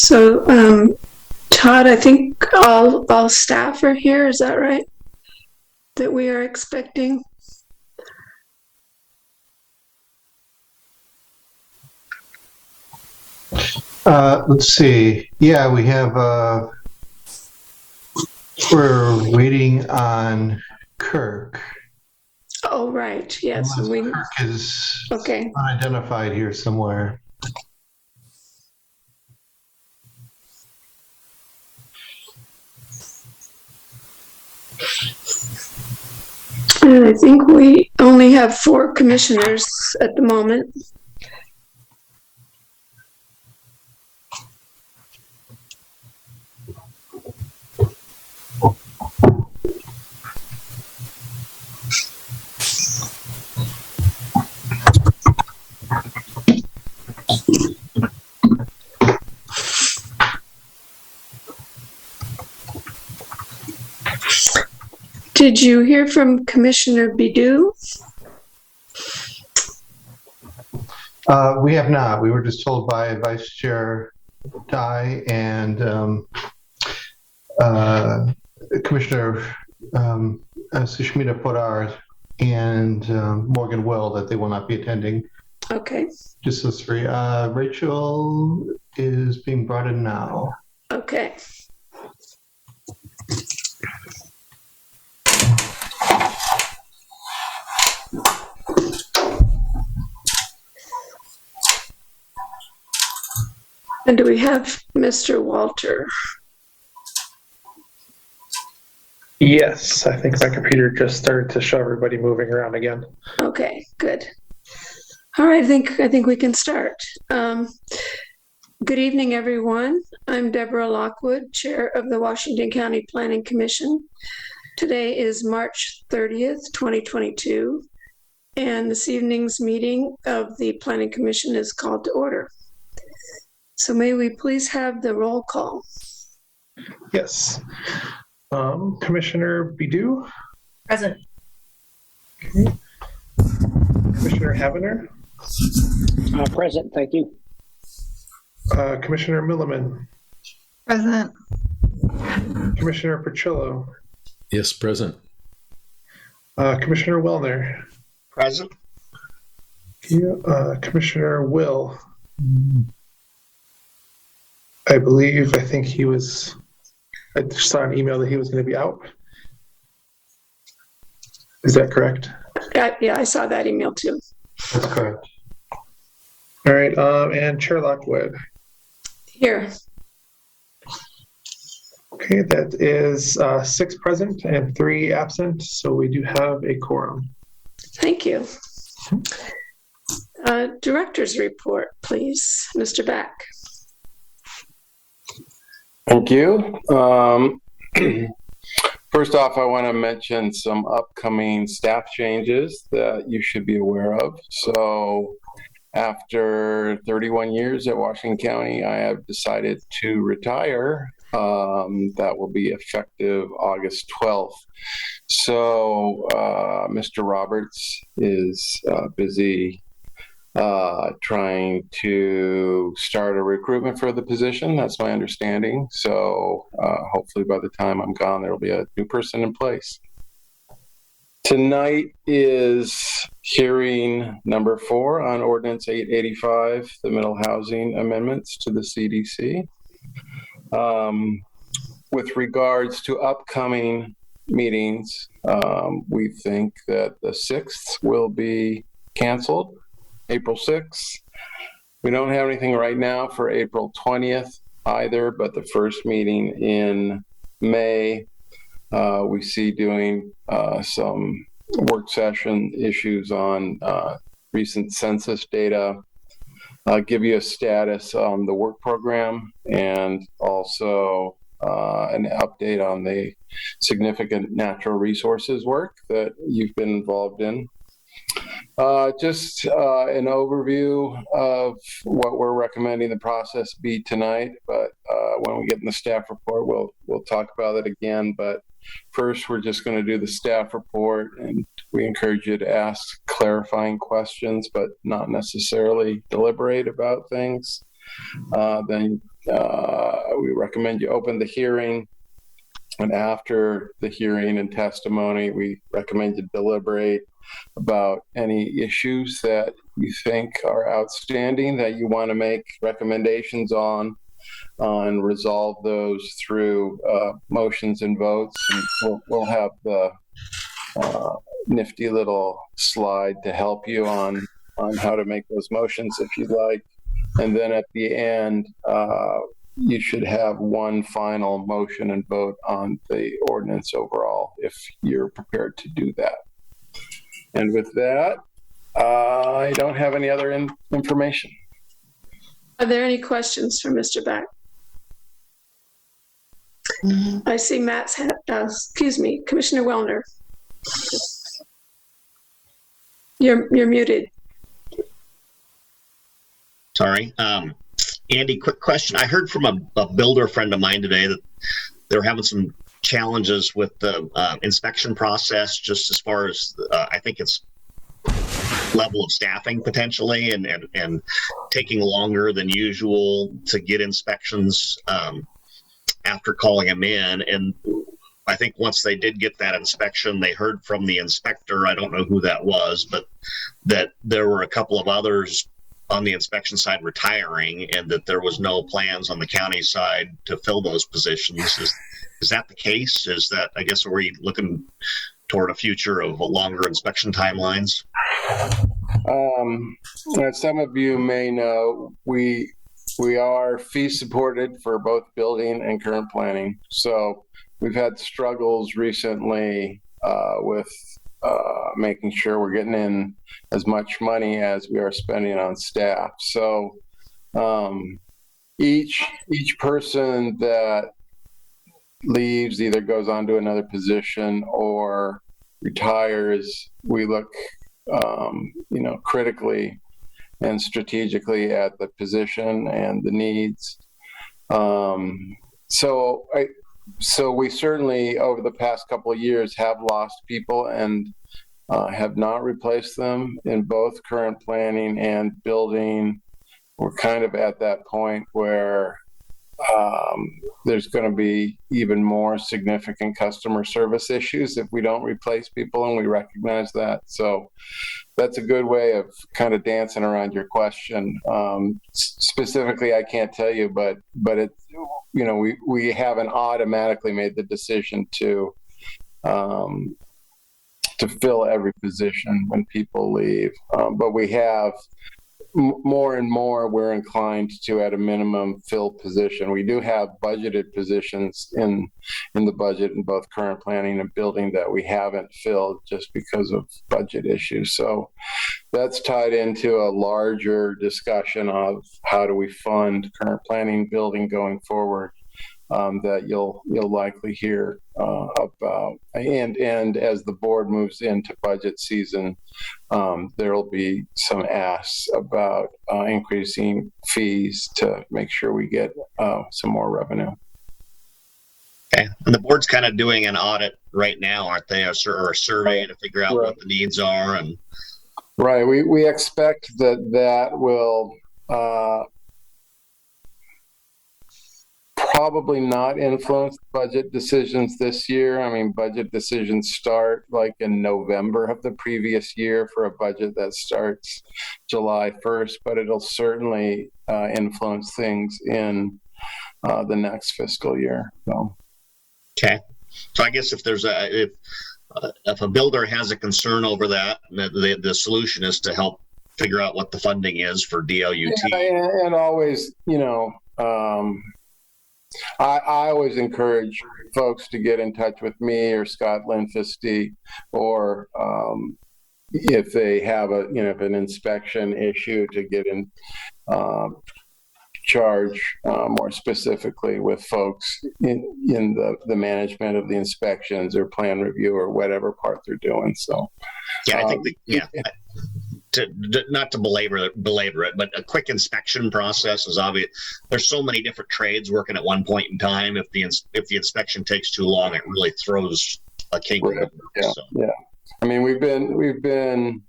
So, Todd, I think all staff are here. Is that right? That we are expecting? Let's see. Yeah, we have, we're waiting on Kirk. Oh, right. Yes. Unless Kirk is Okay. unidentified here somewhere. And I think we only have 4 commissioners at the moment. Did you hear from Commissioner Bidu? We have not. We were just told by Vice Chair Dye and Commissioner Sushmita Podar and Morgan Will that they will not be attending. Okay. Just those 3. Rachel is being brought in now. Okay. And do we have Mr. Walter? Yes, I think my computer just started to show everybody moving around again. Okay, good. All right, I think we can start. Good evening, everyone. I'm Deborah Lockwood, Chair of the Washington County Planning Commission. Today is March 30th, 2022, and this evening's meeting of the Planning Commission is called to order. So may we please have the roll call? Yes. Commissioner Bidu? Present. Okay. Commissioner Havener? Present, thank you. Commissioner Milliman? Present. Commissioner Petrillo? Yes, present. Commissioner Wellner? Present. Commissioner Will? I think he was, I just saw an email that he was going to be out. Is that correct? Yeah, I saw that email too. That's correct. All right, and Chair Lockwood. Here. Okay, that is 6 present and 3 absent, so we do have a quorum. Thank you. Director's report, please, Mr. Beck. Thank you. First off, I want to mention some upcoming staff changes that you should be aware of. So after 31 years at Washington County, I have decided to retire. That will be effective August 12th. So Mr. Roberts is busy trying to start a recruitment for the position. That's my understanding. So hopefully by the time I'm gone, there will be a new person in place. Tonight is hearing number 4 on Ordinance 885, the mental housing amendments to the CDC. With regards to upcoming meetings, we think that the 6th will be canceled. April 6th. We don't have anything right now for April 20th either, but the first meeting in May, we see doing some work session issues on recent census data, give you a status on the work program, and also an update on the significant natural resources work that you've been involved in. Just an overview of what we're recommending the process be tonight, but when we get in the staff report, we'll talk about it again. But first, we're just going to do the staff report, and we encourage you to ask clarifying questions, but not necessarily deliberate about things. then we recommend you open the hearing. And after the hearing and testimony, we recommend you deliberate about any issues that you think are outstanding that you want to make recommendations on, and resolve those through motions and votes. And we'll have the nifty little slide to help you on how to make those motions if you'd like. And then at the end, you should have one final motion and vote on the ordinance overall if you're prepared to do that. And with that, I don't have any other information. Are there any questions for Mr. Beck? I see Matt's hand. Excuse me, Commissioner Wellner. You're muted. Sorry. Andy, quick question. I heard from a builder friend of mine today that they're having some challenges with the inspection process, just as far as I think it's level of staffing potentially, and taking longer than usual to get inspections after calling them in. And I think once they did get that inspection, they heard from the inspector, I don't know who that was, but that there were a couple of others on the inspection side retiring, and that there was no plans on the county side to fill those positions. Is that the case? Is that, I guess, are we looking toward a future of longer inspection timelines? As some of you may know, we are fee supported for both building and current planning. So we've had struggles recently with making sure we're getting in as much money as we are spending on staff. So each person that leaves either goes on to another position or retires, we look critically and strategically at the position and the needs. So we certainly over the past couple of years have lost people and have not replaced them in both current planning and building. We're kind of at that point where there's going to be even more significant customer service issues if we don't replace people, and we recognize that. So that's a good way of kind of dancing around your question. Specifically, I can't tell you, but it, we haven't automatically made the decision to fill every position when people leave, but we have. More and more, we're inclined to, at a minimum, fill position. We do have budgeted positions in the budget in both current planning and building that we haven't filled just because of budget issues. So that's tied into a larger discussion of how do we fund current planning, building going forward, that you'll likely hear about. And as the board moves into budget season, there will be some asks about increasing fees to make sure we get some more revenue. Okay. And the board's kind of doing an audit right now, aren't they? Or a survey to figure out what the needs are. And right. We expect that will probably not influence budget decisions this year. I mean, budget decisions start like in November of the previous year for a budget that starts July 1st, but it'll certainly influence things in the next fiscal year. So. Okay. So I guess if a builder has a concern over that, the solution is to help figure out what the funding is for DLUT. Yeah, and always, I always encourage folks to get in touch with me or Scott Linfisty, or if they have an inspection issue, to get in charge more specifically with folks in the management of the inspections or plan review or whatever part they're doing. So yeah, I think not to belabor it, but a quick inspection process is obvious. There's so many different trades working at one point in time. If the inspection takes too long, it really throws a kink. Right. Yeah. I mean, we've been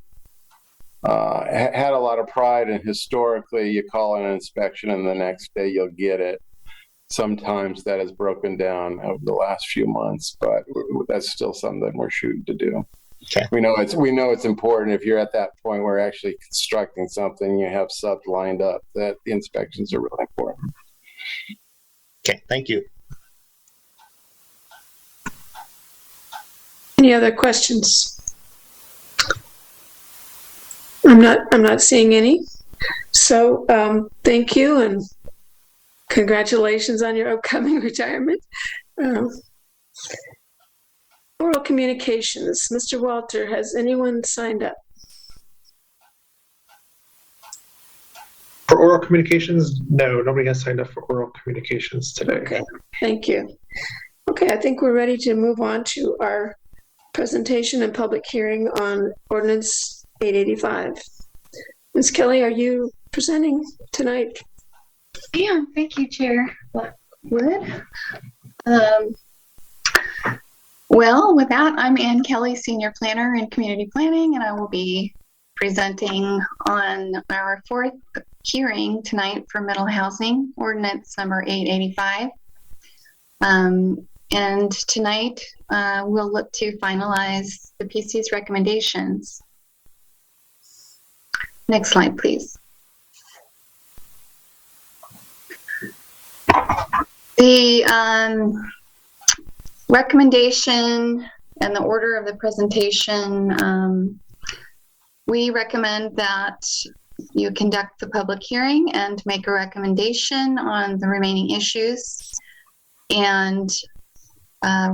had a lot of pride, and historically you call an inspection and the next day you'll get it. Sometimes that has broken down over the last few months, but that's still something we're shooting to do. Okay. We know it's important. If you're at that point where you're actually constructing something, you have subs lined up, that the inspections are really important. Okay, thank you. Any other questions? I'm not seeing any. So thank you and congratulations on your upcoming retirement. Oral communications. Mr. Walter, has anyone signed up? For oral communications, no, nobody has signed up for oral communications today. Okay, thank you. Okay, I think we're ready to move on to our presentation and public hearing on Ordinance 885. Ms. Kelly, are you presenting tonight? Yeah, thank you, Chair Blackwood. Well, with that, I'm Ann Kelly, Senior Planner in Community Planning, and I will be presenting on our fourth hearing tonight for Middle Housing, Ordinance number 885. And tonight, we'll look to finalize the PC's recommendations. Next slide, please. The recommendation and the order of the presentation, we recommend that you conduct the public hearing and make a recommendation on the remaining issues and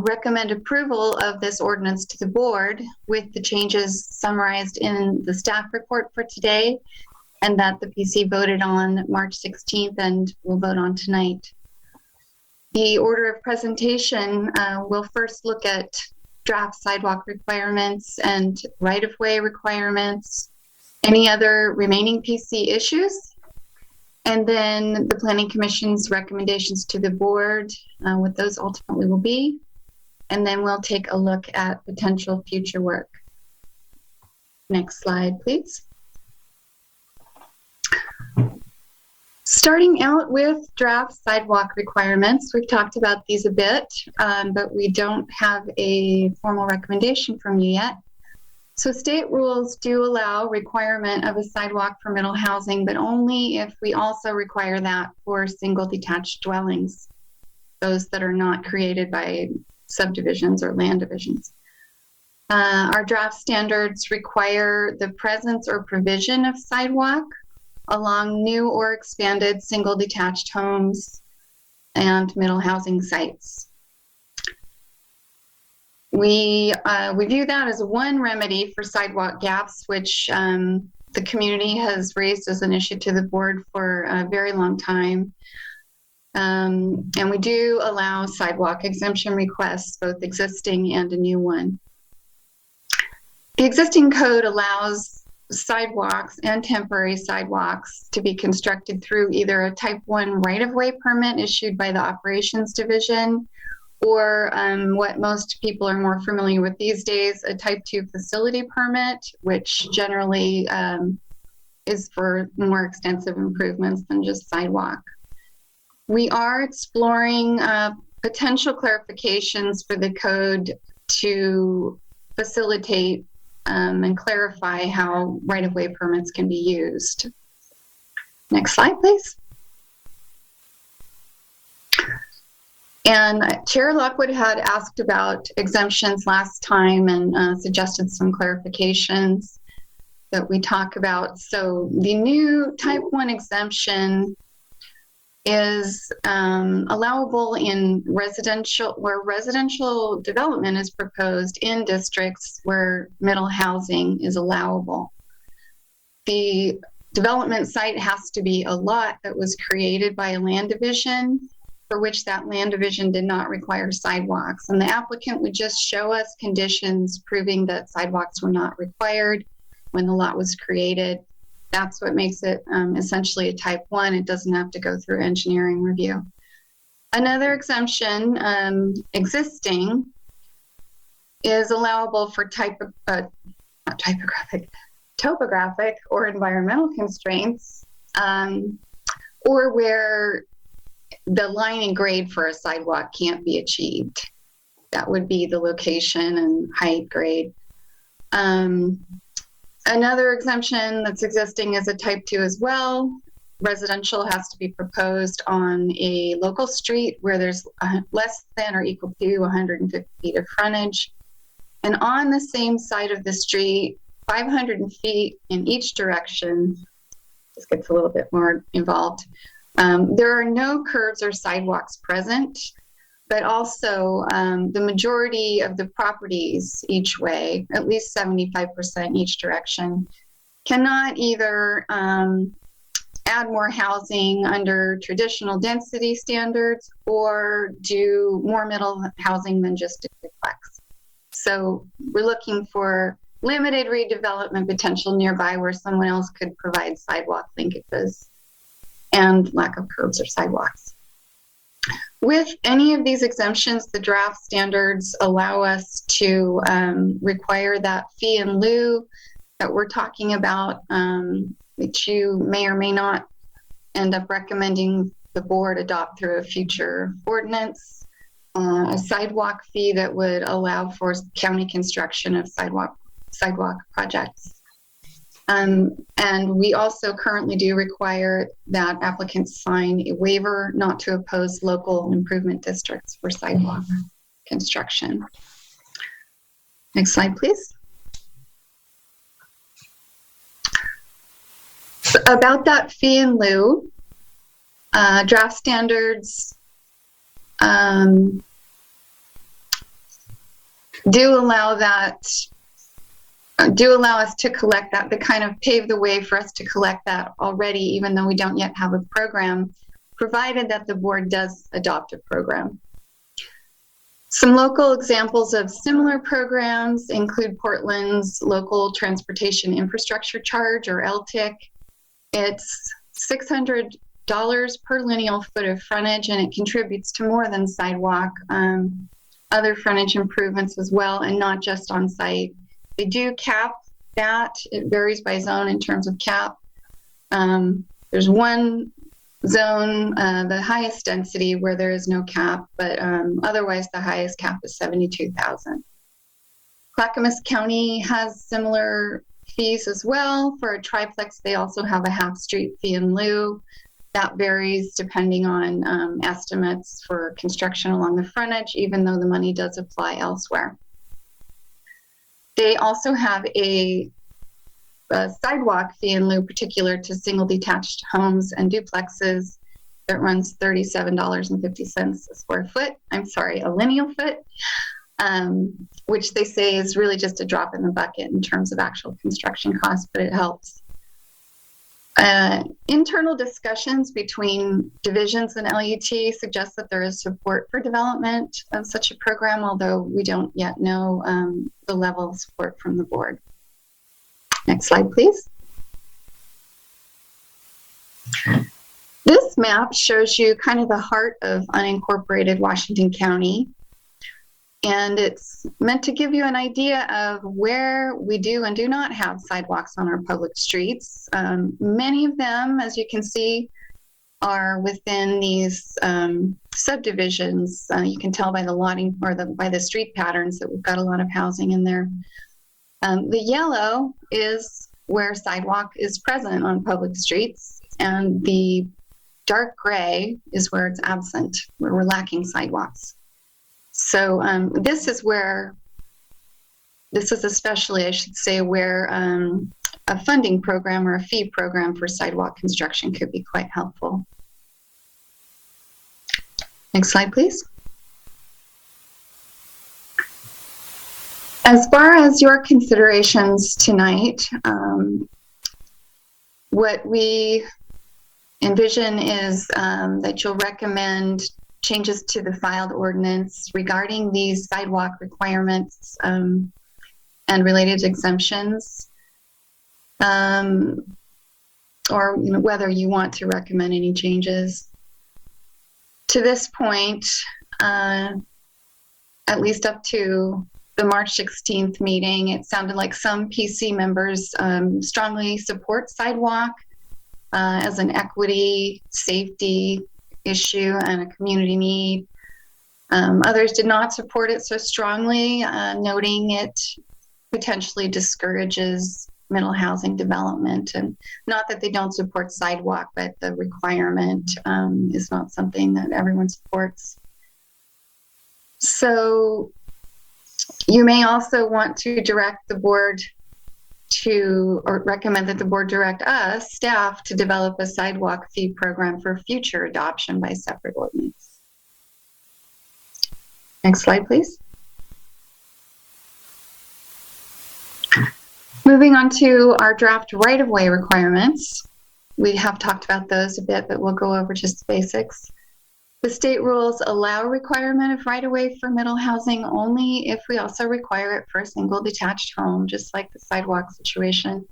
recommend approval of this ordinance to the board with the changes summarized in the staff report for today and that the PC voted on March 16th and will vote on tonight. The order of presentation will first look at draft sidewalk requirements and right-of-way requirements, any other remaining PC issues, and then the Planning Commission's recommendations to the board, what those ultimately will be, and then we'll take a look at potential future work. Next slide, please. Starting out with draft sidewalk requirements, we've talked about these a bit, but we don't have a formal recommendation from you yet. So state rules do allow requirement of a sidewalk for middle housing, but only if we also require that for single detached dwellings, those that are not created by subdivisions or land divisions. Our draft standards require the presence or provision of sidewalk along new or expanded single detached homes and middle housing sites. We view that as one remedy for sidewalk gaps, which the community has raised as an issue to the board for a very long time. And we do allow sidewalk exemption requests, both existing and a new one. The existing code allows sidewalks and temporary sidewalks to be constructed through either a type 1 right-of-way permit issued by the operations division or what most people are more familiar with these days, a type 2 facility permit, which generally is for more extensive improvements than just sidewalk. We are exploring potential clarifications for the code to facilitate and clarify how right-of-way permits can be used. Next slide, please. And Chair Lockwood had asked about exemptions last time and suggested some clarifications that we talk about. So the new type 1 exemption is allowable in residential, where residential development is proposed in districts where middle housing is allowable. The development site has to be a lot that was created by a land division for which that land division did not require sidewalks. And the applicant would just show us conditions proving that sidewalks were not required when the lot was created. That's what makes it essentially a type 1. It doesn't have to go through engineering review. Another exemption existing is allowable for topographic or environmental constraints, or where the line and grade for a sidewalk can't be achieved. That would be the location and height grade. Another exemption that's existing is a type 2 as well. Residential has to be proposed on a local street where there's less than or equal to 150 feet of frontage. And on the same side of the street, 500 feet in each direction, this gets a little bit more involved. There are no curbs or sidewalks present, but also the majority of the properties each way, at least 75% each direction, cannot either add more housing under traditional density standards or do more middle housing than just a duplex. So we're looking for limited redevelopment potential nearby where someone else could provide sidewalk linkages and lack of curbs or sidewalks. With any of these exemptions, the draft standards allow us to require that fee in lieu that we're talking about, which you may or may not end up recommending the board adopt through a future ordinance, a sidewalk fee that would allow for county construction of sidewalk projects. And we also currently do require that applicants sign a waiver not to oppose local improvement districts for sidewalk construction. Next slide, please. So about that fee in lieu, draft standards do allow us to collect that. They kind of pave the way for us to collect that already, even though we don't yet have a program, provided that the board does adopt a program. Some local examples of similar programs include Portland's Local Transportation Infrastructure Charge, or LTIC. It's $600 per lineal foot of frontage, and it contributes to more than sidewalk, other frontage improvements as well, and not just on site. They do cap that. It varies by zone in terms of cap. There's one zone, the highest density, where there is no cap, but otherwise the highest cap is 72,000. Clackamas County has similar fees as well. For a triplex, they also have a half street fee in lieu. That varies depending on estimates for construction along the frontage, even though the money does apply elsewhere. They also have a sidewalk fee in lieu particular to single detached homes and duplexes that runs $37.50 a square foot. I'm sorry, a lineal foot, which they say is really just a drop in the bucket in terms of actual construction costs, but it helps. Internal discussions between divisions and LUT suggest that there is support for development of such a program, although we don't yet know the level of support from the board. Next slide, please. This map shows you kind of the heart of unincorporated Washington County. And it's meant to give you an idea of where we do and do not have sidewalks on our public streets. Many of them, as you can see, are within these subdivisions. You can tell by the lotting or by the street patterns that we've got a lot of housing in there. The yellow is where sidewalk is present on public streets, and the dark gray is where it's absent, where we're lacking sidewalks. So this is especially, I should say, where a funding program or a fee program for sidewalk construction could be quite helpful. Next slide, please. As far as your considerations tonight, what we envision is that you'll recommend changes to the filed ordinance regarding these sidewalk requirements and related exemptions, or whether you want to recommend any changes. To this point, at least up to the March 16th meeting, it sounded like some PC members strongly support sidewalk as an equity, safety issue and a community need. Others did not support it so strongly, noting it potentially discourages middle housing development. And not that they don't support sidewalk, but the requirement is not something that everyone supports. So you may also want to direct the board to, or recommend that the board direct us, staff, to develop a sidewalk fee program for future adoption by separate ordinance. Next slide, please. Moving on to our draft right-of-way requirements. We have talked about those a bit, but we'll go over just the basics. The state rules allow requirement of right-of-way for middle housing only if we also require it for a single detached home, just like the sidewalk situation.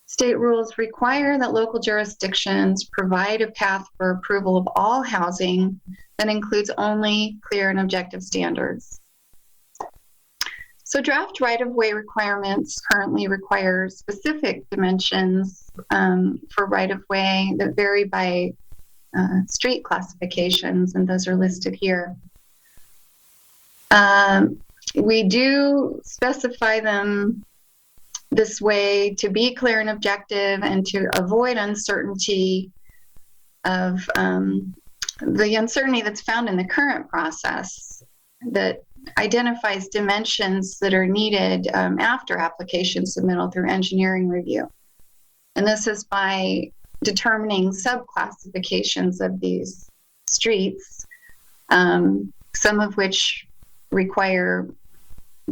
State rules require that local jurisdictions provide a path for approval of all housing that includes only clear and objective standards. So draft right-of-way requirements currently require specific dimensions for right-of-way that vary by street classifications, and those are listed here. We do specify them this way to be clear and objective and to avoid uncertainty of the uncertainty that's found in the current process that identifies dimensions that are needed after application submittal through engineering review. And this is by determining subclassifications of these streets, some of which require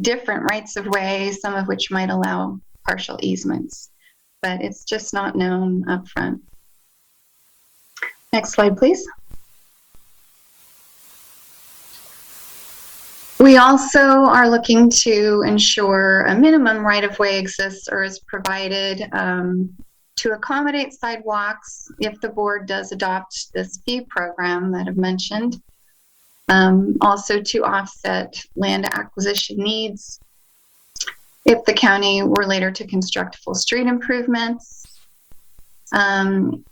different rights of way, some of which might allow partial easements, but it's just not known up front. Next slide, please. We also are looking to ensure a minimum right-of-way exists or is provided to accommodate sidewalks if the board does adopt this fee program that I've mentioned. Also to offset land acquisition needs if the county were later to construct full street improvements. And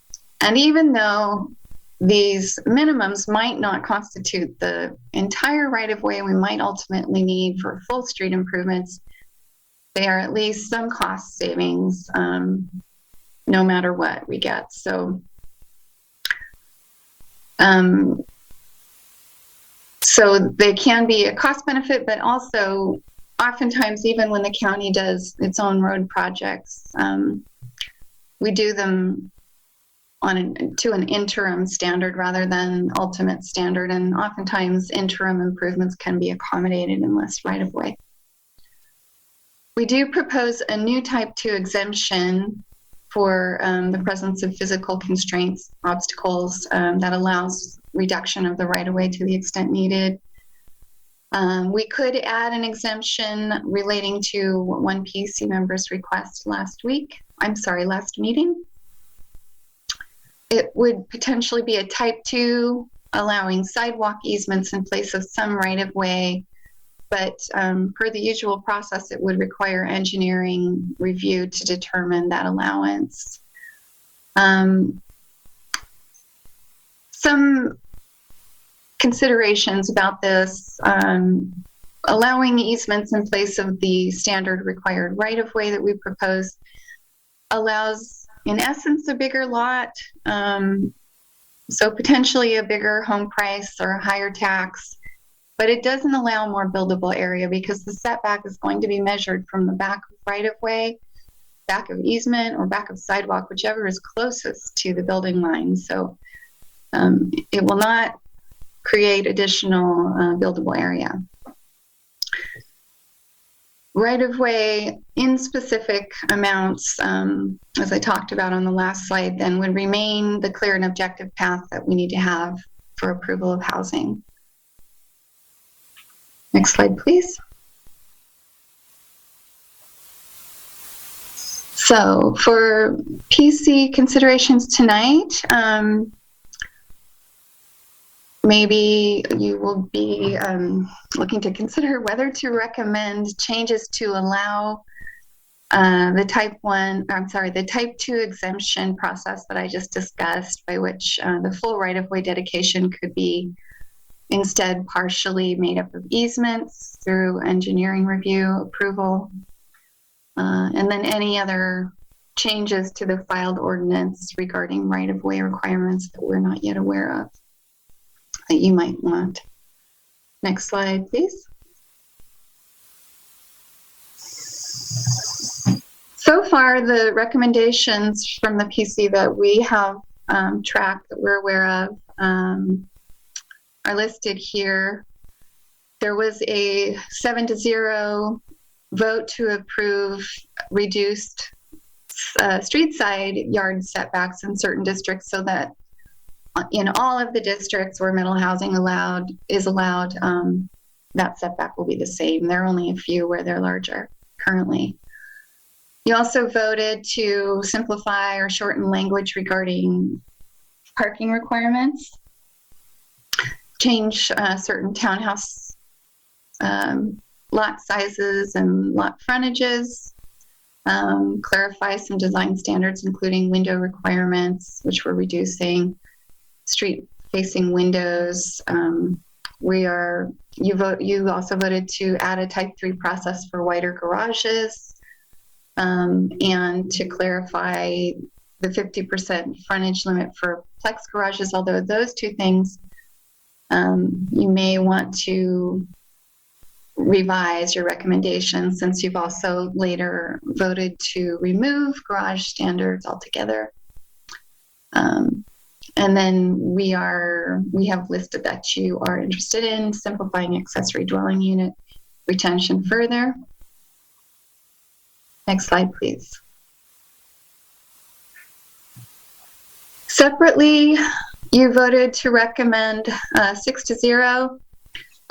even though these minimums might not constitute the entire right-of-way we might ultimately need for full street improvements, they are at least some cost savings no matter what we get. So, so they can be a cost benefit, but also oftentimes even when the county does its own road projects, we do them to an interim standard rather than ultimate standard, and oftentimes interim improvements can be accommodated in less right-of-way. We do propose a new type 2 exemption for the presence of physical constraints, obstacles that allows reduction of the right-of-way to the extent needed. We could add an exemption relating to what one PC member's request last meeting. It would potentially be a type 2, allowing sidewalk easements in place of some right-of-way, but per the usual process, it would require engineering review to determine that allowance. Some considerations about this, allowing easements in place of the standard required right-of-way that we propose allows, in essence, a bigger lot, so potentially a bigger home price or a higher tax, but it doesn't allow more buildable area because the setback is going to be measured from the back of right-of-way, back of easement, or back of sidewalk, whichever is closest to the building line. So it will not create additional buildable area. Right-of-way in specific amounts, as I talked about on the last slide, then would remain the clear and objective path that we need to have for approval of housing. Next slide, please. So for PC considerations tonight, maybe you will be looking to consider whether to recommend changes to allow the type 2 exemption process that I just discussed, by which the full right-of-way dedication could be instead partially made up of easements through engineering review approval. And then any other changes to the filed ordinance regarding right-of-way requirements that we're not yet aware of that you might want. Next slide, please. So far, the recommendations from the PC that we have tracked, that we're aware of, are listed here. There was a 7-0 vote to approve reduced street side yard setbacks in certain districts, so that in all of the districts where middle housing is allowed, that setback will be the same. There are only a few where they're larger currently. You also voted to simplify or shorten language regarding parking requirements, change certain townhouse lot sizes and lot frontages, clarify some design standards, including window requirements, which we're reducing, street-facing windows. You also voted to add a type 3 process for wider garages, and to clarify the 50% frontage limit for plex garages, although those two things you may want to revise your recommendation, since you've also later voted to remove garage standards altogether. And then we have listed that you are interested in simplifying accessory dwelling unit retention further. Next slide, please. Separately, you voted to recommend 6-0,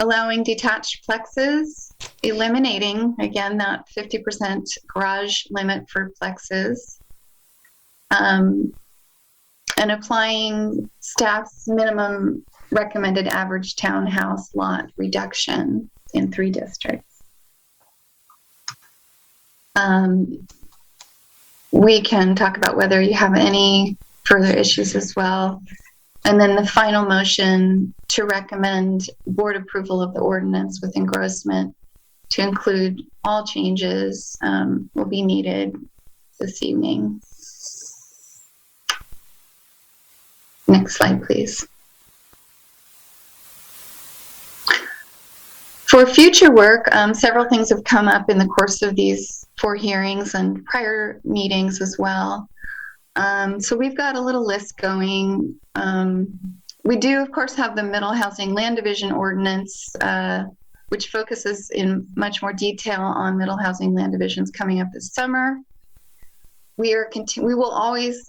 allowing detached plexes, eliminating, again, that 50% garage limit for plexes, and applying staff's minimum recommended average townhouse lot reduction in 3 districts. We can talk about whether you have any further issues as well. And then the final motion to recommend board approval of the ordinance with engrossment to include all changes will be needed this evening. Next slide, please. For future work, several things have come up in the course of these 4 hearings and prior meetings as well. So we've got a little list going. We do, of course, have the Middle Housing Land Division Ordinance, which focuses in much more detail on middle housing land divisions coming up this summer. We will always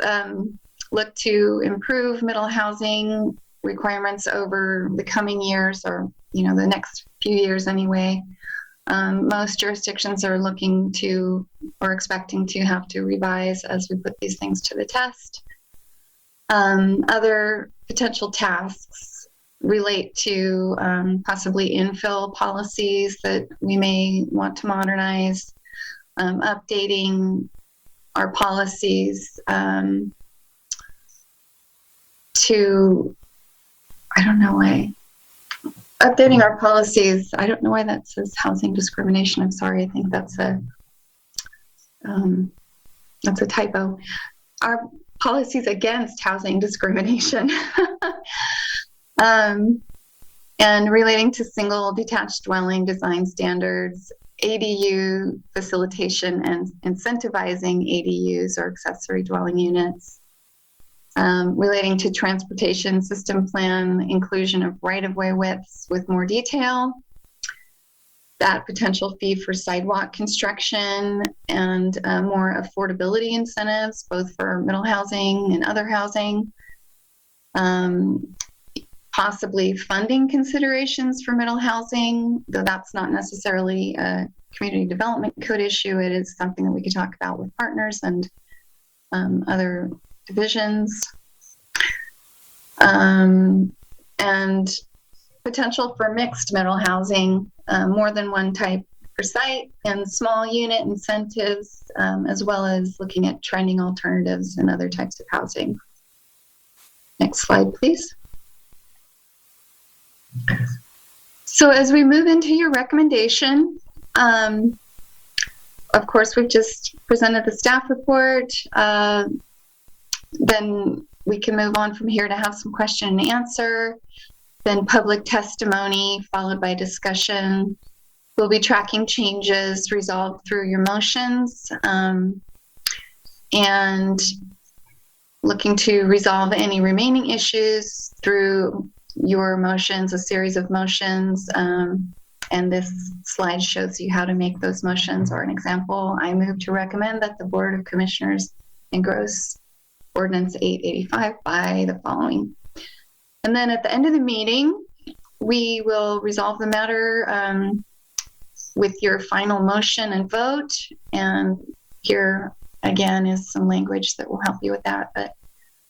look to improve middle housing requirements over the coming years, or the next few years anyway. Most jurisdictions are looking to or expecting to have to revise as we put these things to the test. Other potential tasks relate to possibly infill policies that we may want to modernize, updating our policies updating our policies. I don't know why that says housing discrimination. I'm sorry. I think that's a typo. Our policies against housing discrimination. And relating to single detached dwelling design standards, ADU facilitation and incentivizing ADUs or accessory dwelling units. Relating to transportation system plan, inclusion of right-of-way widths with more detail, that potential fee for sidewalk construction, and more affordability incentives, both for middle housing and other housing. Possibly funding considerations for middle housing, though that's not necessarily a community development code issue. It is something that we could talk about with partners and other divisions. And and potential for mixed middle housing, more than one type per site, and small unit incentives, as well as looking at trending alternatives and other types of housing. Next slide, please. So as we move into your recommendation, of course, we've just presented the staff report. Then we can move on from here to have some question and answer, then public testimony, followed by discussion. We'll be tracking changes resolved through your motions, and looking to resolve any remaining issues through your motions, a series of motions. And this slide shows you how to make those motions. Or an example, I move to recommend that the Board of Commissioners engross Ordinance 885 by the following. And then at the end of the meeting, we will resolve the matter with your final motion and vote. And here again is some language that will help you with that, but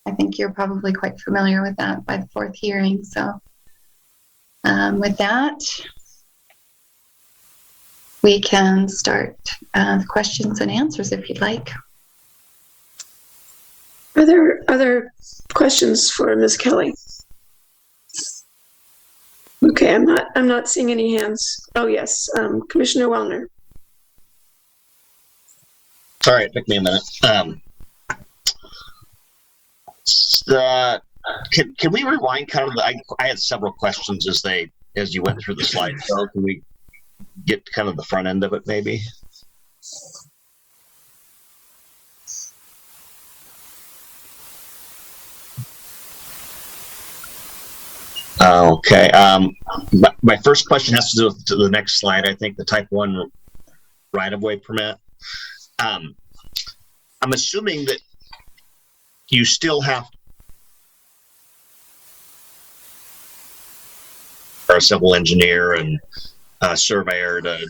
I think you're probably quite familiar with that by the fourth hearing. So with that, we can start the questions and answers if you'd like. Are there other questions for Ms. Kelly? Okay, I'm not seeing any hands. Oh yes, Commissioner Wellner. Sorry, it took me a minute. Can we rewind kind of I had several questions as you went through the slide. So can we get kind of the front end of it maybe? Okay. My first question has to do with the next slide. I think the type 1 right-of-way permit. I'm assuming that you still have a civil engineer and a surveyor to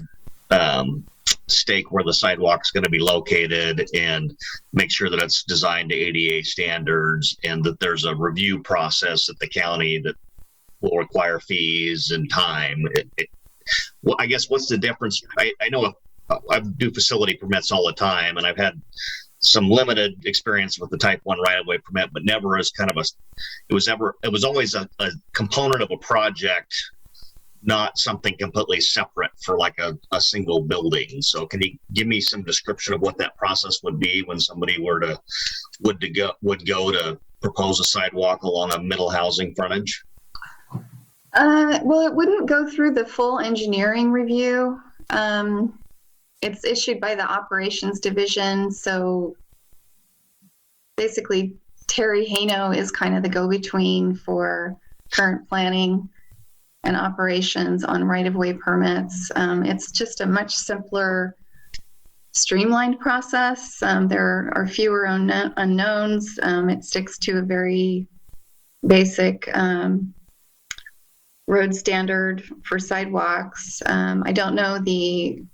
stake where the sidewalk's going to be located and make sure that it's designed to ADA standards, and that there's a review process at the county that will require fees and time. Well, I guess what's the difference? I know I do facility permits all the time, and I've had some limited experience with the type 1 right-of-way permit, but never as kind of it was always a component of a project, not something completely separate for like a single building. So can you give me some description of what that process would be when somebody would go to propose a sidewalk along a middle housing frontage? Well, it wouldn't go through the full engineering review. It's issued by the operations division. So basically, Terry Haino is kind of the go-between for current planning and operations on right-of-way permits. It's just a much simpler, streamlined process. There are fewer unknowns. It sticks to a very basic road standard for sidewalks. I don't know the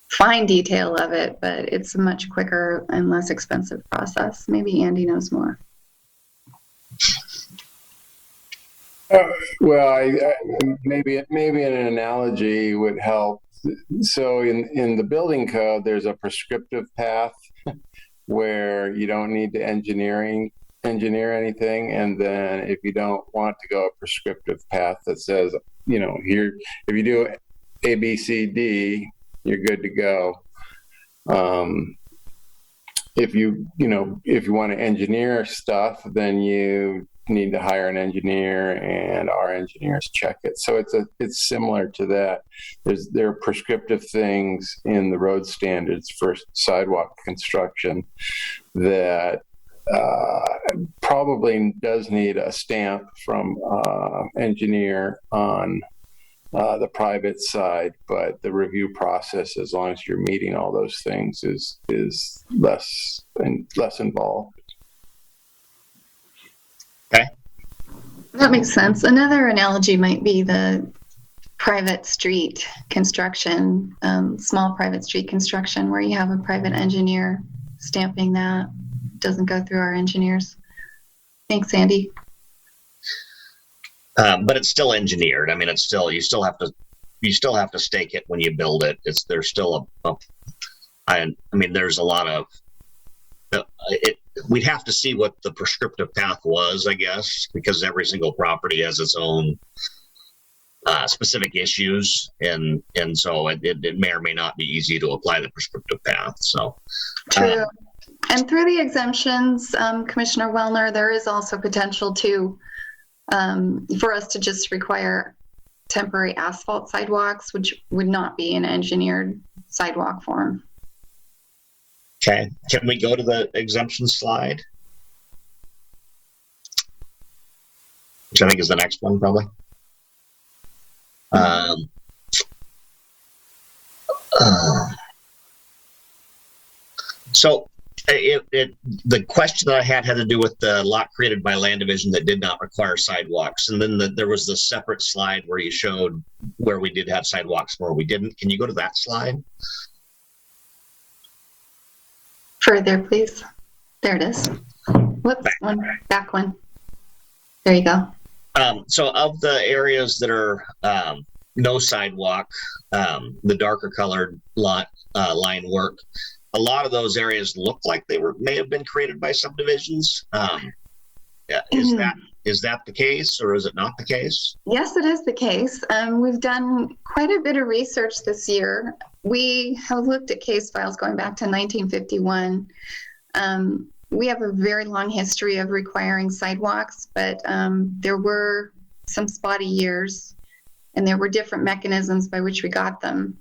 fine detail of it, but it's a much quicker and less expensive process. Maybe Andy knows more. Well, maybe an analogy would help. So in the building code, there's a prescriptive path where you don't need to engineer anything, and then if you don't want to go a prescriptive path that says, here, if you do A, B, C, D, you're good to go. If you want to engineer stuff, then you need to hire an engineer, and our engineers check it. So it's similar to that. There are prescriptive things in the road standards for sidewalk construction that probably does need a stamp from engineer on the private side, but the review process, as long as you're meeting all those things, is less involved. Okay. That makes sense. Another analogy might be the private street construction, small private street construction, where you have a private engineer stamping that. Doesn't go through our engineers. Thanks, Andy. But it's still engineered. I mean, it's still, you still have to stake it when you build it. There's still I mean, there's a lot of, we'd have to see what the prescriptive path was, I guess, because every single property has its own specific issues, and so it may or may not be easy to apply the prescriptive path. So True. And through the exemptions, Commissioner Wellner, there is also potential to for us to just require temporary asphalt sidewalks, which would not be an engineered sidewalk form. okay, can we go to the exemption slide, which I think is the next one probably? So the question that I had to do with the lot created by land division that did not require sidewalks, and then there was the separate slide where you showed where we did have sidewalks, where we didn't. Can you go to that slide? Further, please. There it is. Whoops, back one. There you go. So of the areas that are no sidewalk, the darker colored line work, a lot of those areas look like they may have been created by subdivisions. Is that the case, or is it not the case? Yes, it is the case. We've done quite a bit of research this year. We have looked at case files going back to 1951. We have a very long history of requiring sidewalks, but there were some spotty years, and there were different mechanisms by which we got them.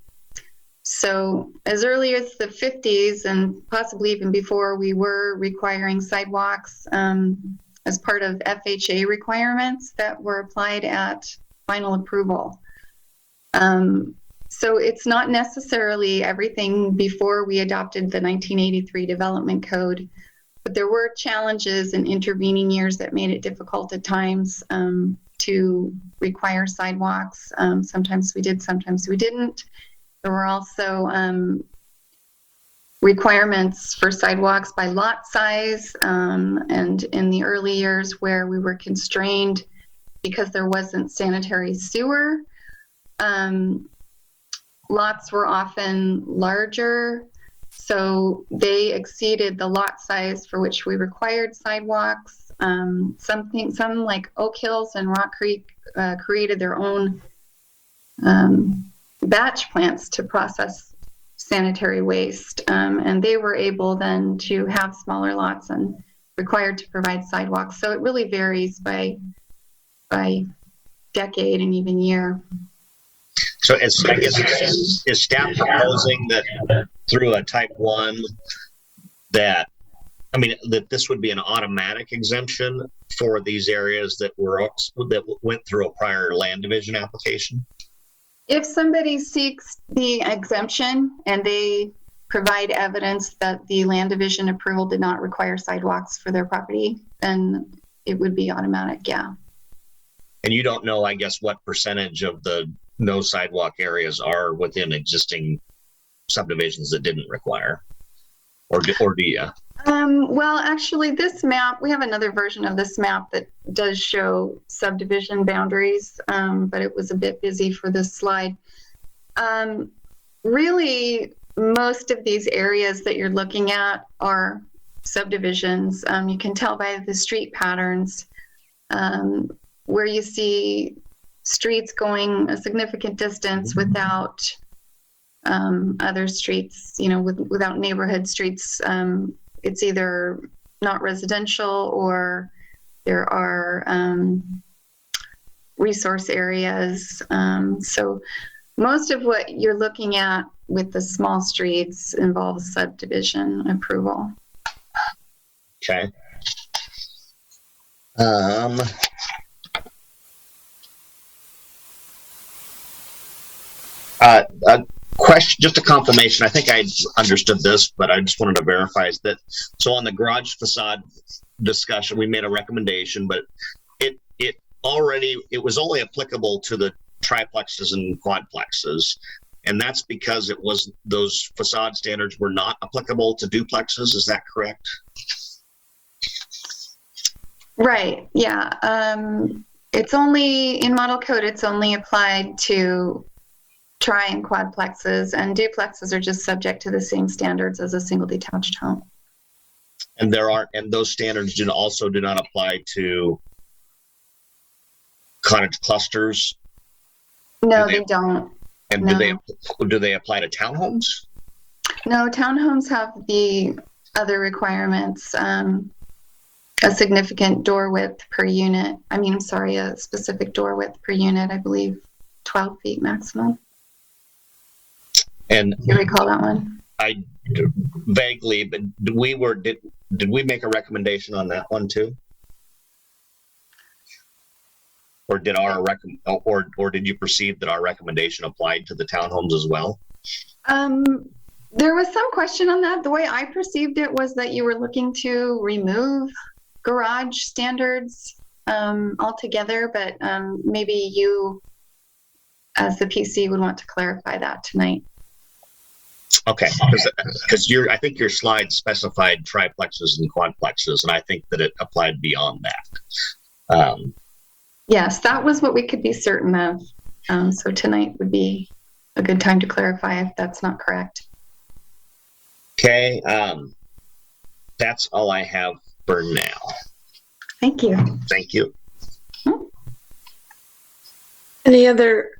So as early as the 50s and possibly even before, we were requiring sidewalks as part of FHA requirements that were applied at final approval. So it's not necessarily everything before we adopted the 1983 Development Code, but there were challenges in intervening years that made it difficult at times to require sidewalks. Sometimes we did, sometimes we didn't. There were also requirements for sidewalks by lot size, and in the early years where we were constrained because there wasn't sanitary sewer, lots were often larger, so they exceeded the lot size for which we required sidewalks. Some like Oak Hills and Rock Creek created their own batch plants to process sanitary waste, and they were able then to have smaller lots and required to provide sidewalks. So it really varies by decade and even year. So I guess is staff proposing that through a type 1 that this would be an automatic exemption for these areas that went through a prior land division application? If somebody seeks the exemption and they provide evidence that the land division approval did not require sidewalks for their property, then it would be automatic, yeah. And you don't know, I guess, what percentage of the no sidewalk areas are within existing subdivisions that didn't require, or do you? Well, actually, this map, we have another version of this map that does show subdivision boundaries, but it was a bit busy for this slide. Really, most of these areas that you're looking at are subdivisions. You can tell by the street patterns where you see streets going a significant distance without other streets, without neighborhood streets. It's either not residential or there are resource areas. So most of what you're looking at with the small streets involves subdivision approval. Okay. A question, just a confirmation. I think I understood this, but I just wanted to verify that. So on the garage facade discussion, we made a recommendation, but it was only applicable to the triplexes and quadplexes, and that's because those facade standards were not applicable to duplexes. Is that correct? Right. Yeah. It's only in model code, it's only applied to tri and quadplexes, and duplexes are just subject to the same standards as a single detached home. And those standards do not apply to cottage clusters. No, they don't. And No. do they apply to townhomes? No, townhomes have the other requirements, a significant door width per unit. A specific door width per unit, I believe 12 feet maximum. And Do you recall that one? I vaguely, but did we make a recommendation on that one too? Or did did you perceive that our recommendation applied to the townhomes as well? There was some question on that. The way I perceived it was that you were looking to remove garage standards altogether, but maybe you, as the PC, would want to clarify that tonight. Okay, because I think your slide specified triplexes and quadplexes, and I think that it applied beyond that. Yes, that was what we could be certain of. So tonight would be a good time to clarify if that's not correct. Okay, that's all I have for now. Thank you. Thank you. Any other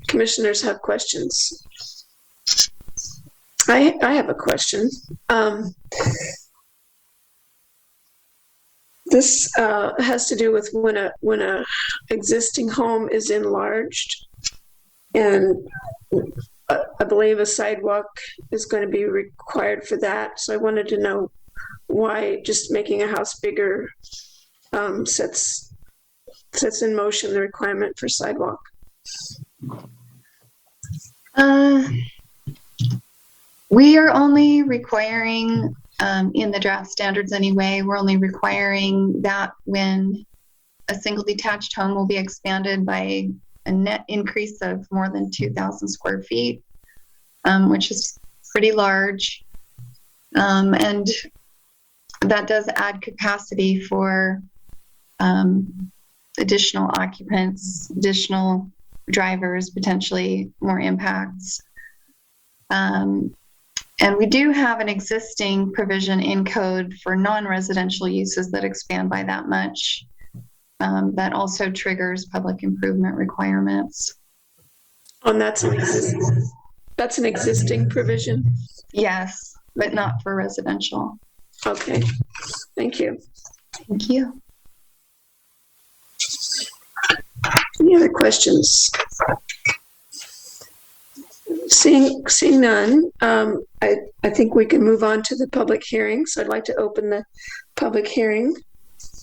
commissioners have questions? I have a question. This has to do with when a existing home is enlarged, and I believe a sidewalk is going to be required for that. So I wanted to know why just making a house bigger sets in motion the requirement for sidewalk. We are only requiring, in the draft standards anyway, we're only requiring that when a single detached home will be expanded by a net increase of more than 2,000 square feet, which is pretty large. And that does add capacity for additional occupants, additional drivers, potentially more impacts. And we do have an existing provision in code for non-residential uses that expand by that much. That also triggers public improvement requirements. And that's an existing provision? Yes, but not for residential. Okay, thank you. Thank you. Any other questions? Seeing none, I think we can move on to the public hearing. So I'd like to open the public hearing.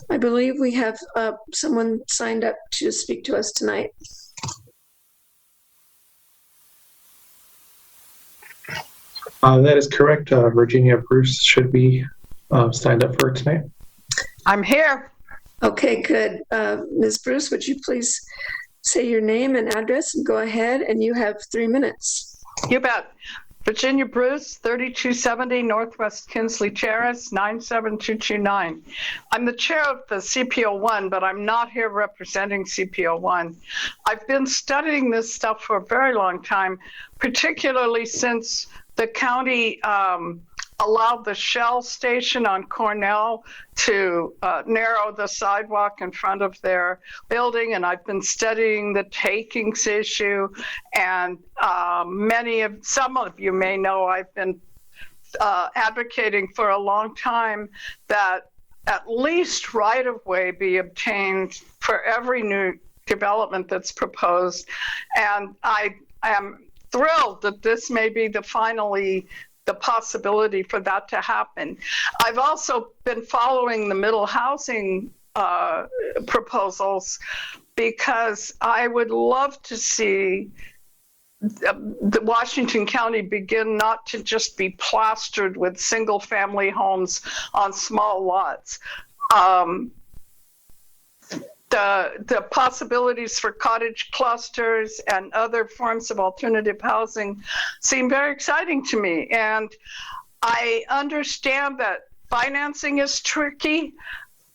I believe we have someone signed up to speak to us tonight. That is correct. Virginia Bruce should be signed up for tonight. I'm here. Okay, good. Ms. Bruce, would you please say your name and address and go ahead, and you have 3 minutes. You bet. Virginia Bruce, 3270 Northwest Kinsley Terrace, 97229. I'm the chair of the CPO1, but I'm not here representing CPO1. I've been studying this stuff for a very long time, particularly since the county allowed the Shell station on Cornell to narrow the sidewalk in front of their building, and I've been studying the takings issue, and some of you may know I've been advocating for a long time that at least right-of-way be obtained for every new development that's proposed, and I am thrilled that this may be the possibility for that to happen. I've also been following the middle housing proposals because I would love to see the Washington County begin not to just be plastered with single family homes on small lots. The possibilities for cottage clusters and other forms of alternative housing seem very exciting to me. And I understand that financing is tricky.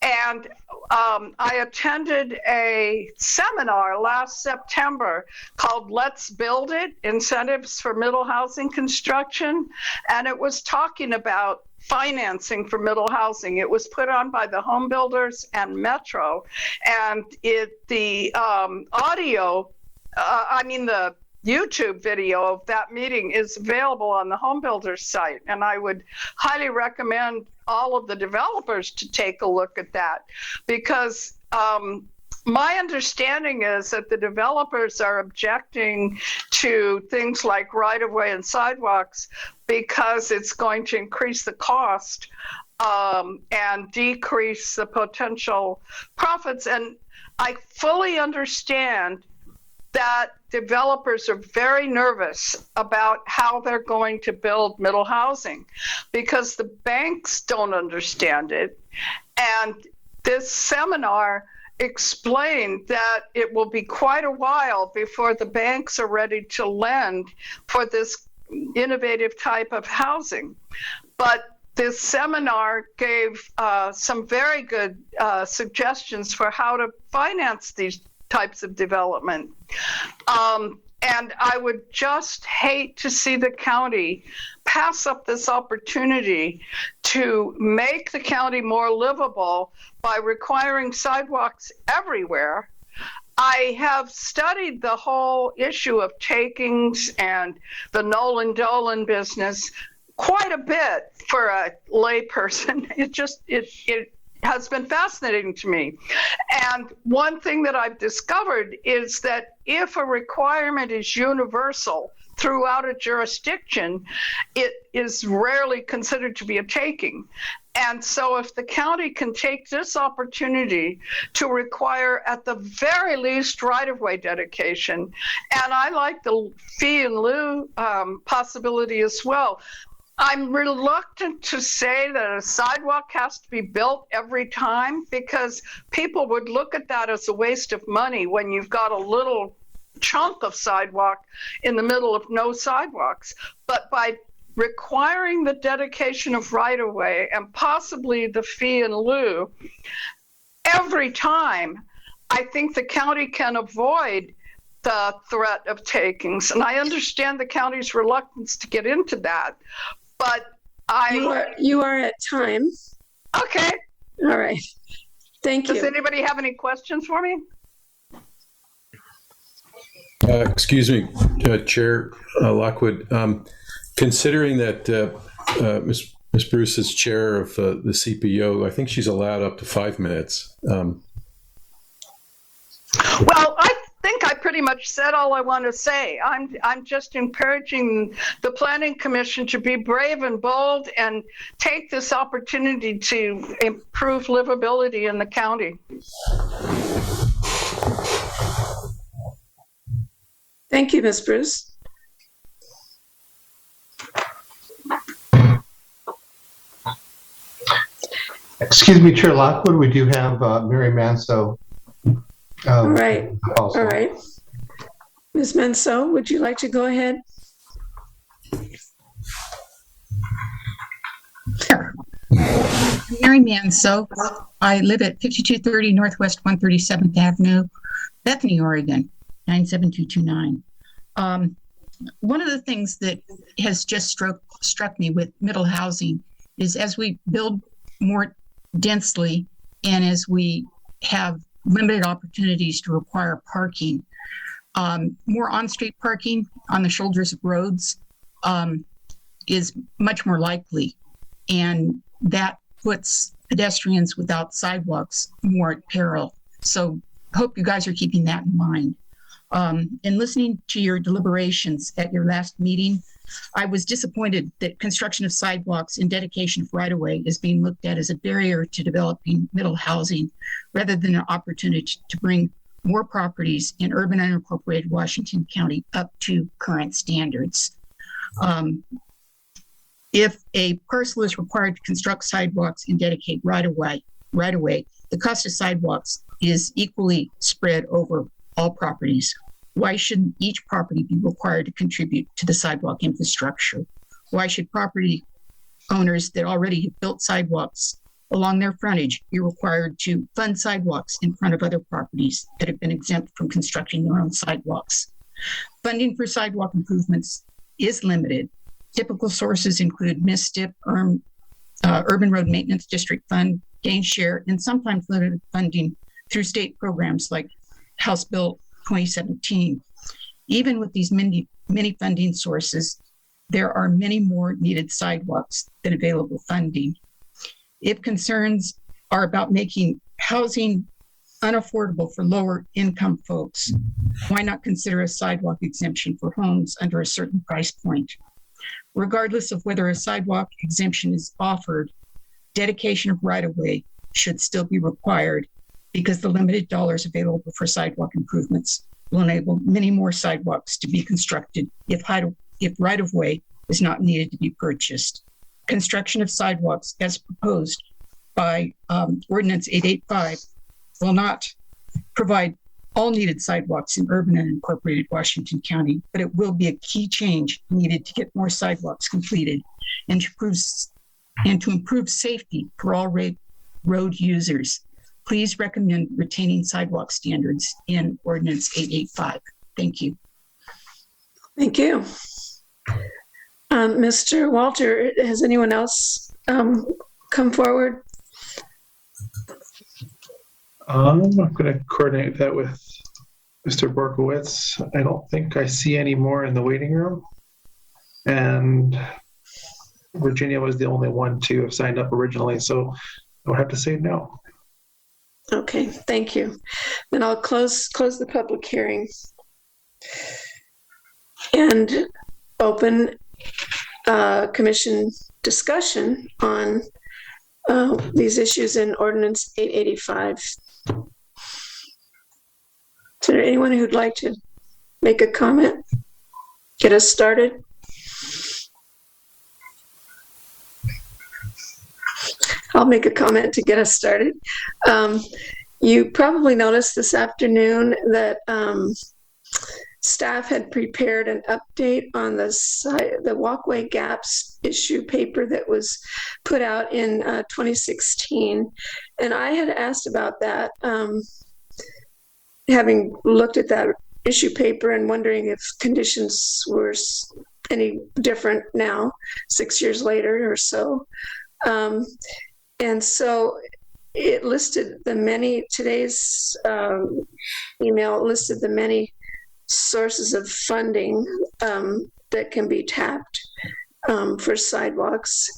And I attended a seminar last September called Let's Build It, Incentives for Middle Housing Construction. And it was talking about financing for middle housing. It was put on by the home builders and Metro. And the YouTube video of that meeting is available on the home builders site. And I would highly recommend all of the developers to take a look at that, because my understanding is that the developers are objecting to things like right-of-way and sidewalks because it's going to increase the cost and decrease the potential profits. And I fully understand that developers are very nervous about how they're going to build middle housing because the banks don't understand it. And this seminar explained that it will be quite a while before the banks are ready to lend for this innovative type of housing. But this seminar gave some very good suggestions for how to finance these types of development. And I would just hate to see the county pass up this opportunity to make the county more livable by requiring sidewalks everywhere. I have studied the whole issue of takings and the Nolan Dolan business quite a bit for a layperson. It has been fascinating to me. And one thing that I've discovered is that if a requirement is universal throughout a jurisdiction, it is rarely considered to be a taking. And so if the county can take this opportunity to require at the very least right-of-way dedication, and I like the fee in lieu possibility as well. I'm reluctant to say that a sidewalk has to be built every time, because people would look at that as a waste of money when you've got a little chunk of sidewalk in the middle of no sidewalks. But by requiring the dedication of right-of-way and possibly the fee in lieu every time, I think the county can avoid the threat of takings. And I understand the county's reluctance to get into that. But You are at time. Okay. All right. Thank you. Does anybody have any questions for me? Excuse me, Chair Lockwood. Considering that Ms. Bruce is chair of the CPO, I think she's allowed up to 5 minutes. Well, I think I pretty much said all I want to say. I'm just encouraging the Planning Commission to be brave and bold and take this opportunity to improve livability in the county. Thank you, Ms. Bruce. Excuse me, Chair Lockwood, we do have Mary Manso. All right. Also. All right. Ms. Manso, would you like to go ahead? Sure. Mary Manso. I live at 5230 Northwest 137th Avenue, Bethany, Oregon, 97229. One of the things that has just struck me with middle housing is as we build more densely and as we have limited opportunities to require parking, more on-street parking on the shoulders of roads is much more likely. And that puts pedestrians without sidewalks more at peril. So hope you guys are keeping that in mind. In listening to your deliberations at your last meeting, I was disappointed that construction of sidewalks and dedication of right-of-way is being looked at as a barrier to developing middle housing rather than an opportunity to bring more properties in urban unincorporated Washington County up to current standards. If a parcel is required to construct sidewalks and dedicate right-of-way, the cost of sidewalks is equally spread over all properties. Why shouldn't each property be required to contribute to the sidewalk infrastructure? Why should property owners that already have built sidewalks along their frontage be required to fund sidewalks in front of other properties that have been exempt from constructing their own sidewalks. Funding for sidewalk improvements is limited. Typical sources include MISTIP, Urban Road Maintenance District Fund, Gain Share, and sometimes limited funding through state programs like House Bill 2017. Even with these many funding sources, there are many more needed sidewalks than available funding. If concerns are about making housing unaffordable for lower income folks, why not consider a sidewalk exemption for homes under a certain price point? Regardless of whether a sidewalk exemption is offered, dedication of right-of-way should still be required because the limited dollars available for sidewalk improvements will enable many more sidewalks to be constructed if right-of-way is not needed to be purchased. Construction of sidewalks as proposed by Ordinance 885 will not provide all needed sidewalks in urban and incorporated Washington County, but it will be a key change needed to get more sidewalks completed and to improve safety for all road users. Please recommend retaining sidewalk standards in Ordinance 885. Thank you. Thank you. Mr. Walter, has anyone else come forward? I'm going to coordinate that with Mr. Borkowitz. I don't think I see any more in the waiting room. And Virginia was the only one to have signed up originally, so I would have to say no. Okay, thank you. Then I'll close the public hearing and open commission discussion on these issues in Ordinance 885. Is there anyone who'd like to make a comment? Get us started? I'll make a comment to get us started. You probably noticed this afternoon that staff had prepared an update on the walkway gaps issue paper that was put out in 2016. And I had asked about that, having looked at that issue paper and wondering if conditions were any different now, 6 years later or so. And so it listed today's email listed the many sources of funding that can be tapped for sidewalks.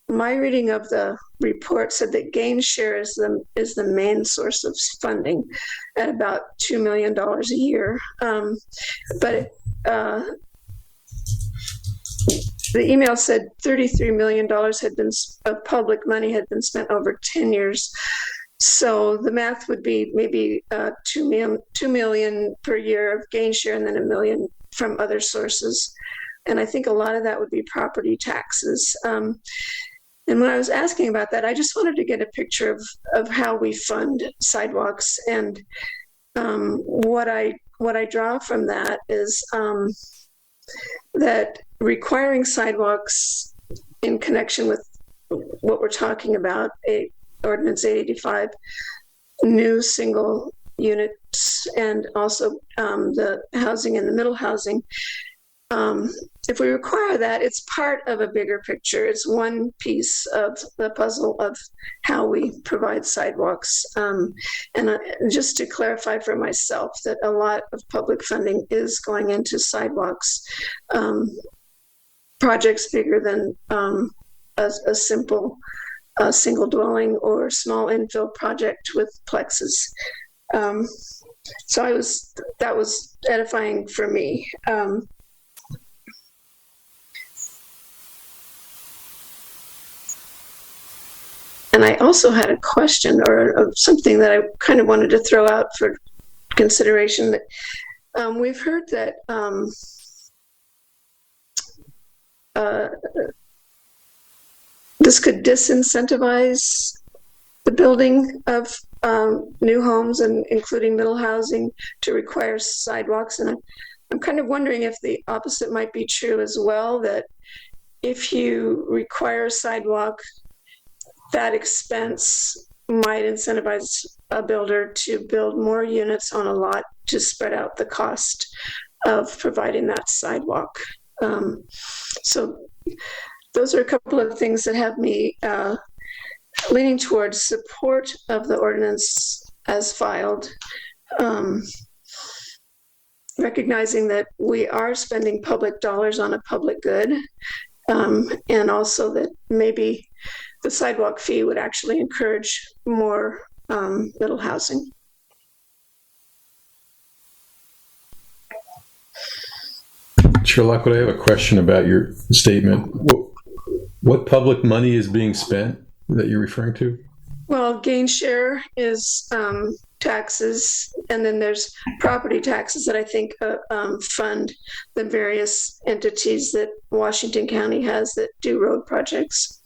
My reading of the report said that Gain Share is the main source of funding at about $2 million a year. But the email said $33 million of public money had been spent over 10 years. So the math would be maybe $2 million per year of Gain Share and then $1 million from other sources. And I think a lot of that would be property taxes. And when I was asking about that, I just wanted to get a picture of how we fund sidewalks. And what I draw from that is that requiring sidewalks in connection with what we're talking about, Ordinance 885, new single units, and also the housing and the middle housing. If we require that, it's part of a bigger picture. It's one piece of the puzzle of how we provide sidewalks. And just to clarify for myself that a lot of public funding is going into sidewalks, projects bigger than a simple single dwelling or small infill project with plexus. So that was edifying for me. And I also had a question or something that I kind of wanted to throw out for consideration. That we've heard that this could disincentivize the building of new homes, and including middle housing, to require sidewalks. And I'm kind of wondering if the opposite might be true as well, that if you require a sidewalk, that expense might incentivize a builder to build more units on a lot to spread out the cost of providing that sidewalk. So those are a couple of things that have me leaning towards support of the ordinance as filed, recognizing that we are spending public dollars on a public good, and also that maybe the sidewalk fee would actually encourage more middle housing. Chair Lockwood, I have a question about your statement. What public money is being spent that you're referring to? Well, gain share is taxes, and then there's property taxes that I think fund the various entities that Washington County has that do road projects.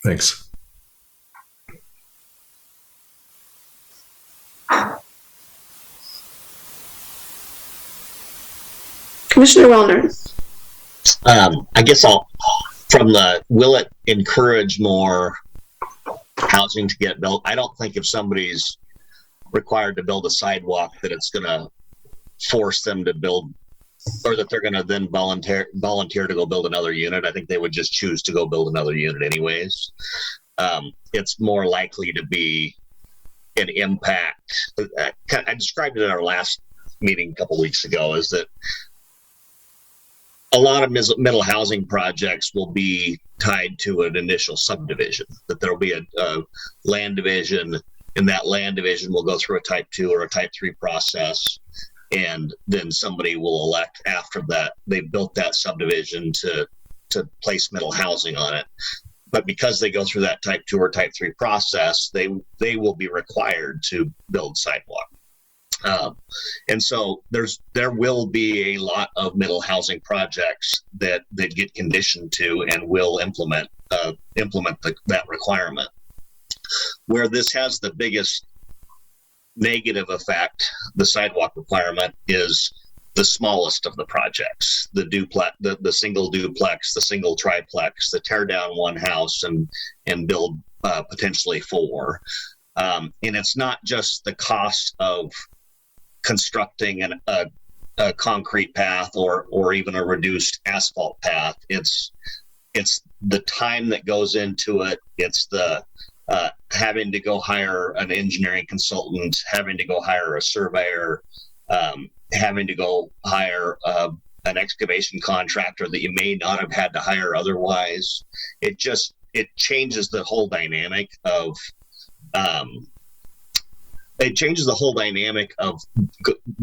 Thanks. Commissioner Wellner. I guess will it encourage more housing to get built? I don't think if somebody's required to build a sidewalk that it's going to force them to build, or that they're going to then volunteer to go build another unit. I think they would just choose to go build another unit anyways. It's more likely to be an impact. I described it in our last meeting a couple weeks ago, is that a lot of middle housing projects will be tied to an initial subdivision, that there'll be a land division, and that land division will go through a type 2 or a type 3 process. And then somebody will elect after that, they've built that subdivision to place middle housing on it. But because they go through that type 2 or type 3 process, they will be required to build sidewalk. And so there will be a lot of middle housing projects that get conditioned to and will implement that requirement. Where this has the biggest negative effect, the sidewalk requirement, is the smallest of the projects, the duplex, the single duplex, the single triplex, the tear down one house and build potentially 4. And it's not just the cost of constructing a concrete path or even a reduced asphalt path. It's the time that goes into it. It's the having to go hire an engineering consultant, having to go hire a surveyor, having to go hire an excavation contractor that you may not have had to hire otherwise. It changes the whole dynamic of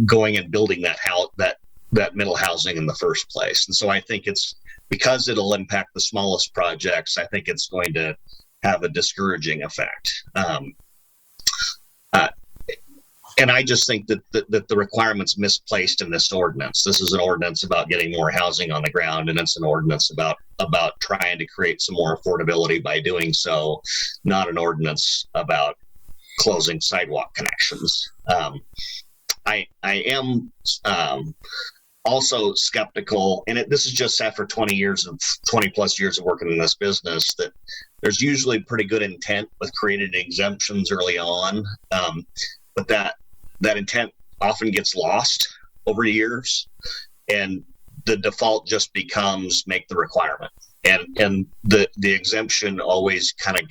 going and building that house, that middle housing in the first place. And so I think it's because it'll impact the smallest projects, I think it's going to have a discouraging effect. And I just think that the requirement's misplaced in this ordinance. This is an ordinance about getting more housing on the ground, and it's an ordinance about trying to create some more affordability by doing so, not an ordinance about closing sidewalk connections. I am also skeptical, and this is just after 20 plus years of working in this business, that there's usually pretty good intent with creating exemptions early on, but that intent often gets lost over years, and the default just becomes make the requirement, and the exemption always kind of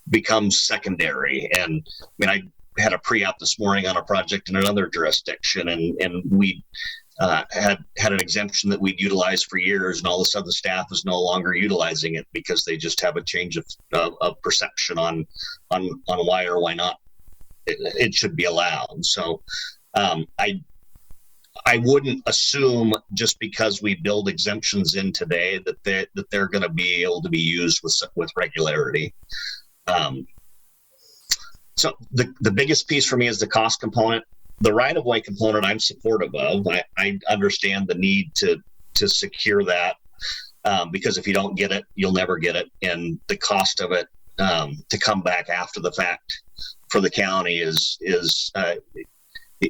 becomes secondary. And I mean, I had a pre-op this morning on a project in another jurisdiction, and we had an exemption that we'd utilized for years, and all of a sudden the staff is no longer utilizing it because they just have a change of perception on why or why not it should be allowed. So I wouldn't assume just because we build exemptions in today that they're going to be able to be used with regularity. So the biggest piece for me is the cost component. The right-of-way component I'm supportive of. I understand the need to secure that because if you don't get it, you'll never get it. And the cost of it to come back after the fact for the county is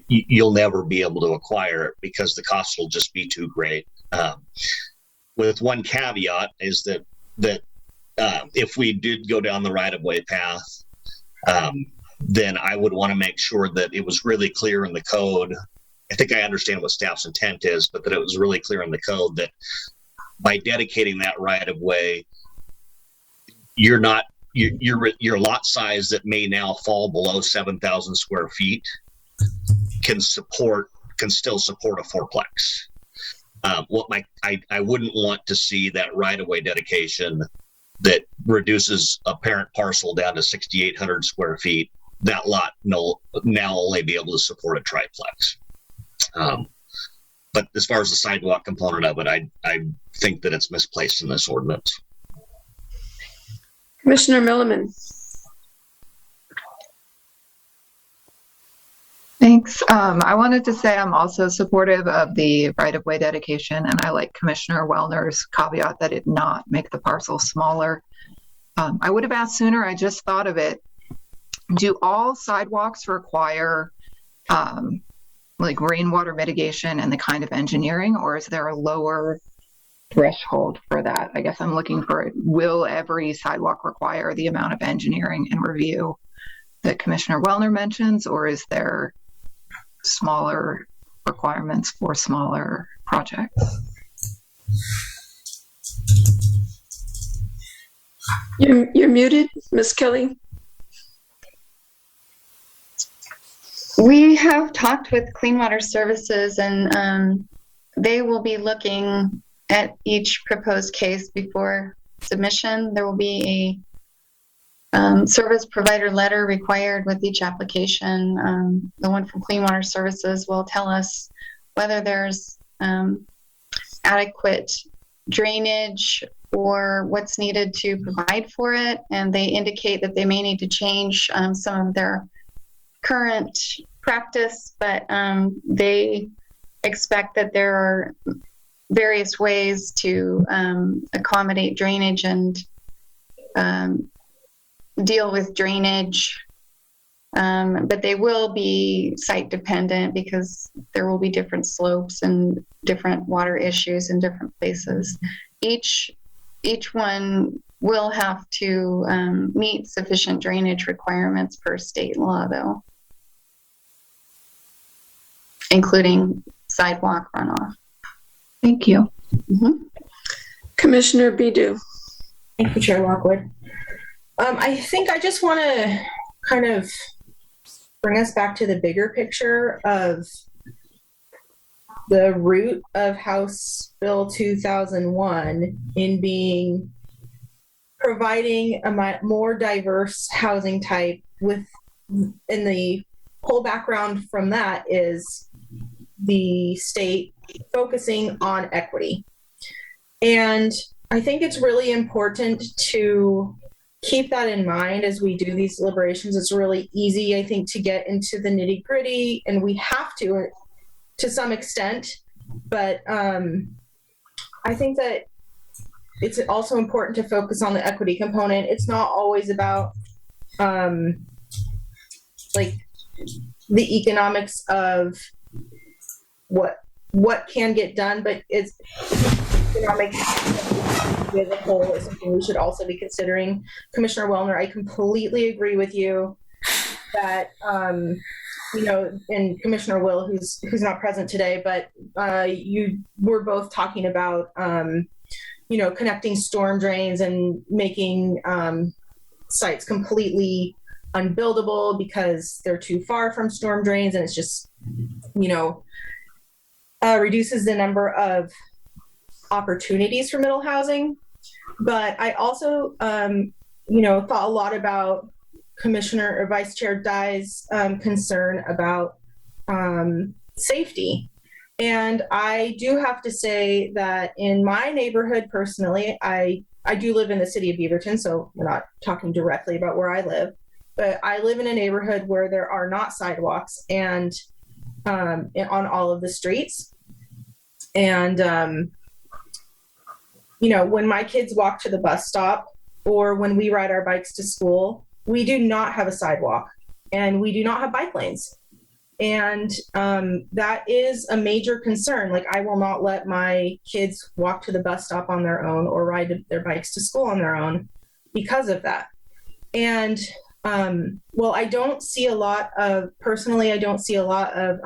you'll never be able to acquire it because the cost will just be too great. With one caveat is that if we did go down the right-of-way path, then I would want to make sure that it was really clear in the code. I think I understand what staff's intent is, but that it was really clear in the code that by dedicating that right-of-way, your lot size that may now fall below 7,000 square feet can still support a fourplex. I wouldn't want to see that right-of-way dedication that reduces a parent parcel down to 6,800 square feet. That lot now only be able to support a triplex. But as far as the sidewalk component of it, I think that it's misplaced in this ordinance. Commissioner Milliman. Thanks. I wanted to say I'm also supportive of the right-of-way dedication, and I like Commissioner Wellner's caveat that it not make the parcel smaller. I would have asked sooner, I just thought of it. Do all sidewalks require like rainwater mitigation and the kind of engineering, or is there a lower threshold for that? I guess I'm looking for it. Will every sidewalk require the amount of engineering and review that Commissioner Wellner mentions, or is there smaller requirements for smaller projects? You're muted, Ms. Kelly. We have talked with Clean Water Services, and they will be looking at each proposed case before submission. There will be a service provider letter required with each application. The one from Clean Water Services will tell us whether there's adequate drainage or what's needed to provide for it, and they indicate that they may need to change some of their current practice, but they expect that there are various ways to accommodate drainage and deal with drainage, but they will be site dependent because there will be different slopes and different water issues in different places. Each one will have to meet sufficient drainage requirements per state law, though, including sidewalk runoff. Thank you. Mm-hmm. Commissioner Bidu. Thank you, Chair Lockwood. I think I just want to kind of bring us back to the bigger picture of the root of House Bill 2001 in providing a more diverse housing type and the whole background from that is the state focusing on equity. And I think it's really important to keep that in mind as we do these deliberations. It's really easy, I think, to get into the nitty gritty, and we have to some extent, but I think that it's also important to focus on the equity component. It's not always about like the economics of what can get done, but it's economics as a whole is something we should also be considering. Commissioner Wellner, I completely agree with you that and Commissioner Will, who's not present today, but you were both talking about connecting storm drains and making sites completely unbuildable because they're too far from storm drains, and it's just reduces the number of opportunities for middle housing. But I also thought a lot about Commissioner or Vice Chair Dye's concern about safety. And I do have to say that in my neighborhood personally, I do live in the city of Beaverton, so we're not talking directly about where I live, but I live in a neighborhood where there are not sidewalks and on all of the streets. And, when my kids walk to the bus stop or when we ride our bikes to school, we do not have a sidewalk and we do not have bike lanes. And that is a major concern. Like, I will not let my kids walk to the bus stop on their own or ride their bikes to school on their own because of that. And well, I don't see a lot of, personally, I don't see a lot of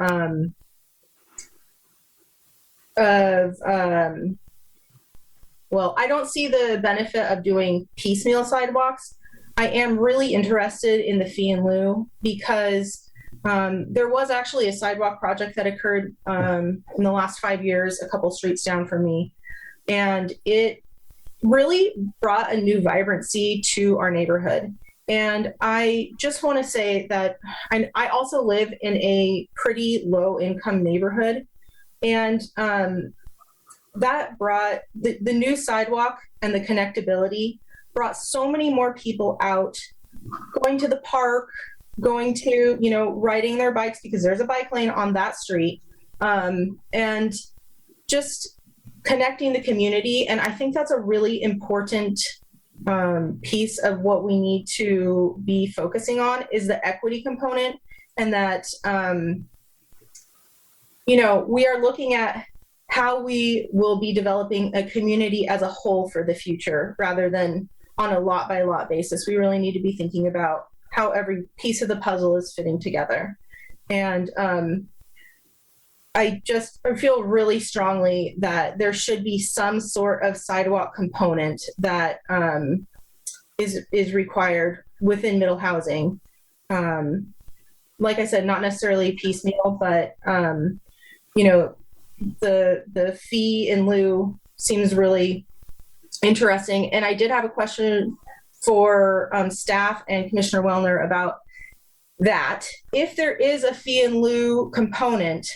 well, I don't see the benefit of doing piecemeal sidewalks. I am really interested in the fee in lieu because there was actually a sidewalk project that occurred in the last 5 years, a couple streets down from me. And it really brought a new vibrancy to our neighborhood. And I just want to say that I also live in a pretty low income neighborhood. And that brought the new sidewalk and the connectability brought so many more people out going to the park, going to, you know, riding their bikes because there's a bike lane on that street, and just connecting the community. And I think that's a really important piece of what we need to be focusing on is the equity component, and that, you know, we are looking at how we will be developing a community as a whole for the future rather than on a lot by lot basis. We really need to be thinking about how every piece of the puzzle is fitting together. And I feel really strongly that there should be some sort of sidewalk component that is required within middle housing. Like I said, not necessarily piecemeal, but you know, the fee in lieu seems really interesting. And I did have a question for staff and Commissioner Wellner about that. If there is a fee in lieu component,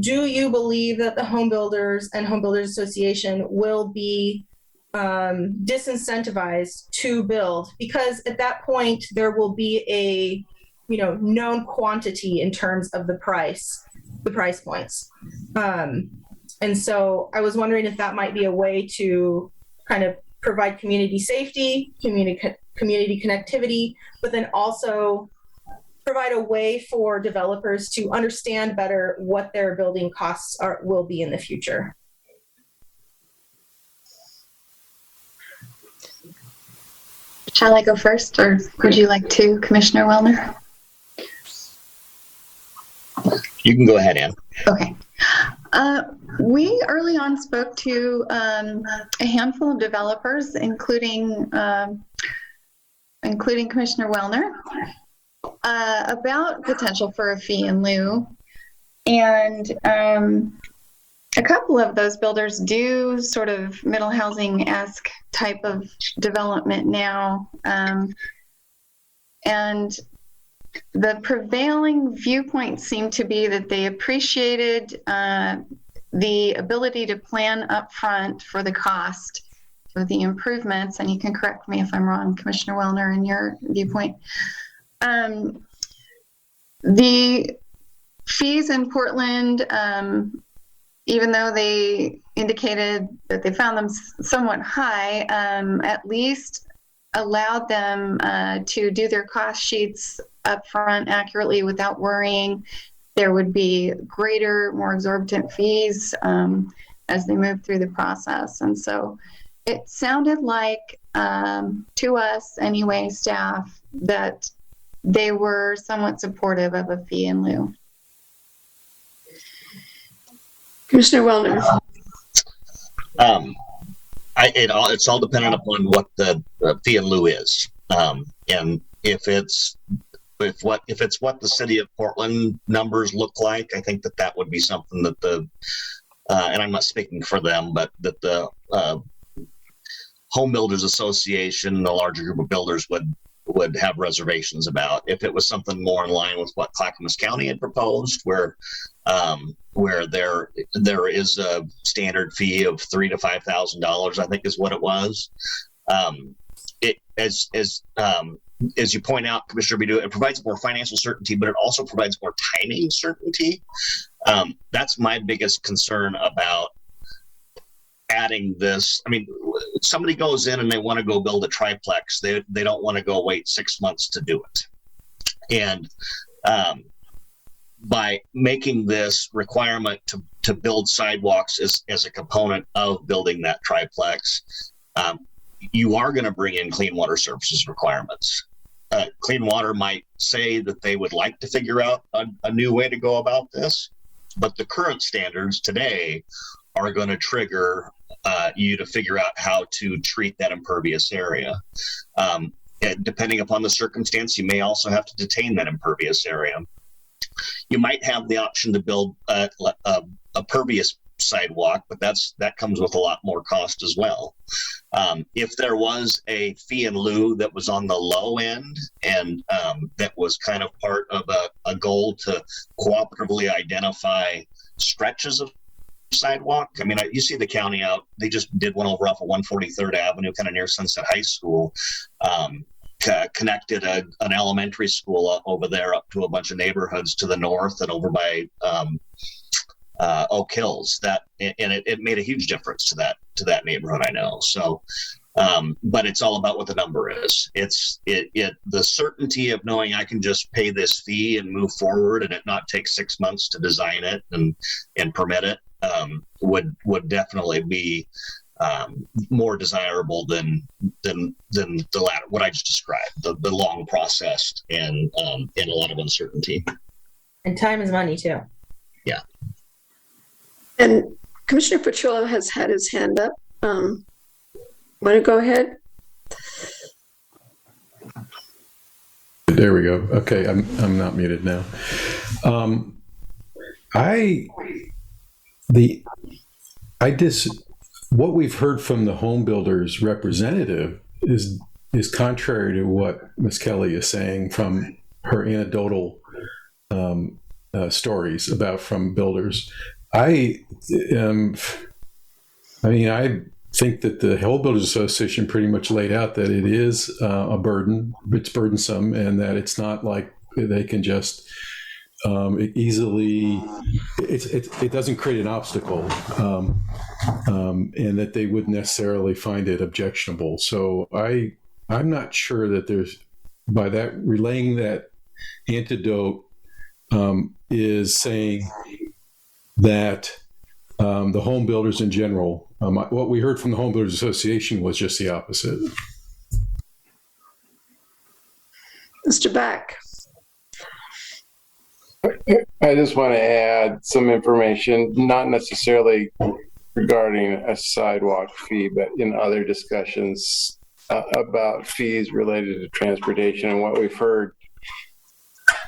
do you believe that the home builders and Home Builders Association will be disincentivized to build? Because at that point, there will be a, you know, known quantity in terms of the price points. And so I was wondering if that might be a way to kind of provide community safety, community connectivity, but then also provide a way for developers to understand better what their building costs will be in the future. Shall I go first, or would you like to, Commissioner Wellner? You can go ahead, Ann. Okay. We early on spoke to a handful of developers, including Commissioner Wellner, about potential for a fee in lieu. And a couple of those builders do sort of middle housing-esque type of development now. And the prevailing viewpoint seemed to be that they appreciated the ability to plan upfront for the cost of the improvements. And you can correct me if I'm wrong, Commissioner Wellner, in your viewpoint. The fees in Portland, even though they indicated that they found them somewhat high, at least allowed them to do their cost sheets upfront accurately without worrying there would be greater, more exorbitant fees as they move through the process. And so it sounded like, to us anyway, staff, that they were somewhat supportive of a fee in lieu. Commissioner Wellner. It's all dependent upon what the fee in lieu is, and if it's what the city of Portland numbers look like. I think that would be something that and I'm not speaking for them, but that the Home Builders Association, the larger group of builders, would have reservations about. If it was something more in line with what Clackamas County had proposed, where there is a standard fee of $3,000 to $5,000, I think is what it was. As you point out, Commissioner Bidu, it provides more financial certainty, but it also provides more timing certainty. That's my biggest concern about adding this. I mean, somebody goes in and they want to go build a triplex. They don't want to go wait 6 months to do it. And by making this requirement to build sidewalks as a component of building that triplex, you are going to bring in clean water services requirements. Clean Water might say that they would like to figure out a new way to go about this, but the current standards today are going to trigger you to figure out how to treat that impervious area. Depending upon the circumstance, you may also have to detain that impervious area. You might have the option to build a pervious sidewalk, but that comes with a lot more cost as well. If there was a fee in lieu that was on the low end and that was kind of part of a goal to cooperatively identify stretches of sidewalk. I mean, you see the county out, they just did one over off of 143rd Avenue, kind of near Sunset High School, connected an elementary school over there up to a bunch of neighborhoods to the north and over by Oak Hills. It made a huge difference to that neighborhood, I know. So, but it's all about what the number is. The certainty of knowing I can just pay this fee and move forward and it not take 6 months to design it and permit it would definitely be more desirable than the latter, what I just described, the long processed and a lot of uncertainty. And time is money too. Yeah. And Commissioner Petrillo has had his hand up. Want to go ahead? There we go. Okay, I'm not muted now. What we've heard from the home builders representative is contrary to what Ms. Kelly is saying from her anecdotal stories from builders. I think that the Home Builders Association pretty much laid out that it is a burden, it's burdensome, and that it's not like they can just easily, it doesn't create an obstacle, and that they wouldn't necessarily find it objectionable. So I'm not sure that there's, by that relaying that antidote is saying that the home builders in general, what we heard from the Home Builders Association was just the opposite. Mr. Back. I just want to add some information, not necessarily regarding a sidewalk fee, but in other discussions about fees related to transportation and what we've heard.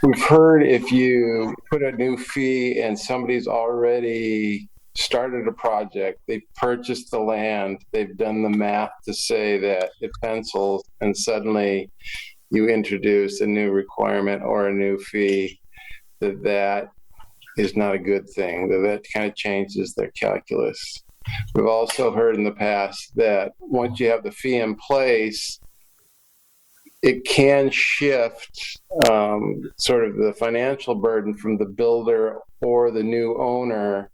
We've heard if you put a new fee and somebody's already started a project, they've purchased the land, they've done the math to say that it pencils, and suddenly you introduce a new requirement or a new fee, that is not a good thing, that kind of changes their calculus. We've also heard in the past that once you have the fee in place, it can shift sort of the financial burden from the builder or the new owner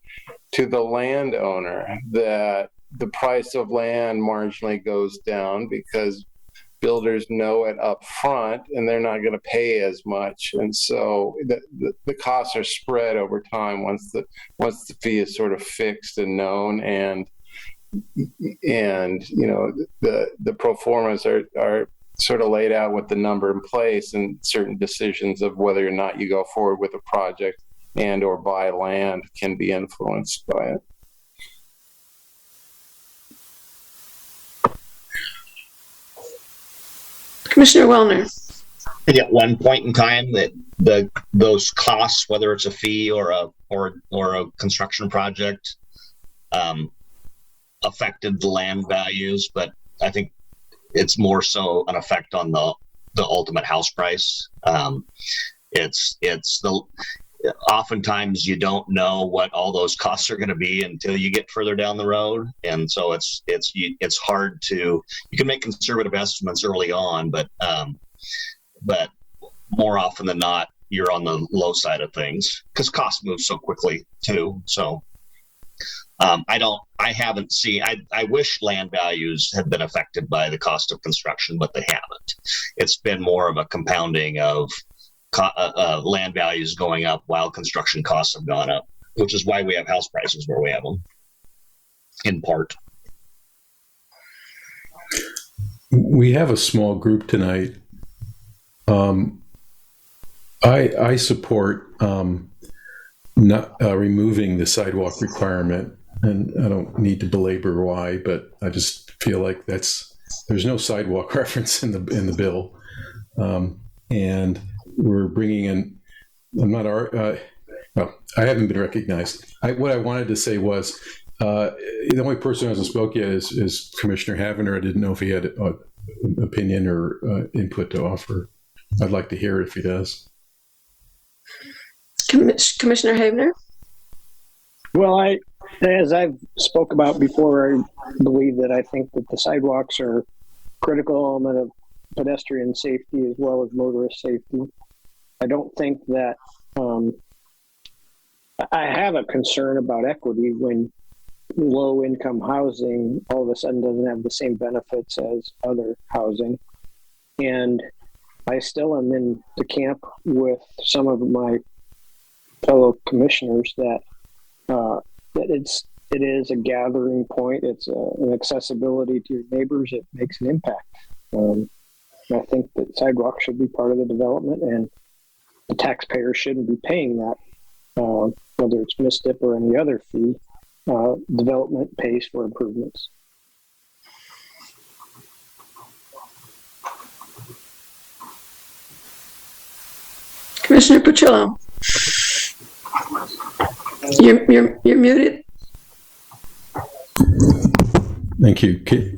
to the landowner, that the price of land marginally goes down because builders know it up front and they're not going to pay as much. And so the costs are spread over time once the fee is sort of fixed and known, and you know, the pro formas are sort of laid out with the number in place, and certain decisions of whether or not you go forward with a project and or buy land can be influenced by it. Commissioner Wellner. And at one point in time, that those costs, whether it's a fee or a construction project, affected the land values, but I think it's more so an effect on the ultimate house price. Oftentimes you don't know what all those costs are going to be until you get further down the road, and so it's hard to, you can make conservative estimates early on, but more often than not you're on the low side of things because costs move so quickly too. So I haven't seen, I wish land values had been affected by the cost of construction, but they haven't. It's been more of a compounding of land values going up while construction costs have gone up, which is why we have house prices where we have them, in part. we have a small group tonight. I support not removing the sidewalk requirement, and I don't need to belabor why, but I just feel like there's no sidewalk reference in the bill, and we're bringing in. Well, I haven't been recognized. What I wanted to say was the only person who hasn't spoke yet is Commissioner Havener. I didn't know if he had an opinion or input to offer. I'd like to hear it if he does. Commissioner Havener? Well, as I've spoke about before, I believe that I think that the sidewalks are a critical element of pedestrian safety as well as motorist safety. I don't think that I have a concern about equity when low income housing all of a sudden doesn't have the same benefits as other housing. And I still am in the camp with some of my fellow commissioners that it is a gathering point. It's an accessibility to your neighbors. It makes an impact. I think that sidewalks should be part of the development, and the taxpayer shouldn't be paying that, whether it's MSTIP or any other fee. Development pays for improvements. Commissioner Petrillo? You're muted. Thank you. Can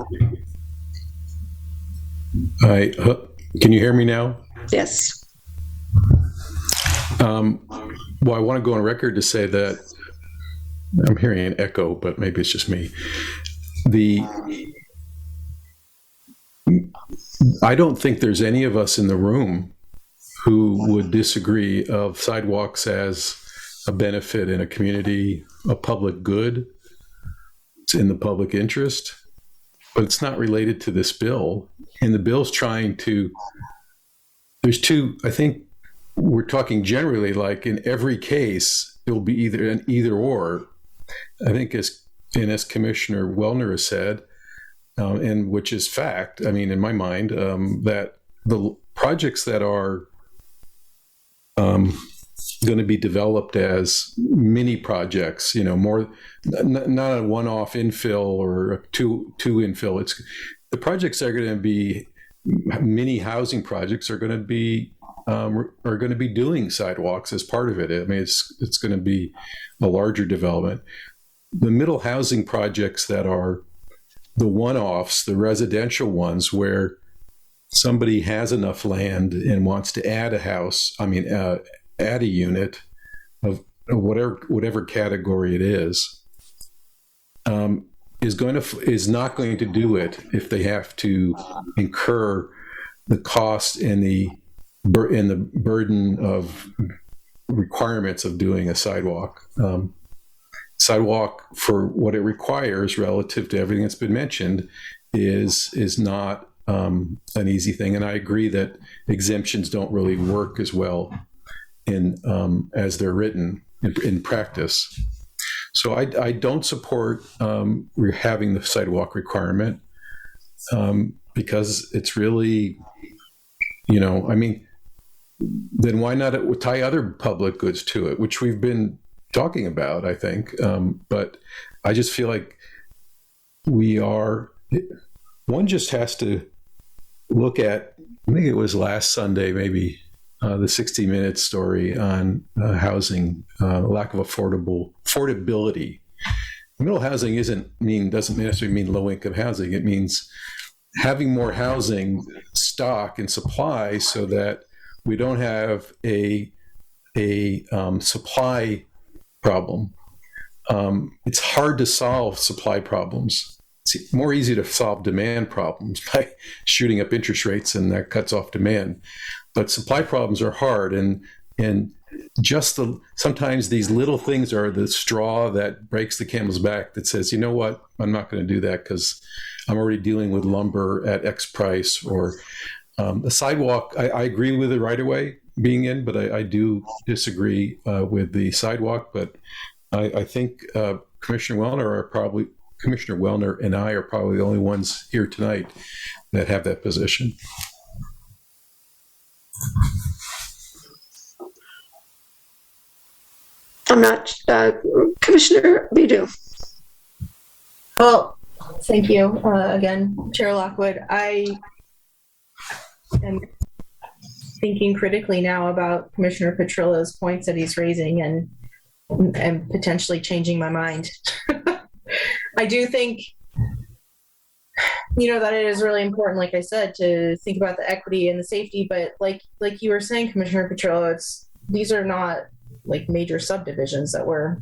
you hear me now? Yes. Well, I want to go on record to say that I'm hearing an echo, but maybe it's just me. I don't think there's any of us in the room who would disagree of sidewalks as a benefit in a community, a public good. It's in the public interest, but it's not related to this bill. And the bill's trying to, I think we're talking generally like in every case, it will be either an either or. I think as Commissioner Wellner has said, and which is fact, I mean, in my mind, that the projects that are going to be developed as mini projects, more, not a one-off infill or a two infill. It's the projects that are going to be mini housing projects are going to be doing sidewalks as part of it. I mean, it's going to be a larger development. The middle housing projects that are the one-offs, the residential ones where somebody has enough land and wants to add a house, add a unit of whatever category it is not going to do it if they have to incur the cost and the burden of requirements of doing a sidewalk. Sidewalk, for what it requires relative to everything that's been mentioned, is not an easy thing. And I agree that exemptions don't really work as well as they're written in practice. So I don't support having the sidewalk requirement because it's really, then why not tie other public goods to it, which we've been talking about, I think. But I just feel like one just has to look at, I think it was last Sunday, maybe, the 60 Minutes story on housing, lack of affordability. Middle housing doesn't necessarily mean low income housing. It means having more housing stock and supply so that we don't have a supply problem. It's hard to solve supply problems. It's more easy to solve demand problems by shooting up interest rates, and that cuts off demand. But supply problems are hard, and just sometimes these little things are the straw that breaks the camel's back that says, you know what, I'm not going to do that because I'm already dealing with lumber at X price. Or the sidewalk, I agree with the right of way being in, but I do disagree with the sidewalk. But I think Commissioner Wellner Commissioner Wellner and I are probably the only ones here tonight that have that position. I'm not, Commissioner Bidu. Well, thank you again, Chair Lockwood. I am thinking critically now about Commissioner Petrilla's points that he's raising and potentially changing my mind. I do think, that it is really important, like I said, to think about the equity and the safety, but like you were saying, Commissioner Petrilla, these are not like major subdivisions that we're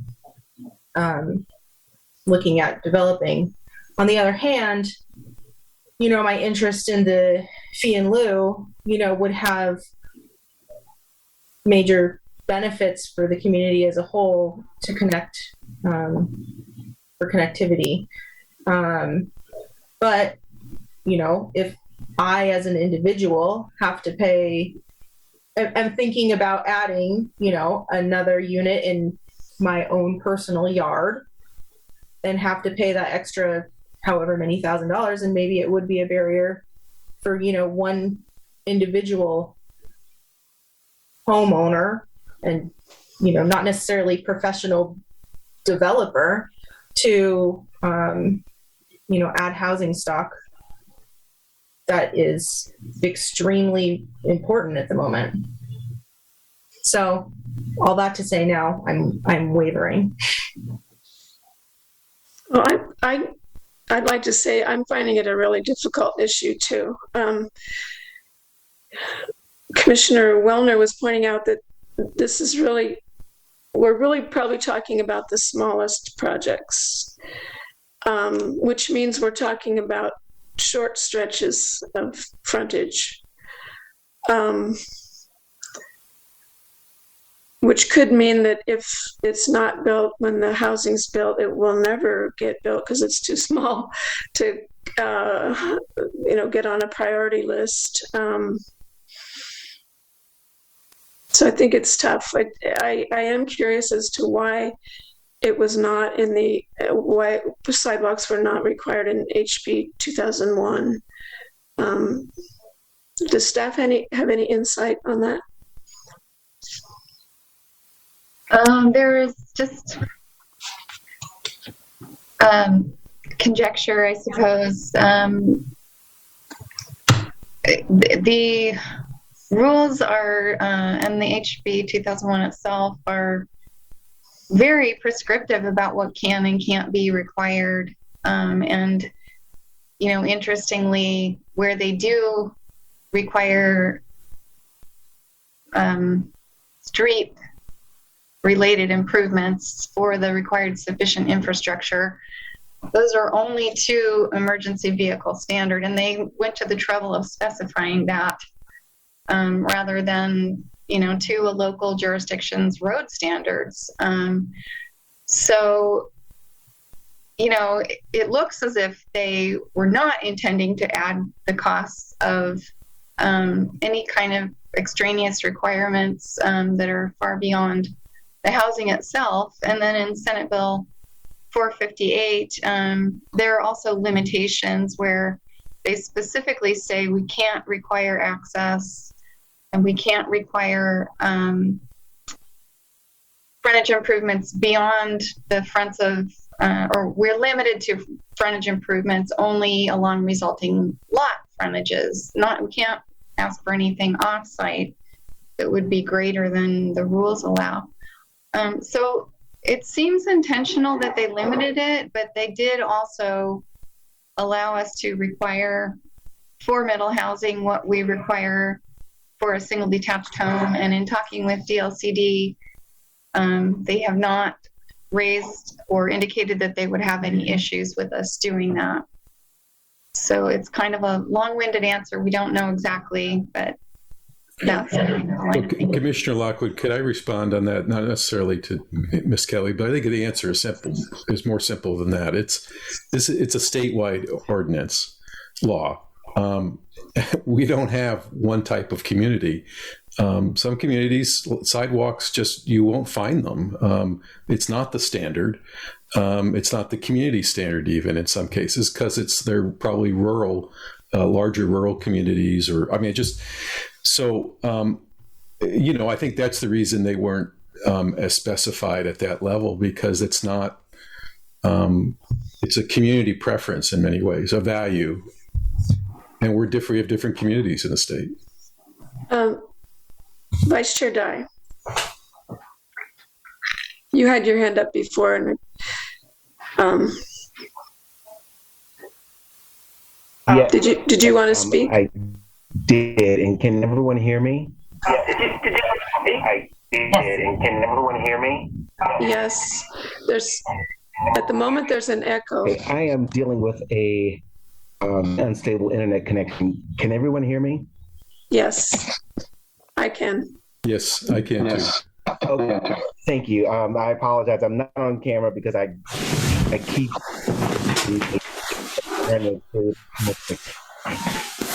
looking at developing. On the other hand, my interest in the fee in lieu, would have major benefits for the community as a whole to connect for connectivity. But, if I as an individual have to pay, I'm thinking about adding, another unit in my own personal yard and have to pay that extra however many $1,000s, and maybe it would be a barrier for, one individual homeowner and, not necessarily professional developer to, add housing stock that is extremely important at the moment. So all that to say now, I'm wavering. Well, I'd like to say I'm finding it a really difficult issue too. Commissioner Wellner was pointing out that this is we're really probably talking about the smallest projects, which means we're talking about short stretches of frontage, which could mean that if it's not built when the housing's built, it will never get built because it's too small to, get on a priority list. So I think it's tough. I am curious as to why it was not why sidewalks were not required in HB 2001. Does staff have any insight on that? There is just conjecture, I suppose. The rules are, and the HB 2001 itself are very prescriptive about what can and can't be required. And, interestingly, where they do require street related improvements for the required sufficient infrastructure, those are only to emergency vehicle standard, and they went to the trouble of specifying that rather than to a local jurisdiction's road standards. So it looks as if they were not intending to add the costs of any kind of extraneous requirements that are far beyond the housing itself. And then in Senate Bill 458, there are also limitations where they specifically say we can't require access and we can't require frontage improvements beyond the fronts of, or we're limited to frontage improvements only along resulting lot frontages. We can't ask for anything off-site that would be greater than the rules allow. So it seems intentional that they limited it, but they did also allow us to require for middle housing what we require for a single detached home. And in talking with DLCD, they have not raised or indicated that they would have any issues with us doing that. So it's kind of a long-winded answer. We don't know exactly, but that's Commissioner Lockwood, could I respond on that? Not necessarily to Ms. Kelly, but I think the answer is more simple than that. It's a statewide ordinance law. We don't have one type of community. Some communities, sidewalks, you won't find them. It's not the standard. It's not the community standard even in some cases because they're probably rural, larger rural communities, or I mean, just so I think that's the reason they weren't as specified at that level, because it's not. It's a community preference in many ways, a value, and we have different communities in the state. Vice Chair Dye, you had your hand up before, and Yeah. did you want to speak? I did, and can everyone hear me? Yeah. I did, and can everyone hear me? Yes. At the moment there's an echo. Okay, I am dealing with a unstable internet connection. Can everyone hear me? Yes, I can. Yes, I can too. Okay, thank you. I apologize. I'm not on camera because I keep.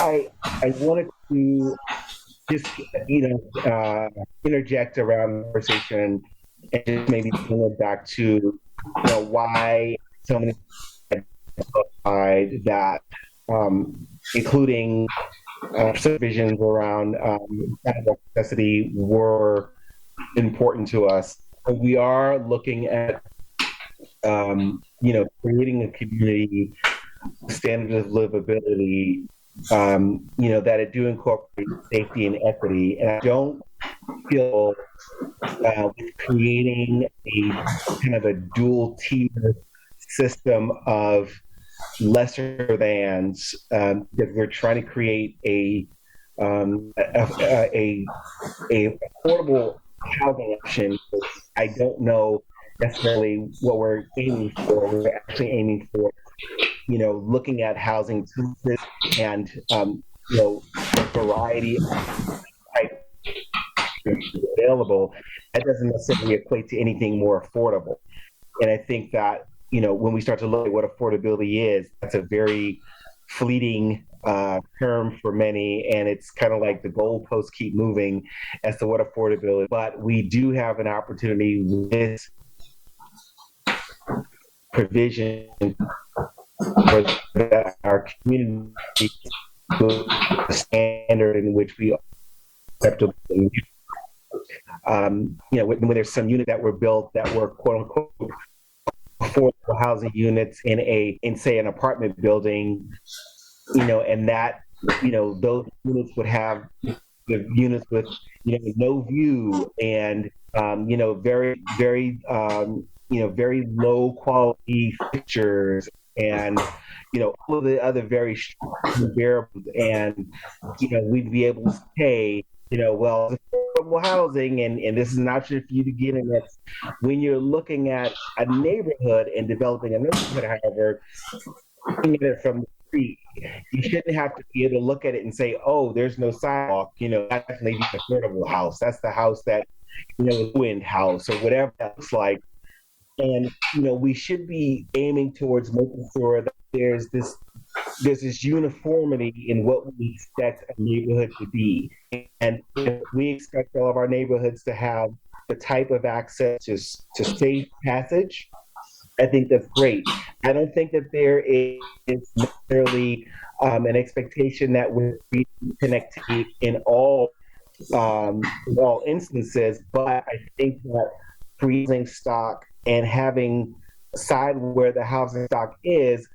I wanted to just interject around the conversation and just maybe bring it back to why so many that including subdivisions around necessity were important to us. We are looking at creating a community standard of livability, that it do incorporate safety and equity. And I don't feel with creating a kind of a dual tier system of lesser thans, that we're trying to create a affordable housing option. I don't know necessarily what we're aiming for. We're actually aiming for, looking at housing choices and, the variety of type available. That doesn't necessarily equate to anything more affordable. And I think that, when we start to look at what affordability is, that's a very fleeting term for many, and it's kind of like the goalposts keep moving as to what affordability. But we do have an opportunity with provision for our community, the standard in which we acceptable. When there's some units that were built that were quote unquote affordable housing units in say an apartment building, and that those units would have the units with no view and very very very low quality fixtures and all of the other very strong variables, and we'd be able to say well, affordable housing and this is an option for you to get in. That's when you're looking at a neighborhood and developing a neighborhood, however, looking at it from the street, you shouldn't have to be able to look at it and say, oh, there's no sidewalk, that's definitely the affordable house. That's the house that, the wind house or whatever that looks like. And, we should be aiming towards making sure that there's this uniformity in what we expect a neighborhood to be. And if we expect all of our neighborhoods to have the type of access to safe passage, I think that's great. I don't think that there is necessarily an expectation that we're connected in all instances, but I think that freezing stock and having side where the housing stock is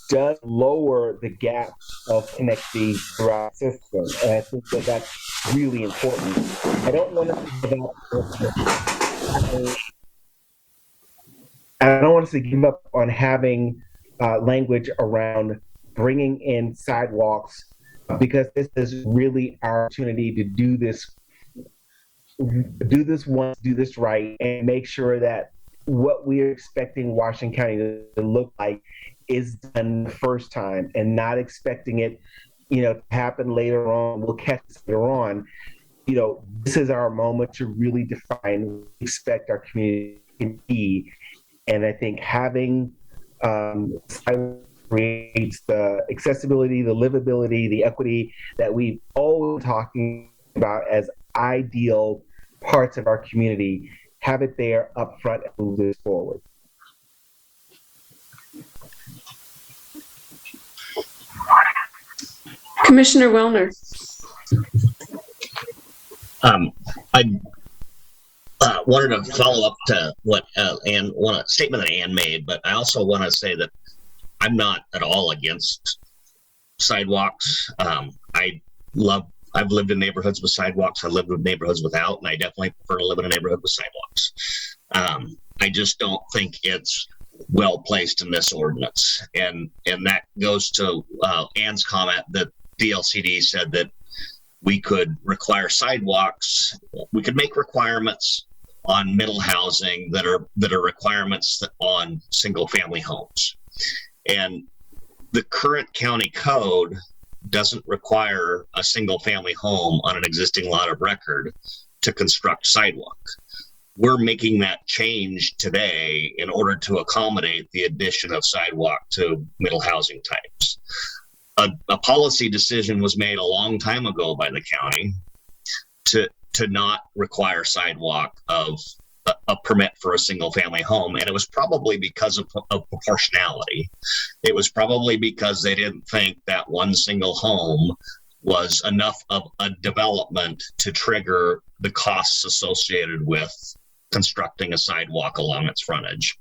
does lower the gap of connectivity throughout the system. And I think that that's really important. I don't want us to give up on having language around bringing in sidewalks, because this is really our opportunity to do this once, do this right, and make sure that what we're expecting Washington County to look like is done the first time, and not expecting it, to happen later on. We'll catch it later on. This is our moment to really define what we expect our community to be. And I think having creates the accessibility, the livability, the equity that we've always talking about as ideal parts of our community. Have it there up front and move this forward. Commissioner Wellner. I wanted to follow up to what a statement that Ann made, but I also want to say that I'm not at all against sidewalks. I've lived in neighborhoods with sidewalks. I lived in neighborhoods without, and I definitely prefer to live in a neighborhood with sidewalks. I just don't think it's well placed in this ordinance, and that goes to Ann's comment that DLCD said that we could require sidewalks. We could make requirements on middle housing that are requirements on single family homes, and the current county code doesn't require a single family home on an existing lot of record to construct sidewalk. We're making that change today in order to accommodate the addition of sidewalk to middle housing types. A policy decision was made a long time ago by the county to not require sidewalk of a permit for a single family home. And it was probably because of proportionality. It was probably because they didn't think that one single home was enough of a development to trigger the costs associated with constructing a sidewalk along its frontage.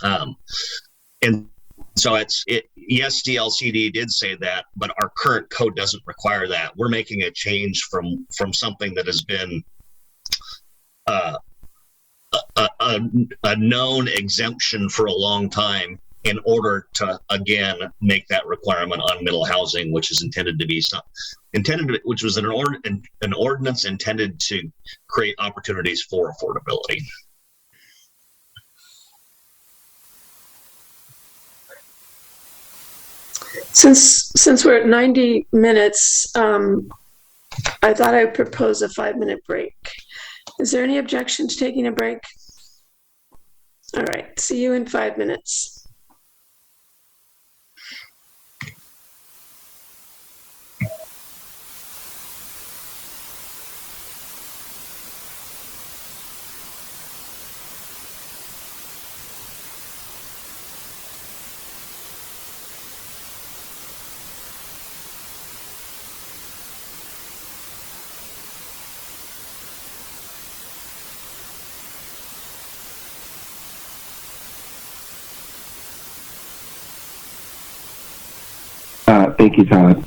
And so yes, DLCD did say that, but our current code doesn't require that. We're making a change from something that has been a known exemption for a long time in order to again make that requirement on middle housing, which is which was an ordinance intended to create opportunities for affordability. Since we're at 90 minutes, I thought I'd propose a 5-minute break. Is there any objection to taking a break? All right, see you in 5 minutes. Thank you, Todd.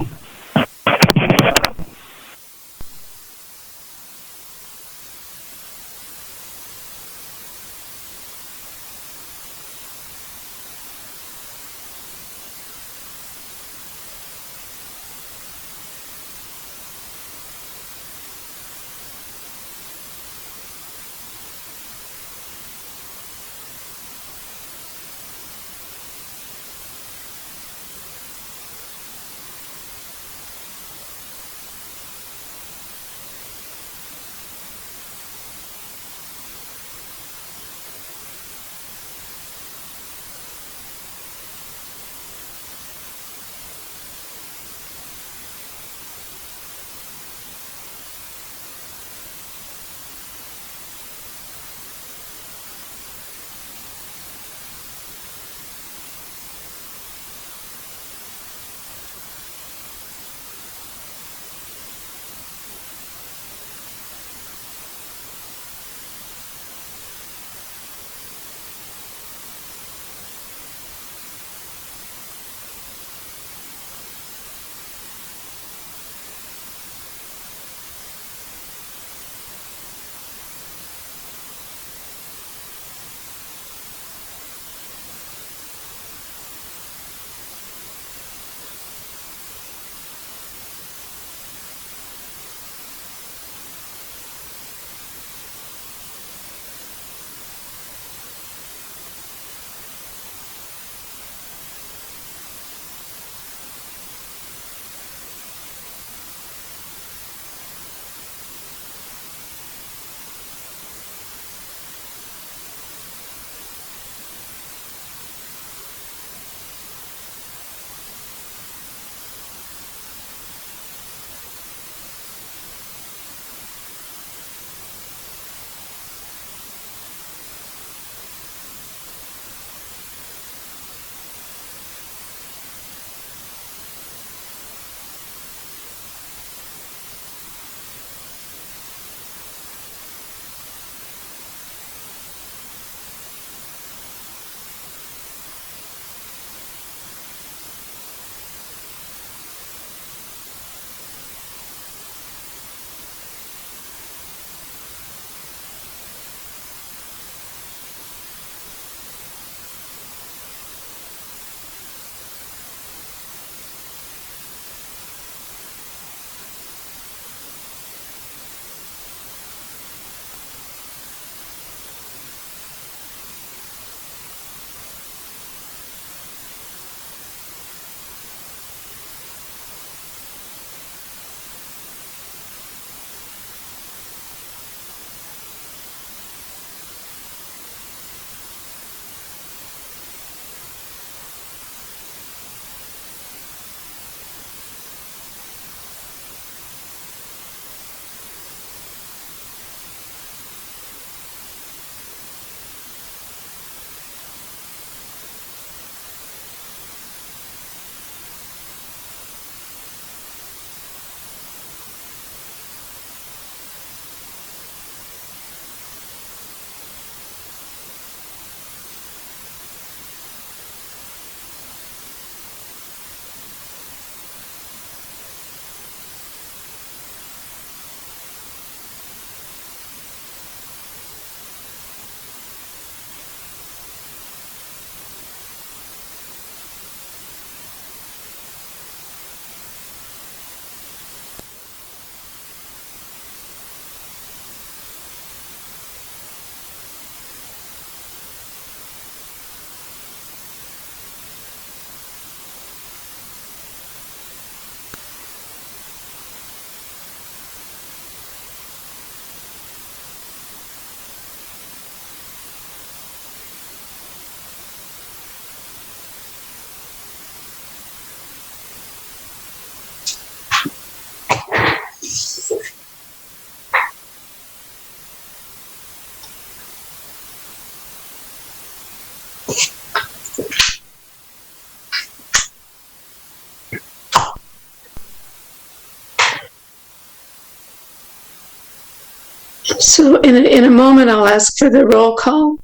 So in a moment, I'll ask for the roll call.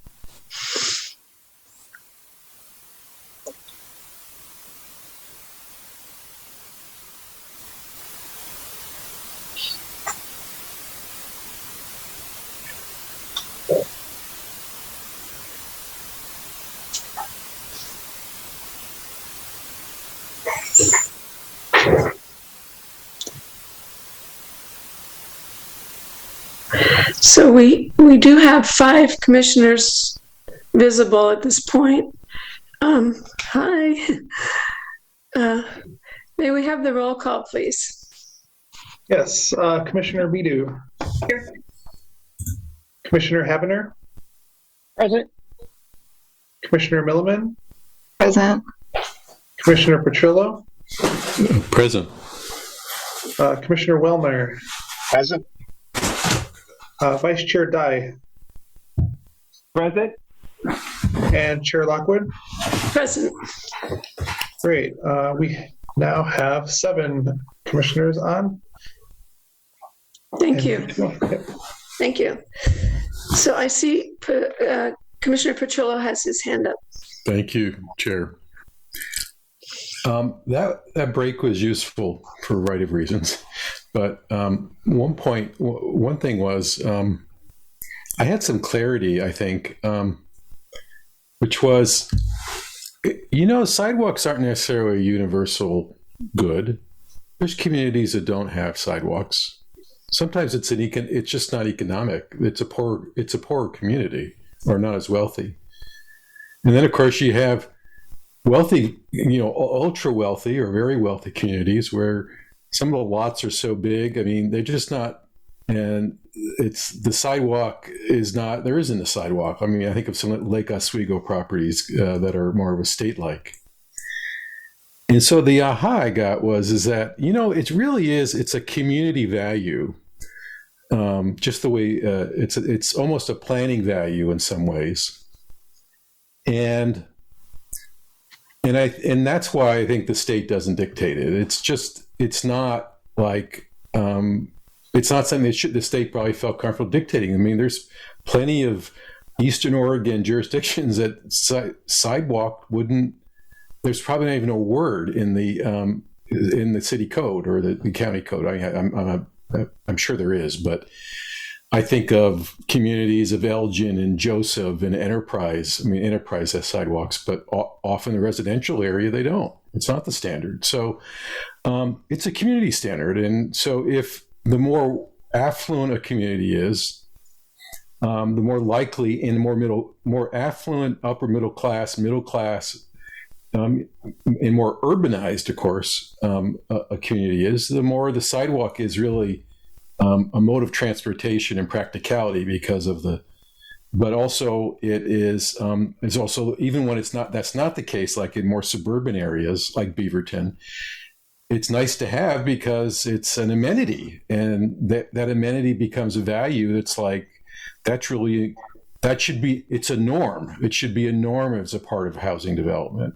So we do have 5 commissioners visible at this point. Hi. May we have the roll call, please? Yes, Commissioner Bidu. Here. Commissioner Habener. Present. Commissioner Milliman. Present. Commissioner Petrillo. Present. Commissioner Wellner. Present. Vice Chair Dye. Present. And Chair Lockwood. Present. Great. We now have 7 commissioners on. Thank you. Thank you. So I see Commissioner Petrillo has his hand up. Thank you, Chair. That break was useful for a variety of reasons, but one thing was I had some clarity, I think, which was, sidewalks aren't necessarily a universal good. There's communities that don't have sidewalks. Sometimes it's just not economic. It's a poor community or not as wealthy. And then of course you have wealthy, ultra wealthy or very wealthy communities where some of the lots are so big. I mean, they're just not, and the sidewalk is not, there isn't a sidewalk. I mean, I think of some Lake Oswego properties that are more of estate-like. And so the aha I got is that, it really is, it's a community value. Just the way it's almost a planning value in some ways. And that's why I think the state doesn't dictate it. It's not like, it's not something that the state probably felt comfortable dictating. I mean, there's plenty of Eastern Oregon jurisdictions that sidewalk wouldn't, there's probably not even a word in the city code or the county code. I'm sure there is, but I think of communities of Elgin and Joseph and Enterprise. I mean, Enterprise has sidewalks, but often the residential area, they don't. It's not the standard. So it's a community standard. And so if the more affluent a community is, the more likely in more affluent, upper middle class, and more urbanized, of course, a community is, the more the sidewalk is really a mode of transportation and practicality because of but also it is also, even when that's not the case, like in more suburban areas like Beaverton, it's nice to have because it's an amenity, and that amenity becomes a value. That's like, it's a norm. It should be a norm as a part of housing development.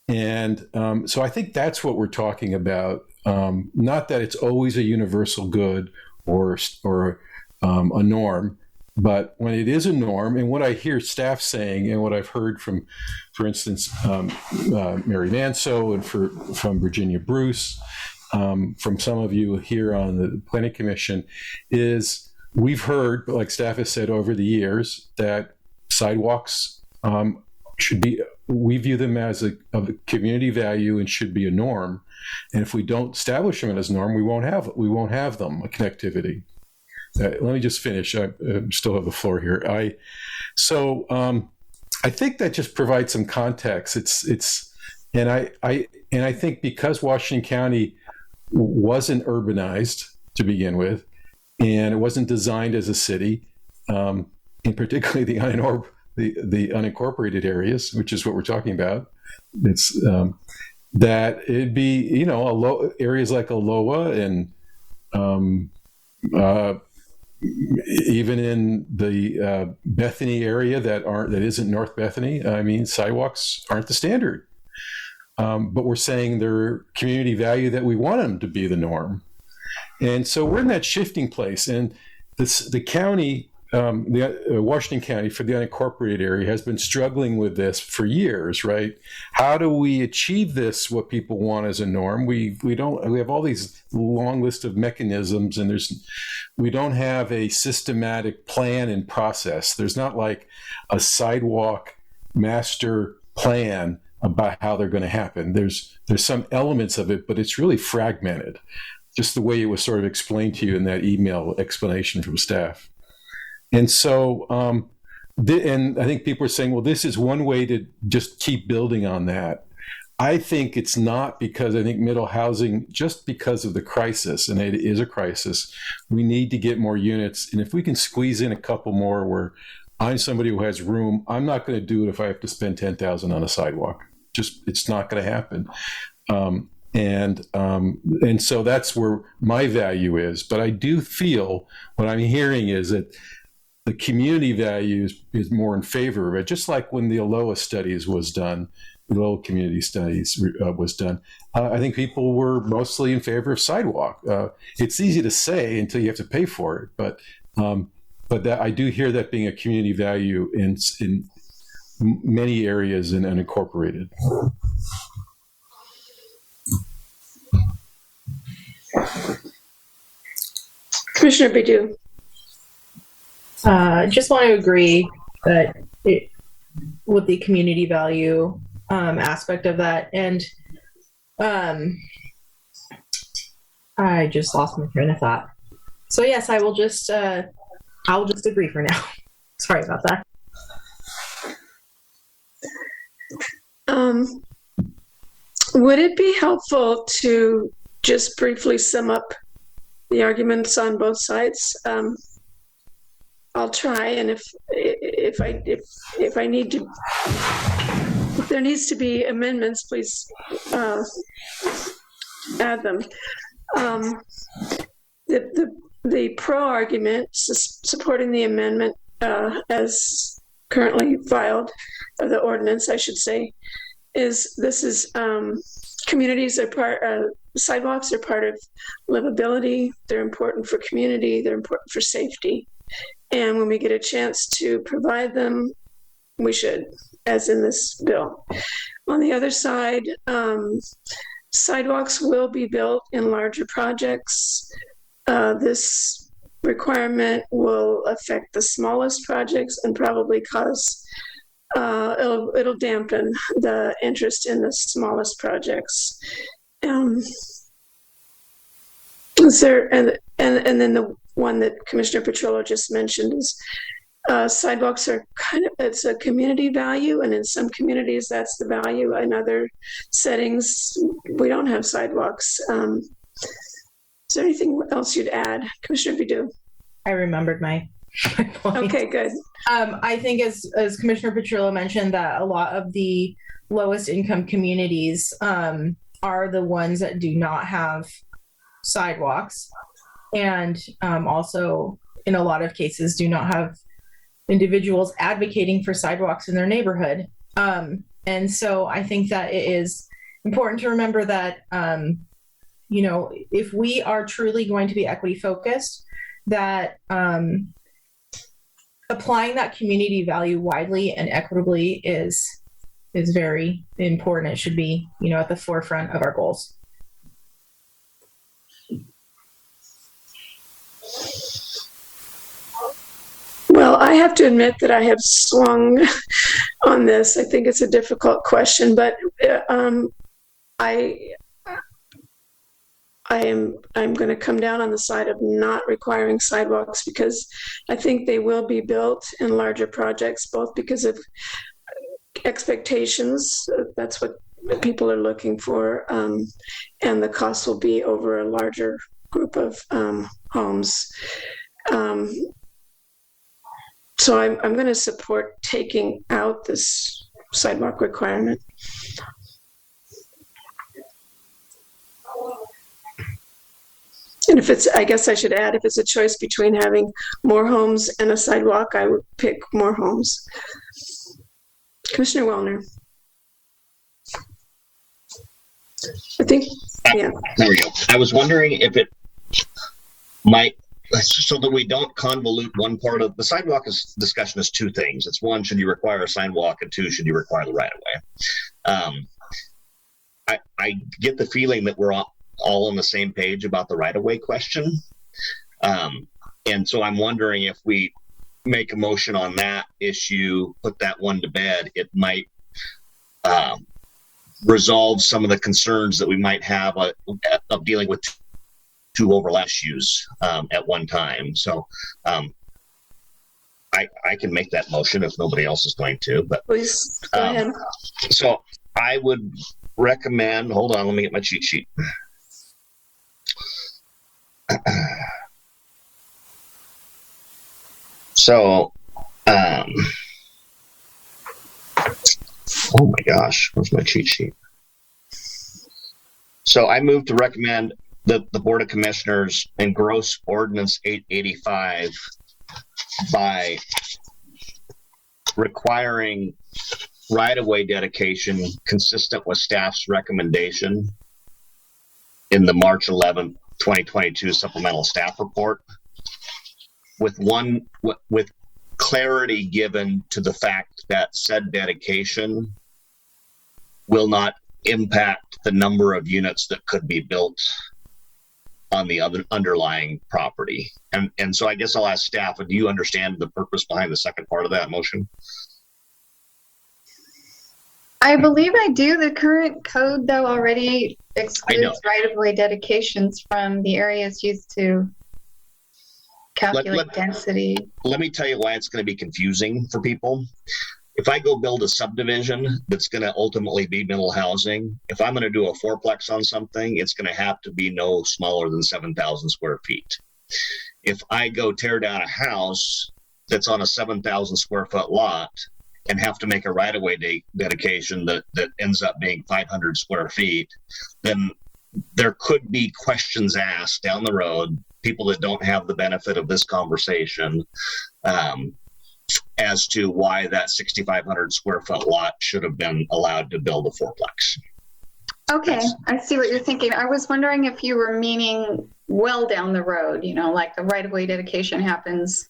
And so I think that's what we're talking about. Not that it's always a universal good or a norm, but when it is a norm, and what I hear staff saying and what I've heard from, for instance, Mary Manso and from Virginia Bruce, from some of you here on the Planning Commission, is we've heard, like staff has said over the years, that sidewalks we view them as a community value and should be a norm. And if we don't establish them as a norm, we won't have them, a connectivity. Let me just finish. I still have the floor here. I think that just provides some context. And I think because Washington County wasn't urbanized to begin with, and it wasn't designed as a city, in particularly the unincorporated areas, which is what we're talking about. It's that it'd be, areas like Aloha and even in the Bethany area that isn't North Bethany, I mean, sidewalks aren't the standard. But we're saying they're community value that we want them to be the norm. And so we're in that shifting place. And the county, Washington County, for the unincorporated area, has been struggling with this for years, right? How do we achieve this, what people want as a norm? We have all these long list of mechanisms, and we don't have a systematic plan and process. There's not like a sidewalk master plan about how they're going to happen. There's some elements of it, but it's really fragmented, just the way it was sort of explained to you in that email explanation from staff. And so, and I think people are saying, well, this is one way to just keep building on that. I think it's not, because I think middle housing, just because of the crisis, and it is a crisis, we need to get more units. And if we can squeeze in a couple more where I'm somebody who has room, I'm not going to do it if I have to spend $10,000 on a sidewalk. Just, it's not going to happen. And so that's where my value is. But I do feel what I'm hearing is that the community value is more in favor of it. Just like when the ALOA studies was done, the Lowell Community Studies was done, I think people were mostly in favor of sidewalk. It's easy to say until you have to pay for it, but that I do hear that being a community value in many areas and unincorporated. Commissioner Baidu. Just want to agree that with the community value aspect of that, and I just lost my train of thought. So yes, I will just agree for now. Sorry about that. Would it be helpful to just briefly sum up the arguments on both sides? I'll try, and if I need to, if there needs to be amendments, please add them. The pro argument supporting the amendment as currently filed, of the ordinance, I should say, is communities are sidewalks are part of livability. They're important for community. They're important for safety. And when we get a chance to provide them, we should, as in this bill. On the other side, sidewalks will be built in larger projects. This requirement will affect the smallest projects and probably cause it'll dampen the interest in the smallest projects. Is there, and then the one that Commissioner Petrollo just mentioned is sidewalks are it's a community value, and in some communities that's the value. In other settings, we don't have sidewalks. Is there anything else you'd add, Commissioner Baidu? I remembered my point. Okay, good. I think as Commissioner Petrillo mentioned, that a lot of the lowest income communities are the ones that do not have sidewalks, and also in a lot of cases do not have individuals advocating for sidewalks in their neighborhood. And so I think that it is important to remember that, if we are truly going to be equity focused, that applying that community value widely and equitably is very important. It should be, at the forefront of our goals. Well, I have to admit that I have swung on this. I think it's a difficult question, but I'm going to come down on the side of not requiring sidewalks, because I think they will be built in larger projects, both because of expectations. That's what people are looking for, and the cost will be over a larger group of homes. So I'm going to support taking out this sidewalk requirement. And if it's, I guess I should add, if it's a choice between having more homes and a sidewalk, I would pick more homes. Commissioner Wellner. I think, yeah. There we go. I was wondering if it might, so that we don't convolute one part of the sidewalk discussion is two things. It's one, should you require a sidewalk, and two, should you require the right of way? I get the feeling that we're all on the same page about the right of way question. And so I'm wondering if we make a motion on that issue, put that one to bed, it might resolve some of the concerns that we might have of dealing with two overlap issues at one time. So I can make that motion if nobody else is going to, but please go ahead. So I would recommend, hold on, let me get my cheat sheet. So, oh my gosh, where's my cheat sheet? So I move to recommend that the Board of Commissioners engross Ordinance 885 by requiring right-of-way dedication consistent with staff's recommendation in the March 11th, 2022 supplemental staff report, with clarity given to the fact that said dedication will not impact the number of units that could be built on the other underlying property. And so I guess I'll ask staff, do you understand the purpose behind the second part of that motion? I believe I do. The current code, though, already excludes right-of-way dedications from the areas used to calculate density. Let me tell you why it's going to be confusing for people. If I go build a subdivision that's going to ultimately be middle housing, if I'm going to do a fourplex on something, it's going to have to be no smaller than 7,000 square feet. If I go tear down a house that's on a 7,000 square foot lot and have to make a right-of-way dedication that ends up being 500 square feet, then there could be questions asked down the road, people that don't have the benefit of this conversation, as to why that 6,500 square foot lot should have been allowed to build a fourplex. Okay, I see what you're thinking. I was wondering if you were meaning well down the road, like the right-of-way dedication happens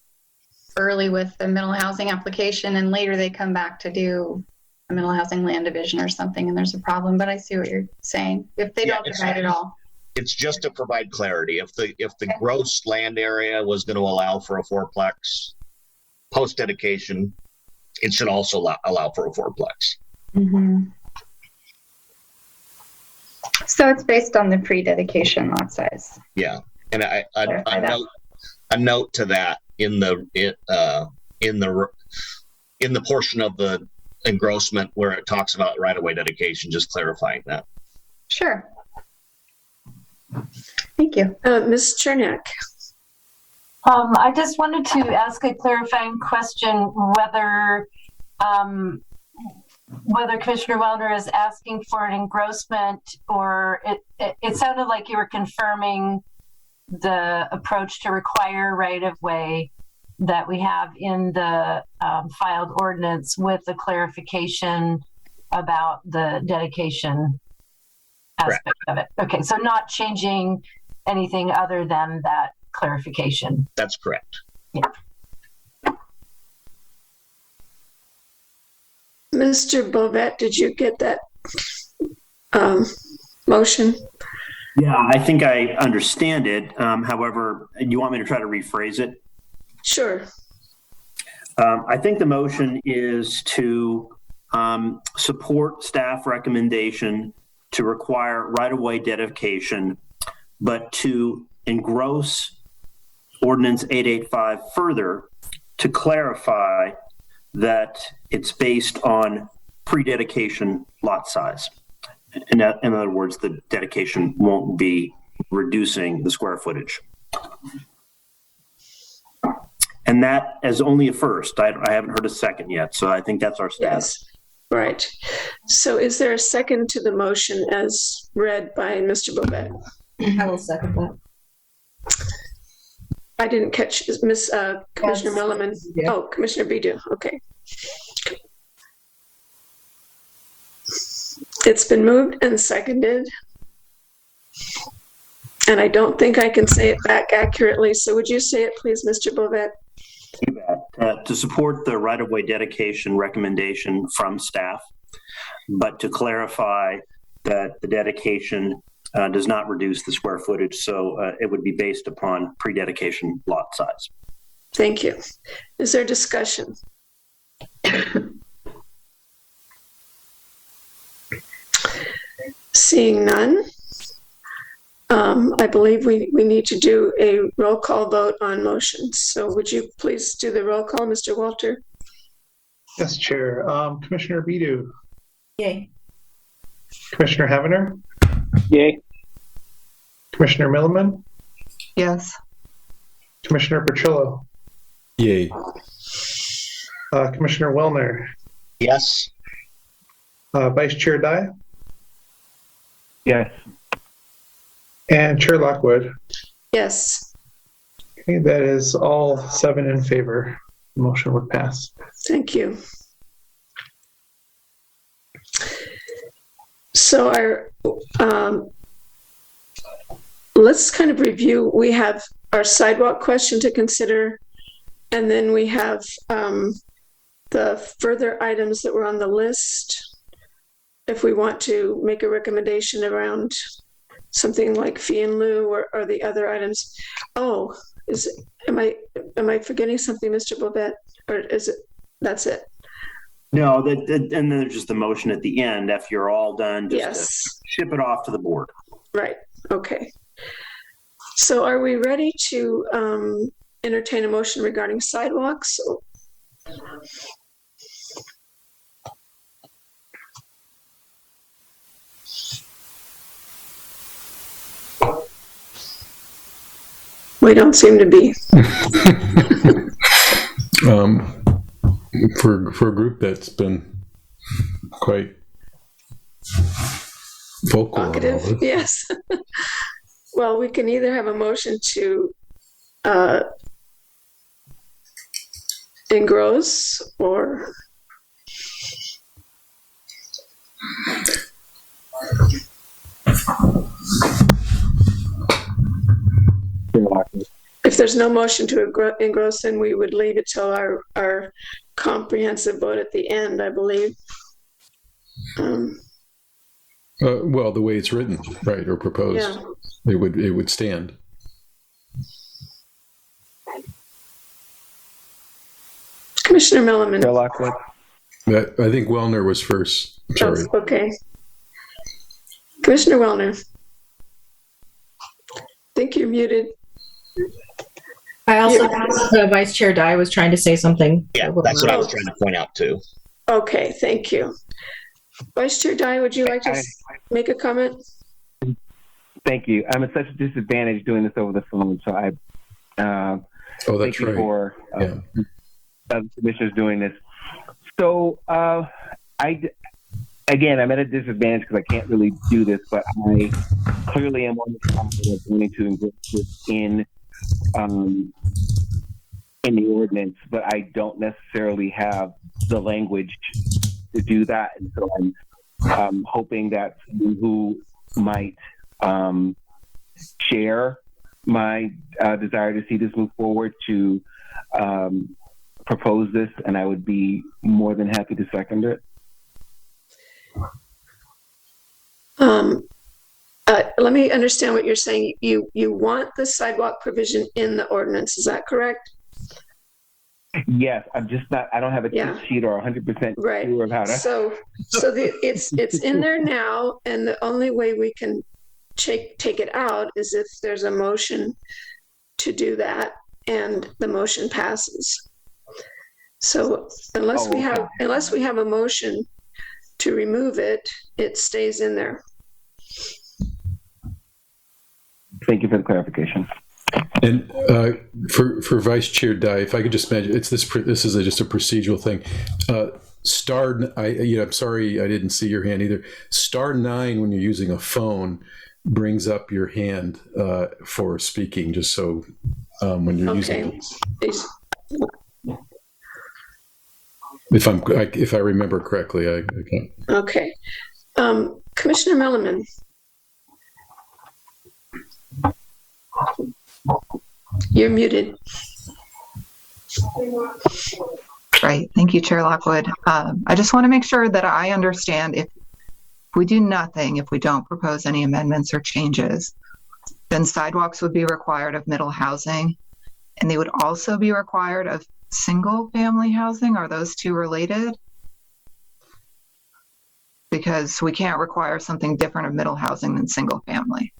early with the middle housing application and later they come back to do a middle housing land division or something and there's a problem, but I see what you're saying. If they don't divide at all. It's just to provide clarity. If the gross land area was going to allow for a fourplex, post dedication, it should also allow for a fourplex. Mm-hmm. So it's based on the pre-dedication lot size. Yeah, and a note to that in the portion of the engrossment where it talks about right-of-way dedication, just clarifying that. Sure. Thank you. Ms. Chernak. I just wanted to ask a clarifying question whether Commissioner Wellner is asking for an engrossment, or it sounded like you were confirming the approach to require right-of-way that we have in the filed ordinance with the clarification about the dedication aspect of it. Okay, so not changing anything other than that clarification. That's correct. Yeah. Mr. Bovet, did you get that motion? Yeah, I think I understand it. However, you want me to try to rephrase it? Sure. I think the motion is to support staff recommendation to require right-of-way dedication, but to engross Ordinance 885 further to clarify that it's based on pre-dedication lot size. In other words, the dedication won't be reducing the square footage. And that is only a first. I haven't heard a second yet, so I think that's our status. Yes. Right. So is there a second to the motion as read by Mr. Bovet? I will second that. I didn't catch Miss Commissioner Yes. Milliman. Yeah. Oh, Commissioner Bidu. Okay. It's been moved and seconded. And I don't think I can say it back accurately. So would you say it, please, Mr. Bovet? You bet. To support the right-of-way dedication recommendation from staff, but to clarify that the dedication does not reduce the square footage, so it would be based upon pre-dedication lot size. Thank you. Is there discussion? Seeing none, I believe we need to do a roll call vote on motions. So would you please do the roll call, Mr. Walter? Yes, Chair. Commissioner Bidu, Yay. Commissioner Heavener, Yay. Commissioner Milliman, Yes. Commissioner Petrillo, Yay. Commissioner Wellner, Yes. Vice Chair Dye, Yes. and Chair Lockwood. Yes, Okay, that is all 7 in favor. The motion would pass. thank you. So let's kind of review. We have our sidewalk question to consider, and then we have the further items that were on the list. If we want to make a recommendation around something like fee in lieu or the other items. Oh, am I forgetting something, Mr. Bobette? Or is it, that's it? No, and then there's just the motion at the end. If you're all done, just Yes. to ship it off to the board. Right, okay. So are we ready to entertain a motion regarding sidewalks? We don't seem to be. For a group that's been quite vocal on all Talkative, this. yes. Well, we can either have a motion to engross or if there's no motion to engross, then we would leave it till our comprehensive vote at the end, I believe. Well, the way it's written, right, or proposed, Yeah. it would stand. Commissioner Milliman. I think Wellner was first. I'm sorry. Oh, okay. Commissioner Wellner. I think you're muted. I also think Vice Chair Dye was trying to say something. Yeah, that's what I was trying to point out too. Okay, thank you. Vice Chair Dye, would you like to make a comment? Thank you. I'm at such a disadvantage doing this over the phone, so I that's thank you right. for other commissioners doing this. So I'm at a disadvantage because I can't really do this, but I clearly am on the side of wanting to include this in the ordinance, but I don't necessarily have the language to do that, and so I'm hoping that someone who might share my desire to see this move forward to propose this, and I would be more than happy to second it. Let me understand what you're saying. You want the sidewalk provision in the ordinance, is that correct? Yes, I'm just not. I don't have a cheat sheet or 100% sure of how to. So it's in there now, and the only way we can take it out is if there's a motion to do that, and the motion passes. So unless we have a motion to remove it, it stays in there. Thank you for the clarification. And for Vice Chair Dye, if I could just mention, this is just a procedural thing. I'm sorry I didn't see your hand either. *9 when you're using a phone brings up your hand for speaking, just so when you're using Okay. it. If I remember correctly, I can't. Okay. Commissioner Milliman. You're muted. Right. Thank you, Chair Lockwood. I just want to make sure that I understand if we do nothing, if we don't propose any amendments or changes, then sidewalks would be required of middle housing, and they would also be required of single family housing. Are those two related? Because we can't require something different of middle housing than single family.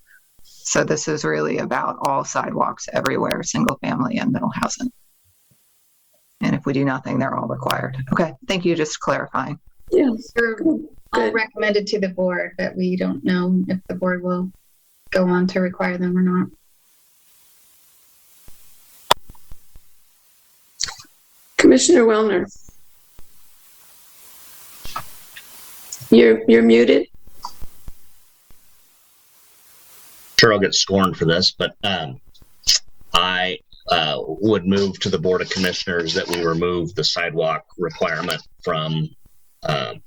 So this is really about all sidewalks everywhere, single family and middle housing. And if we do nothing, they're all required. Okay, thank you, just clarifying. Yeah. They're all recommended to the board, but we don't know if the board will go on to require them or not. Commissioner Wellner. You're muted. Sure, I'll get scorned for this, but I would move to the Board of Commissioners that we remove the sidewalk requirement from, that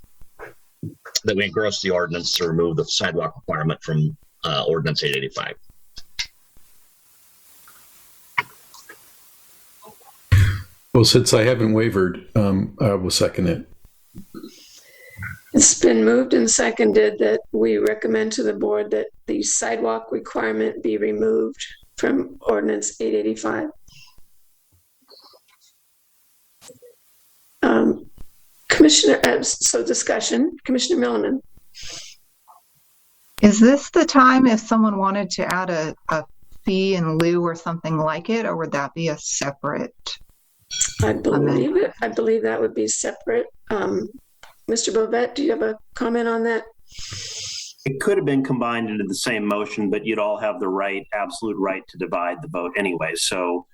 we engross the ordinance to remove the sidewalk requirement from Ordinance 885. Well, since I haven't wavered, I will second it. It's been moved and seconded that we recommend to the board that the sidewalk requirement be removed from Ordinance 885. Commissioner, so discussion, Commissioner Milliman. Is this the time if someone wanted to add a fee in lieu or something like it, or would that be a separate? I believe that would be separate. Mr. Bovett, do you have a comment on that? It could have been combined into the same motion, but you'd all have the right, absolute right to divide the vote anyway. So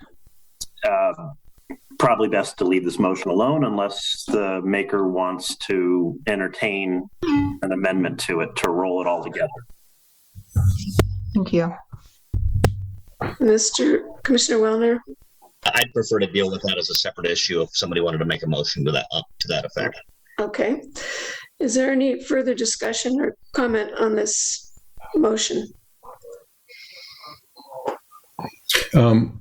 probably best to leave this motion alone unless the maker wants to entertain an amendment to it to roll it all together. Thank you. Commissioner Wellner? I'd prefer to deal with that as a separate issue if somebody wanted to make a motion to that effect. Okay. Is there any further discussion or comment on this motion? Well,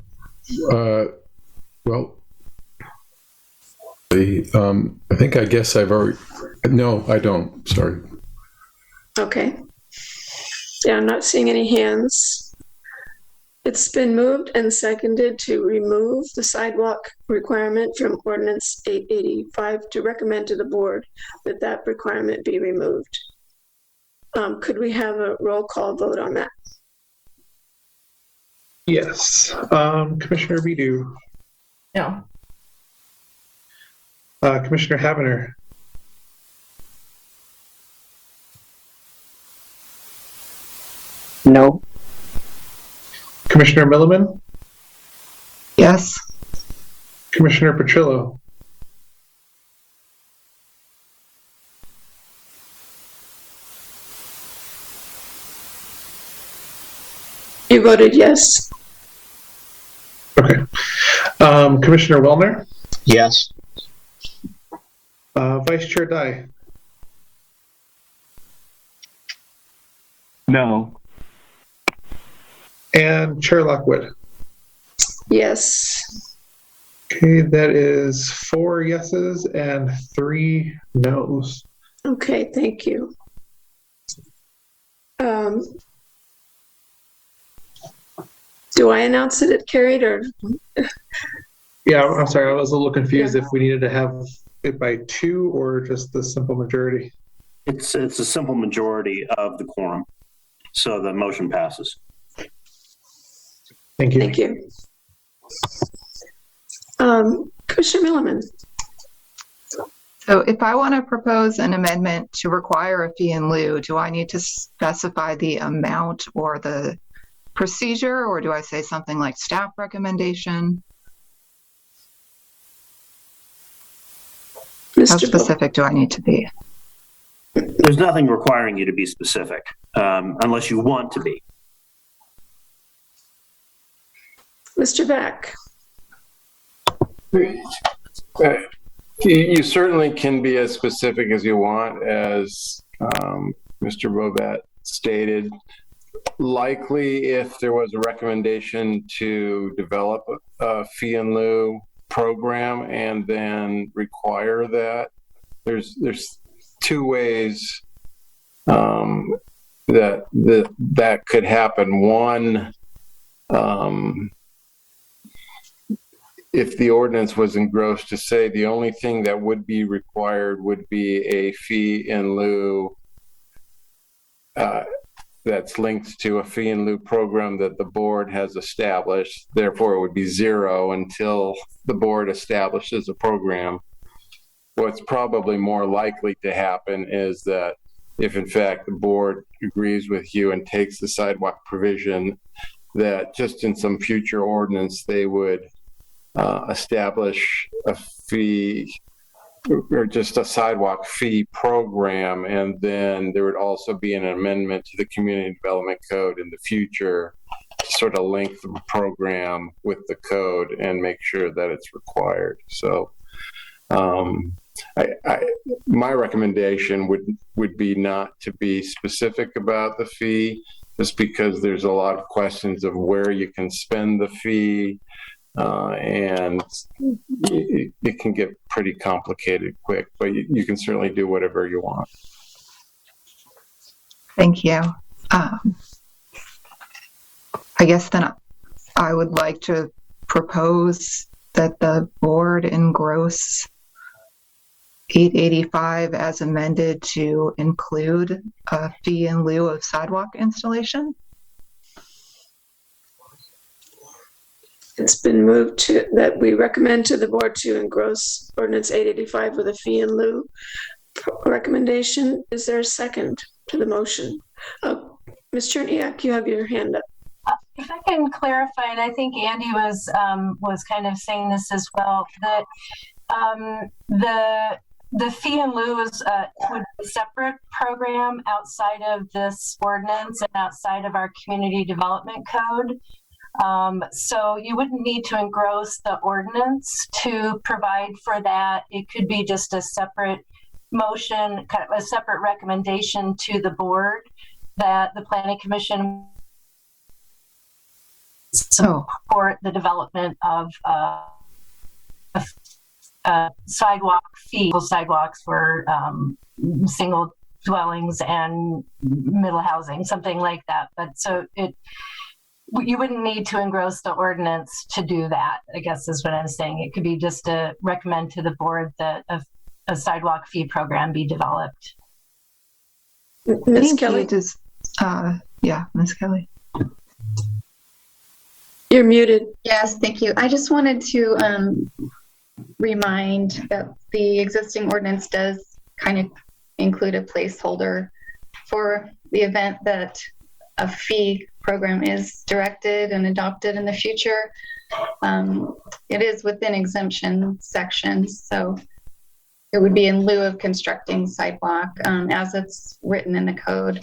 I guess I've already. No, I don't. Sorry. Okay. Yeah, I'm not seeing any hands. It's been moved and seconded to remove the sidewalk requirement from Ordinance 885 to recommend to the board that that requirement be removed. Could we have a roll call vote on that? Yes. Commissioner Redo. No. Commissioner Habener. No. Commissioner Milliman. Yes. Commissioner Petrillo. You voted yes. Okay. Commissioner Wellner. Yes. Vice Chair Dye. No. And Chair Lockwood. Yes. Okay, that is 4 yeses and 3 noes. Okay, thank you. Do I announce that it carried or? Yeah, I'm sorry. I was a little confused if we needed to have it by 2 or just the simple majority. It's a simple majority of the quorum, so the motion passes. Thank you. Thank you. Commissioner Milliman. So if I want to propose an amendment to require a fee in lieu, do I need to specify the amount or the procedure, or do I say something like staff recommendation? How specific do I need to be? There's nothing requiring you to be specific. unless you want to be. Mr. Beck. You certainly can be as specific as you want, as Mr. Bovet stated. Likely, if there was a recommendation to develop a fee in lieu program and then require that, there's two ways that could happen. One, if the ordinance was engrossed to say the only thing that would be required would be a fee in lieu that's linked to a fee in lieu program that the board has established. Therefore, it would be zero until the board establishes a program. What's probably more likely to happen is that if in fact the board agrees with you and takes the sidewalk provision, that just in some future ordinance they would establish a fee or just a sidewalk fee program, and then there would also be an amendment to the community development code in the future to sort of link the program with the code and make sure that it's required. So my recommendation would be not to be specific about the fee, just because there's a lot of questions of where you can spend the fee, and it can get pretty complicated quick, but you can certainly do whatever you want. Thank you. I guess then I would like to propose that the board engross 885 as amended to include a fee in lieu of sidewalk installation. It's been moved to that we recommend to the board to engross ordinance 885 with a fee in lieu recommendation. Is there a second to the motion? Ms. Cherniak, you have your hand up. If I can clarify, and I think Andy was kind of saying this as well, that the fee in lieu is would be a separate program outside of this ordinance and outside of our community development code. So you wouldn't need to engross the ordinance to provide for that. It could be just a separate motion, kind of a separate recommendation to the board that the Planning Commission support the development of sidewalk fee, sidewalks for single dwellings and middle housing, something like that. But so you wouldn't need to engross the ordinance to do that, I guess is what I'm saying. It could be just to recommend to the board that a sidewalk fee program be developed. Ms. Kelly? Ms. Kelly. You're muted. Yes, thank you. I just wanted to remind that the existing ordinance does kind of include a placeholder for the event that a fee program is directed and adopted in the future. It is within exemption sections, so it would be in lieu of constructing sidewalk as it's written in the code.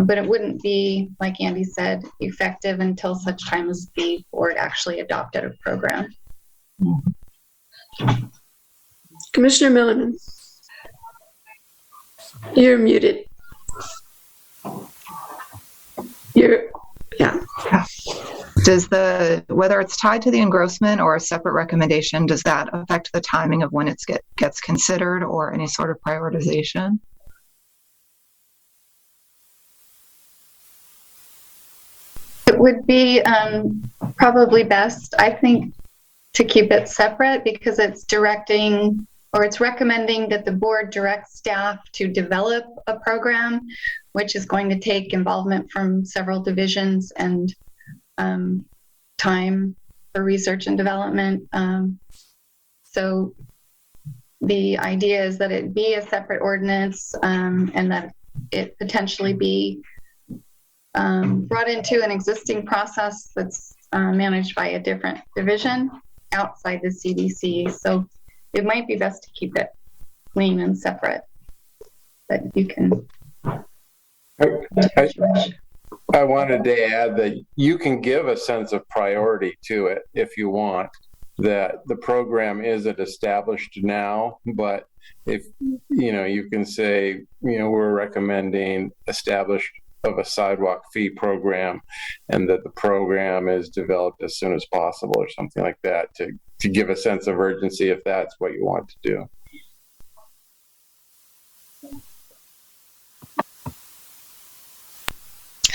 But it wouldn't be, like Andy said, effective until such time as the board actually adopted a program. Commissioner Milliman, you're muted. Does whether it's tied to the engrossment or a separate recommendation, does that affect the timing of when it gets considered or any sort of prioritization? It would be probably best, I think, to keep it separate because it's directing or it's recommending that the board direct staff to develop a program, which is going to take involvement from several divisions and time for research and development. So the idea is that it be a separate ordinance and that it potentially be brought into an existing process that's managed by a different division outside the CDC. So it might be best to keep it clean and separate, but you can I wanted to add that you can give a sense of priority to it if you want, that the program isn't established now, but if, you can say, we're recommending establish of a sidewalk fee program and that the program is developed as soon as possible or something like that to give a sense of urgency if that's what you want to do.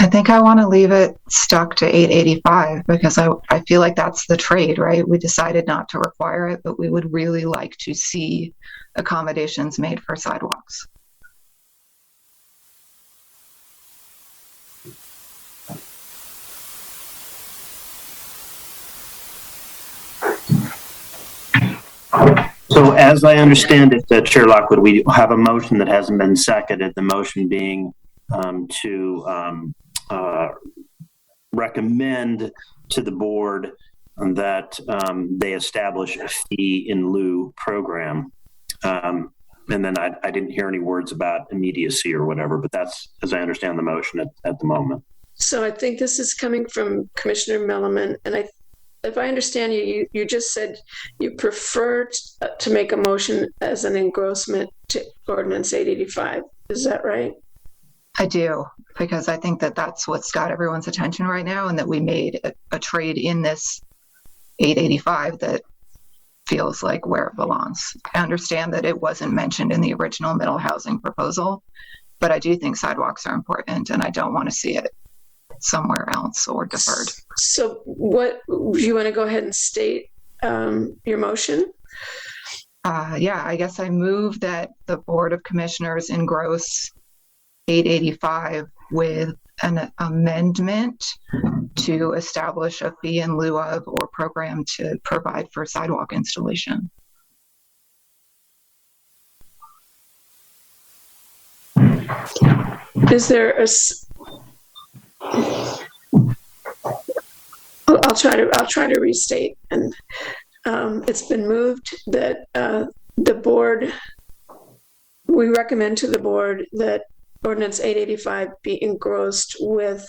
I think I want to leave it stuck to 885 because I feel like that's the trade, right? We decided not to require it, but we would really like to see accommodations made for sidewalks. So as I understand it, Chair Lockwood, we have a motion that hasn't been seconded, the motion being to recommend to the board that they establish a fee in lieu program. And then I didn't hear any words about immediacy or whatever, but that's, as I understand the motion at the moment. So I think this is coming from Commissioner Milliman, and if I understand you just said you prefer to make a motion as an engrossment to Ordinance 885. Is that right? I do, because I think that that's what's got everyone's attention right now, and that we made a trade in this 885 that feels like where it belongs. I understand that it wasn't mentioned in the original middle housing proposal, but I do think sidewalks are important, and I don't want to see it somewhere else or deferred. So what, do you want to go ahead and state your motion? Yeah, I guess I move that the Board of Commissioners engross 885 with an amendment to establish a fee in lieu of or program to provide for sidewalk installation. Is there a? I'll try to restate. And it's been moved that the board. We recommend to the board that Ordinance 885 be engrossed with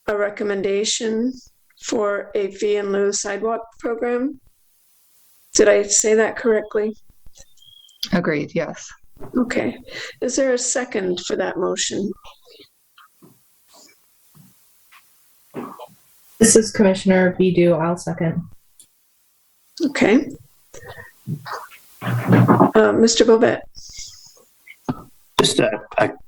a recommendation for a fee in lieu sidewalk program. Did I say that correctly? Agreed, yes. Okay. Is there a second for that motion? This is Commissioner Bidu. I'll second. Okay. Mr. Bobette. Just a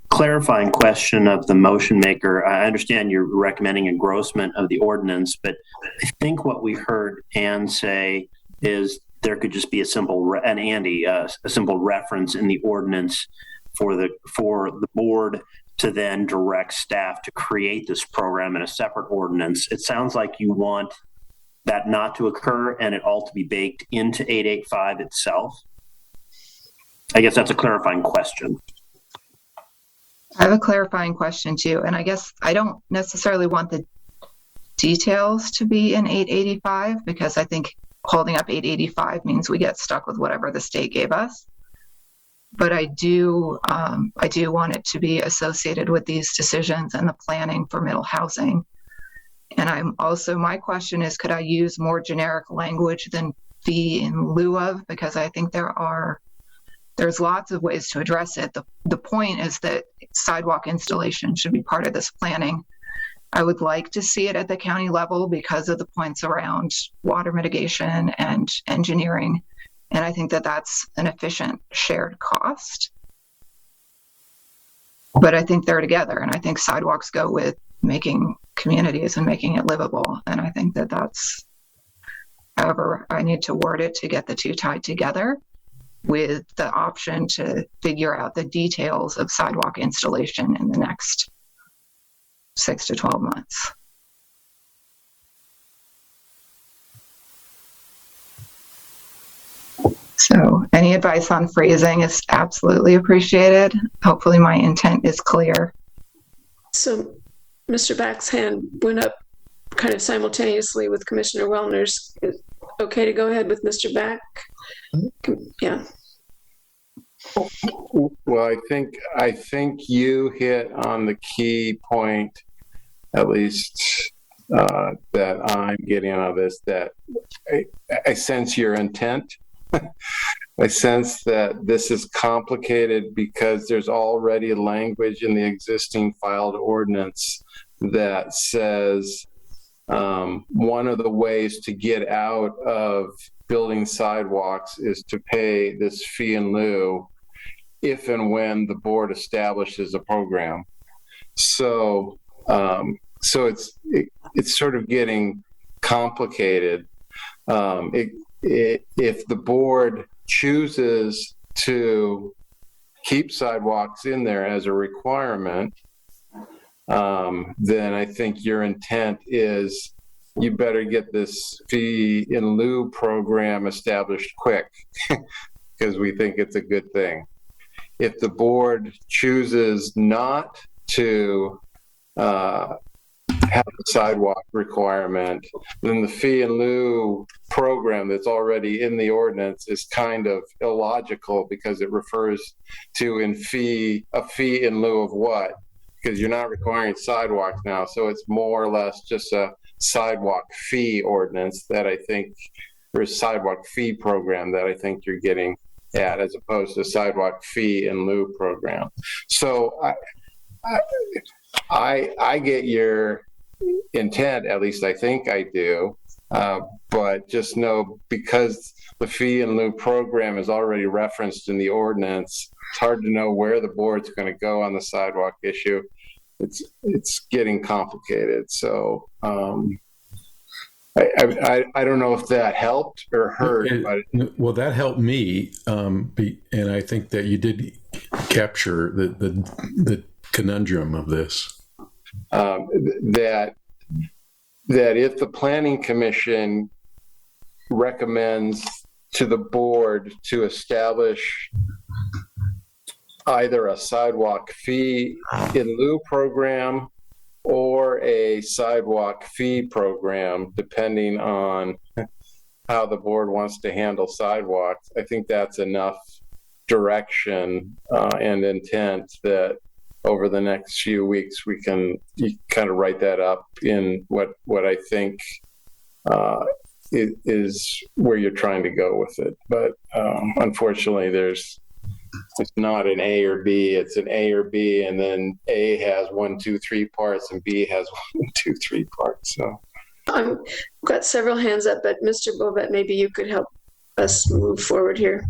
clarifying question of the motion maker. I understand you're recommending engrossment of the ordinance, but I think what we heard Ann say is there could just be a simple, and Andy, a simple reference in the ordinance for the board to then direct staff to create this program in a separate ordinance. It sounds like you want that not to occur and it all to be baked into 885 itself. I guess that's a clarifying question. I have a clarifying question too, and I guess I don't necessarily want the details to be in 885 because I think holding up 885 means we get stuck with whatever the state gave us. But I do want it to be associated with these decisions and the planning for middle housing. And I'm also, my question is, could I use more generic language than fee in lieu of? Because I think there's lots of ways to address it. The point is that sidewalk installation should be part of this planning. I would like to see it at the county level because of the points around water mitigation and engineering. And I think that that's an efficient shared cost. But I think they're together. And I think sidewalks go with making communities and making it livable. And I think that that's, however, I need to word it to get the two tied together, with the option to figure out the details of sidewalk installation in the next 6 to 12 months. So any advice on phrasing is absolutely appreciated. Hopefully my intent is clear. So Mr. Back's hand went up kind of simultaneously with Commissioner Wellner's. Okay to go ahead with Mr. Back? Yeah. Well, I think you hit on the key point, at least that I'm getting out of this. That I sense your intent. I sense that this is complicated because there's already language in the existing filed ordinance that says one of the ways to get out of building sidewalks is to pay this fee in lieu if and when the board establishes a program. So it's sort of getting complicated. If the board chooses to keep sidewalks in there as a requirement, then I think your intent is you better get this fee in lieu program established quick because we think it's a good thing. If the board chooses not to have a sidewalk requirement, then the fee in lieu program that's already in the ordinance is kind of illogical because it refers to a fee in lieu of what? Because you're not requiring sidewalks now, so it's more or less just a sidewalk fee ordinance that I think, or sidewalk fee program that I think you're getting at, as opposed to a sidewalk fee in lieu program. So I get your intent, at least I think I do, but just know because the fee in lieu program is already referenced in the ordinance, it's hard to know where the board's going to go on the sidewalk issue. It's getting complicated. So I don't know if that helped or hurt. Well, that helped me, and I think that you did capture the conundrum of this. That if the planning commission recommends to the board to establish either a sidewalk fee in lieu program or a sidewalk fee program, depending on how the board wants to handle sidewalks, I think that's enough direction and intent that over the next few weeks we can kind of write that up in what I think is where you're trying to go with it. But unfortunately, it's not an A or B, it's an A or B, and then A has 1, 2, 3 parts and B has 1, 2, 3 parts. So I've got several hands up, but Mr. Bovet, maybe you could help us move forward here.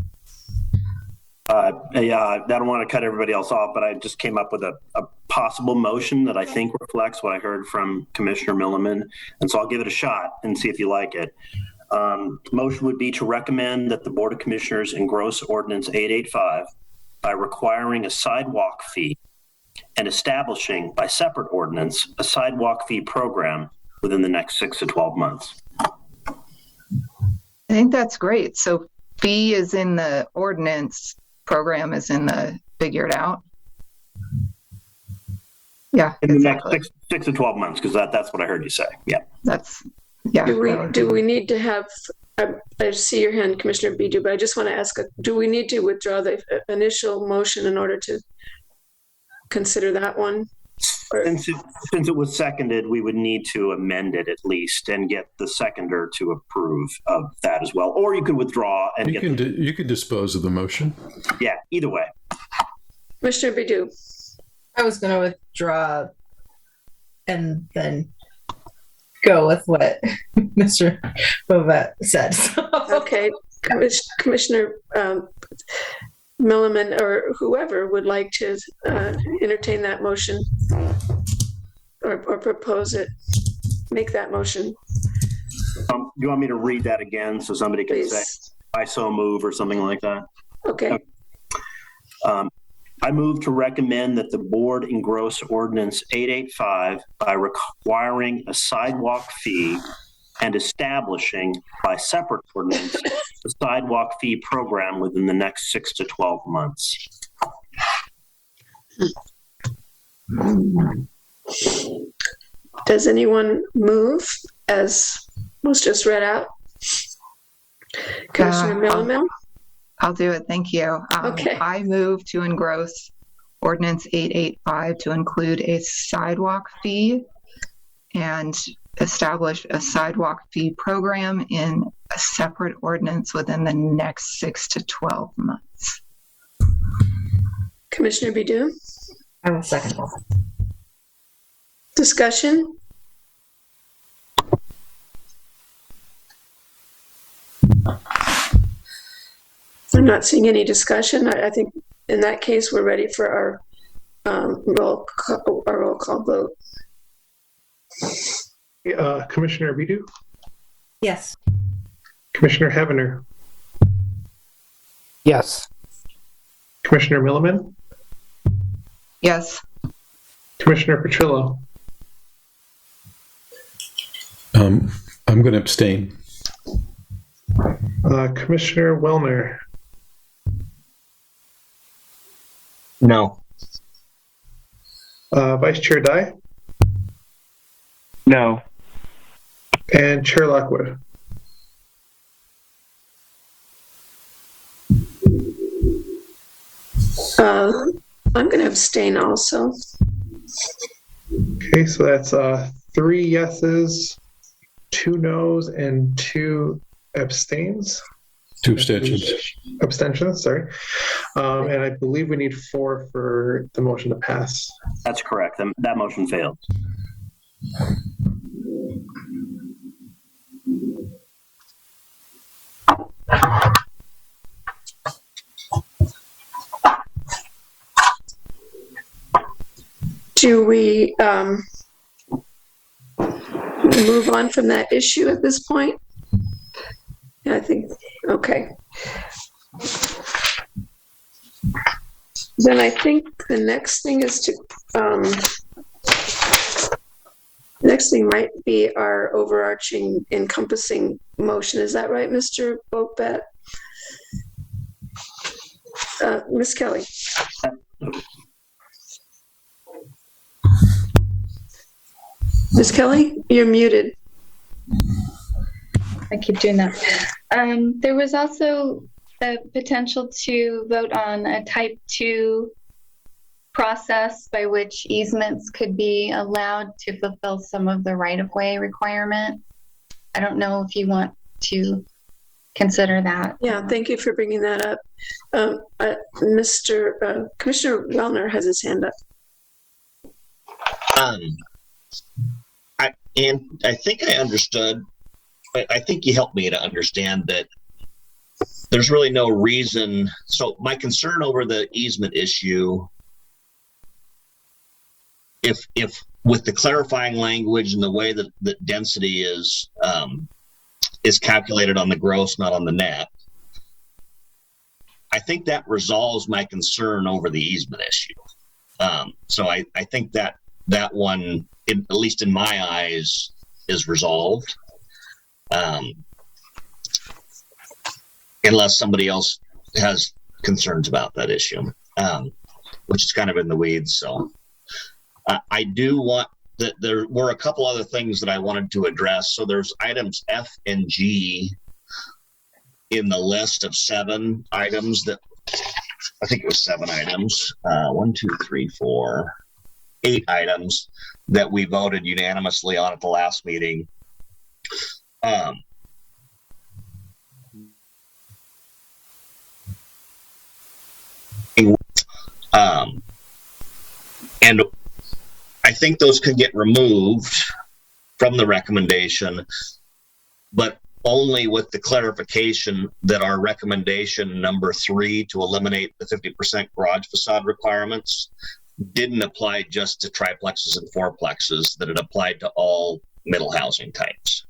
Yeah, I don't want to cut everybody else off, but I just came up with a possible motion that I think reflects what I heard from Commissioner Milliman. And so I'll give it a shot and see if you like it. The motion would be to recommend that the Board of Commissioners engross Ordinance 885 by requiring a sidewalk fee and establishing by separate ordinance a sidewalk fee program within the next 6 to 12 months. I think that's great. So fee is in the ordinance, program is in the figure it out. Yeah, in exactly. the next 6 to 12 months, because that's what I heard you say. Yeah. Yeah. Do we need to have, I see your hand, Commissioner Bidu, but I just want to ask, do we need to withdraw the initial motion in order to consider that one? Since it was seconded, we would need to amend it at least and get the seconder to approve of that as well. Or you could withdraw and you can dispose of the motion. Yeah, either way. Commissioner Bidu. I was going to withdraw and then go with what Mr. Bovet said. So. Okay, Commissioner Milliman or whoever would like to entertain that motion or propose it, make that motion. You want me to read that again so somebody can say, I so move or something like that? Okay. I move to recommend that the board engross Ordinance 885 by requiring a sidewalk fee and establishing by separate ordinance a sidewalk fee program within the next 6 to 12 months. Does anyone move as was just read out? Commissioner Milliman? I'll do it. Thank you. Okay. I move to engross ordinance 885 to include a sidewalk fee and establish a sidewalk fee program in a separate ordinance within the next 6 to 12 months. Commissioner Bidou? I will second that. Discussion? I'm not seeing any discussion. I think in that case, we're ready for our roll call vote. Commissioner Bidou, Yes. Commissioner Heavener, Yes. Commissioner Milliman, Yes. Commissioner Petrillo. I'm going to abstain. Commissioner Wellner, No. Vice Chair Dye, No. and Chair Lockwood. I'm going to abstain also. Okay, so that's 3 yeses, 2 noes, and 2 abstains. 2 abstentions. Abstentions, sorry. And I believe we need 4 for the motion to pass. That's correct. That motion failed. Do we move on from that issue at this point? I think, okay. Then I think the next thing is to, next thing might be our overarching encompassing motion. Is that right, Mr. Boatbat? Ms. Kelly? Ms. Kelly, you're muted. I keep doing that. There was also the potential to vote on a type 2 process by which easements could be allowed to fulfill some of the right-of-way requirement. I don't know if you want to consider that. Yeah, thank you for bringing that up. Commissioner Wellner has his hand up. I think I understood. I think you helped me to understand that there's really no reason. So my concern over the easement issue, if with the clarifying language and the way that the density is calculated on the gross, not on the net, I think that resolves my concern over the easement issue. So I think that one, at least in my eyes, is resolved. Unless somebody else has concerns about that issue, which is kind of in the weeds. So I do want that. There were a couple other things that I wanted to address. So there's items F and G in the list of 7 items that I think it was 7 items. 1, 2, 3, 4, 8 items that we voted unanimously on at the last meeting. And I think those can get removed from the recommendation, but only with the clarification that our recommendation number 3 to eliminate the 50% garage facade requirements didn't apply just to triplexes and fourplexes, that it applied to all middle housing types.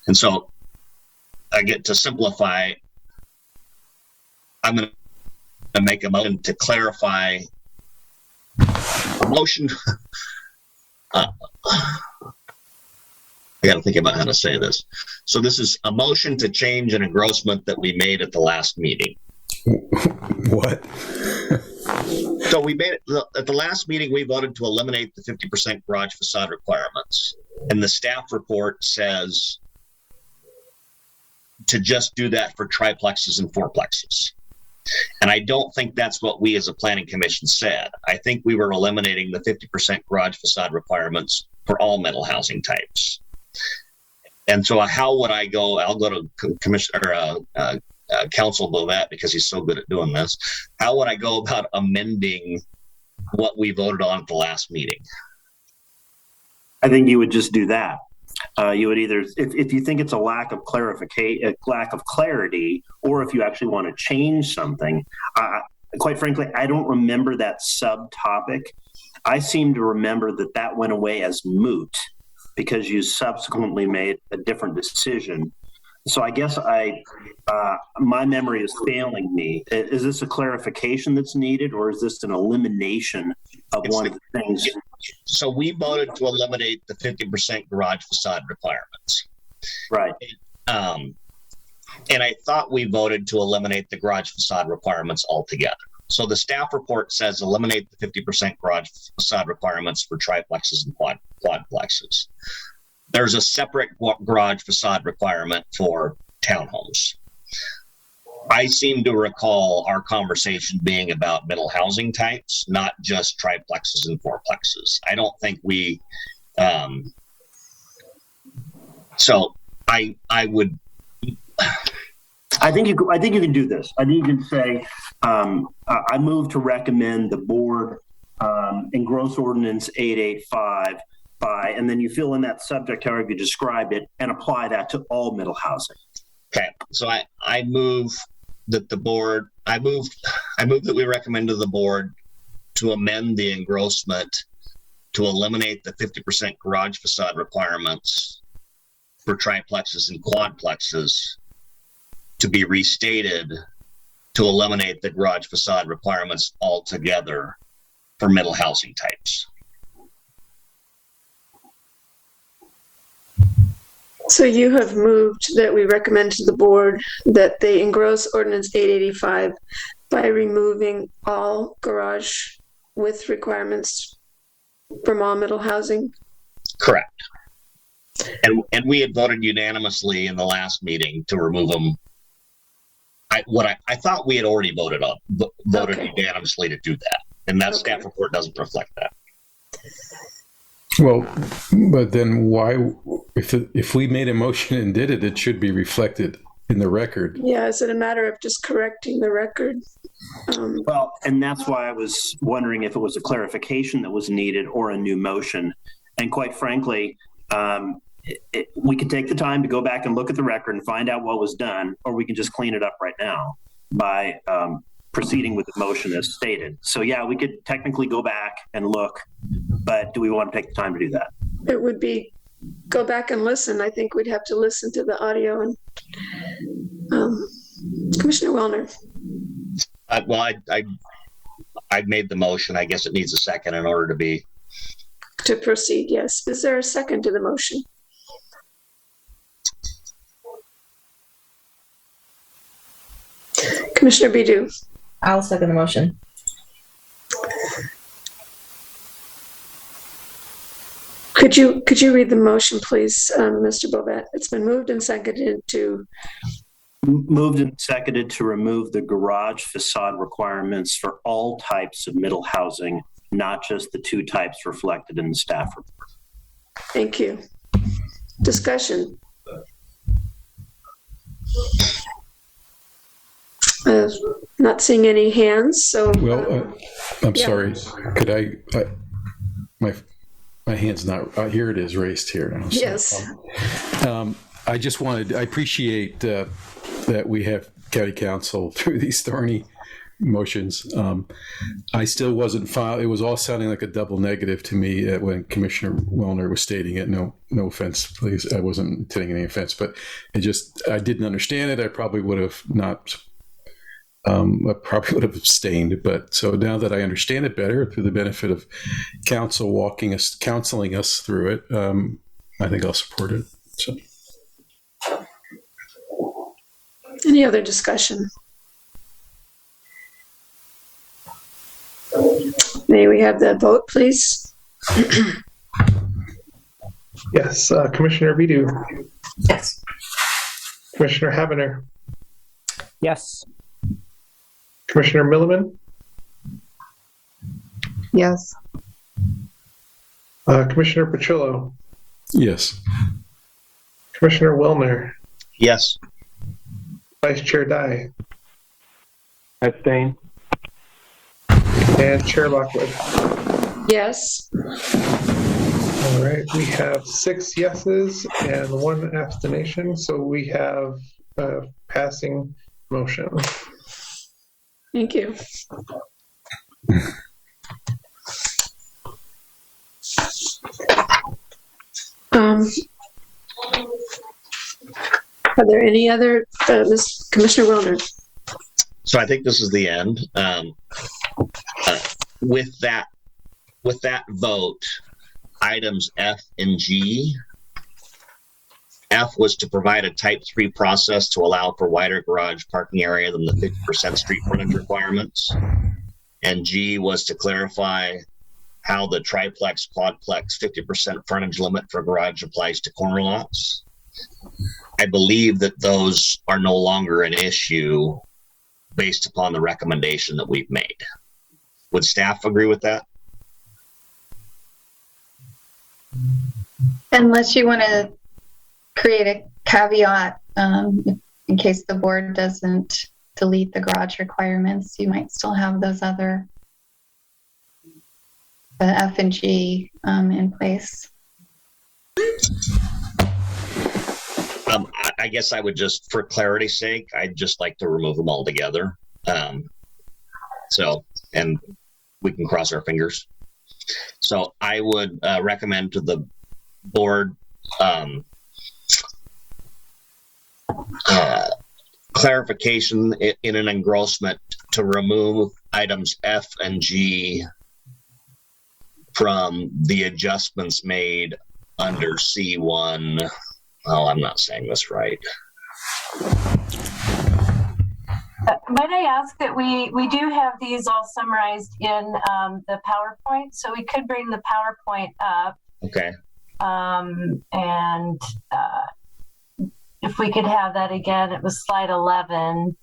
And so I get to simplify. I'm going to make a motion to clarify a motion. I got to think about how to say this. So this is a motion to change an engrossment that we made at the last meeting. What? So we made it at the last meeting. We voted to eliminate the 50% garage facade requirements, and the staff report says to just do that for triplexes and fourplexes. And I don't think that's what we as a planning commission said. I think we were eliminating the 50% garage facade requirements for all middle housing types. And so how would I go? I'll go to Commissioner Council Bovet because he's so good at doing this. How would I go about amending what we voted on at the last meeting? I think you would just do that. You would either, if you think it's a lack of clarification, a lack of clarity, or if you actually want to change something. Quite frankly, I don't remember that subtopic. I seem to remember that went away as moot because you subsequently made a different decision. So I guess my memory is failing me. Is this a clarification that's needed, or is this an elimination of one of the things? So we voted to eliminate the 50% garage facade requirements. Right. And I thought we voted to eliminate the garage facade requirements altogether. So the staff report says eliminate the 50% garage facade requirements for triplexes and quadplexes. There's a separate garage facade requirement for townhomes. I seem to recall our conversation being about middle housing types, not just triplexes and fourplexes. I don't think we. So I would. I think you can do this. I think you can say, I move to recommend the board engross ordinance 885 by, and then you fill in that subject however you described it and apply that to all middle housing. Okay, so I move that the board, I move that we recommend to the board to amend the engrossment to eliminate the 50% garage facade requirements for triplexes and quadplexes to be restated to eliminate the garage facade requirements altogether for middle housing types. So you have moved that we recommend to the board that they engross ordinance 885 by removing all garage width requirements from all middle housing? Correct. And we had voted unanimously in the last meeting to remove them. I thought we had already voted unanimously to do that, and that staff report doesn't reflect that. Well, but then why, if we made a motion and did it, it should be reflected in the record. Yeah, is it a matter of just correcting the record? Well, and that's why I was wondering if it was a clarification that was needed or a new motion. And quite frankly, we could take the time to go back and look at the record and find out what was done, or we can just clean it up right now by proceeding with the motion as stated. So yeah, we could technically go back and look, but do we want to take the time to do that? It would be go back and listen. I think we'd have to listen to the audio. And Commissioner Wellner. I made the motion. I guess it needs a second in order to proceed. Yes. Is there a second to the motion? Commissioner Bidu. I'll second the motion. Could you read the motion, please, Mr. Bovet? It's been moved and seconded to remove the garage facade requirements for all types of middle housing, not just the two types reflected in the staff report. Thank you. Discussion. Not seeing any hands, so. Well, I'm sorry. Could I my hand's not, here it is raised here now. So, yes. I just wanted, I appreciate that we have county council through these thorny motions. I still wasn't it was all sounding like a double negative to me when Commissioner Wellner was stating it. No offense, please. I wasn't taking any offense, but I didn't understand it. I probably would have not. I probably would have abstained, but so now that I understand it better through the benefit of counsel counseling us through it, I think I'll support it. So, any other discussion? May we have the vote, please? Yes, Commissioner Bidu. Yes. Commissioner Habener, Yes. Commissioner Milliman, Yes. Commissioner Petrillo, Yes. Commissioner Wellner, Yes. Vice Chair Dye, Abstain. and Chair Lockwood. Yes. All right, we have 6 yeses and 1 abstention, so we have a passing motion. Thank you. Are there any other, Commissioner Wellner? So I think this is the end. With that vote, items F and G. F was to provide a type 3 process to allow for wider garage parking area than the 50% street frontage requirements. And G was to clarify how the triplex, quadplex 50% frontage limit for garage applies to corner lots. I believe that those are no longer an issue based upon the recommendation that we've made. Would staff agree with that? Unless you want to create a caveat in case the board doesn't delete the garage requirements, you might still have those other, the F and G in place. I guess I would just, for clarity's sake, I'd just like to remove them all together. And we can cross our fingers. So I would recommend to the board clarification in an engrossment to remove items F and G from the adjustments made under C1. Oh, I'm not saying this right. Might I ask that we do have these all summarized in the PowerPoint, so we could bring the PowerPoint up. Okay. And if we could have that again, it was slide 11.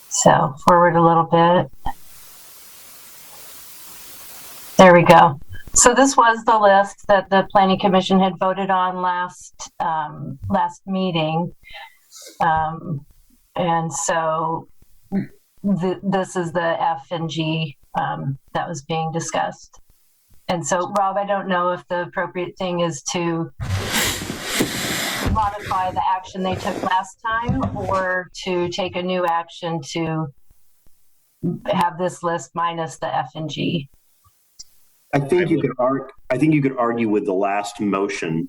So forward a little bit. There we go. So this was the list that the Planning Commission had voted on last meeting. And so this is the F and G that was being discussed. And so, Rob, I don't know if the appropriate thing is to modify the action they took last time or to take a new action to have this list minus the F and G. I think you could argue with the last motion,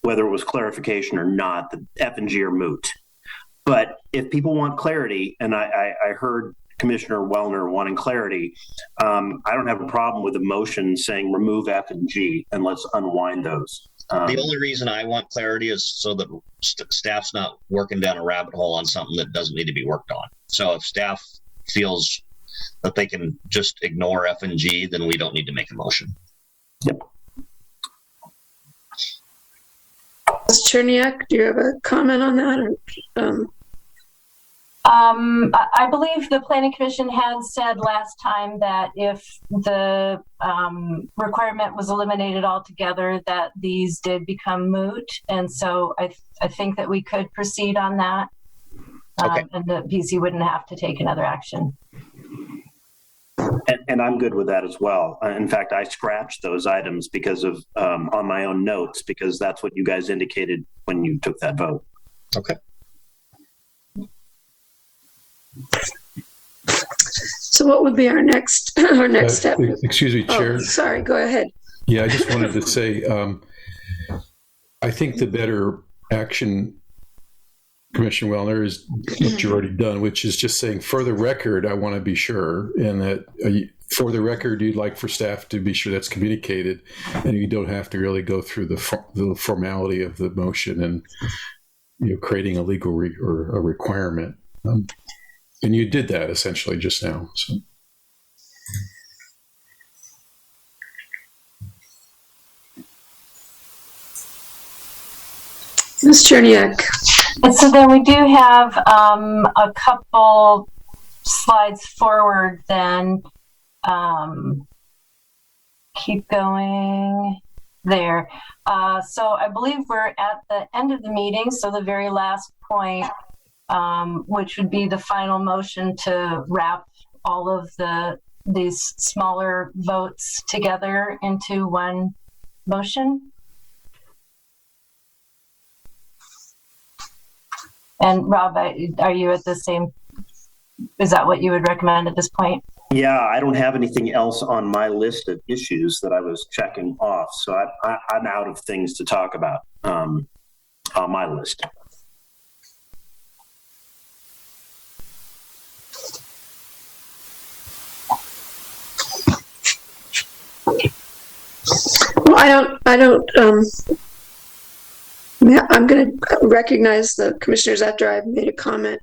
whether it was clarification or not, that F and G are moot. But if people want clarity, and I heard Commissioner Wellner wanting clarity, I don't have a problem with a motion saying remove F and G and let's unwind those. The only reason I want clarity is so that staff's not working down a rabbit hole on something that doesn't need to be worked on. So if staff feels that they can just ignore F and G, then we don't need to make a motion. Yep. Ms. Cherniak, do you have a comment on that? Or, I believe the Planning Commission had said last time that if the requirement was eliminated altogether, that these did become moot. And so I think that we could proceed on that. Okay. And the PC wouldn't have to take another action. And I'm good with that as well. In fact, I scratched those items because of on my own notes, because that's what you guys indicated when you took that vote. Okay. so what would be our next step? Excuse me, Chair. Oh, sorry, go ahead. Yeah, I just wanted to say, I think the better action, Commissioner Wellner, is what you've already done, which is just saying, for the record, I want to be sure, and that for the record, you'd like for staff to be sure that's communicated, and you don't have to really go through the formality of the motion and creating a legal or a requirement. And you did that essentially just now. So. Ms. Cherniak. And so then we do have a couple slides forward then. Keep going there. So I believe we're at the end of the meeting. So the very last point, which would be the final motion to wrap all of these smaller votes together into one motion. And Rob, are you at the same, is that what you would recommend at this point? Yeah, I don't have anything else on my list of issues that I was checking off. So I'm out of things to talk about on my list. Well, I'm going to recognize the commissioners after I've made a comment.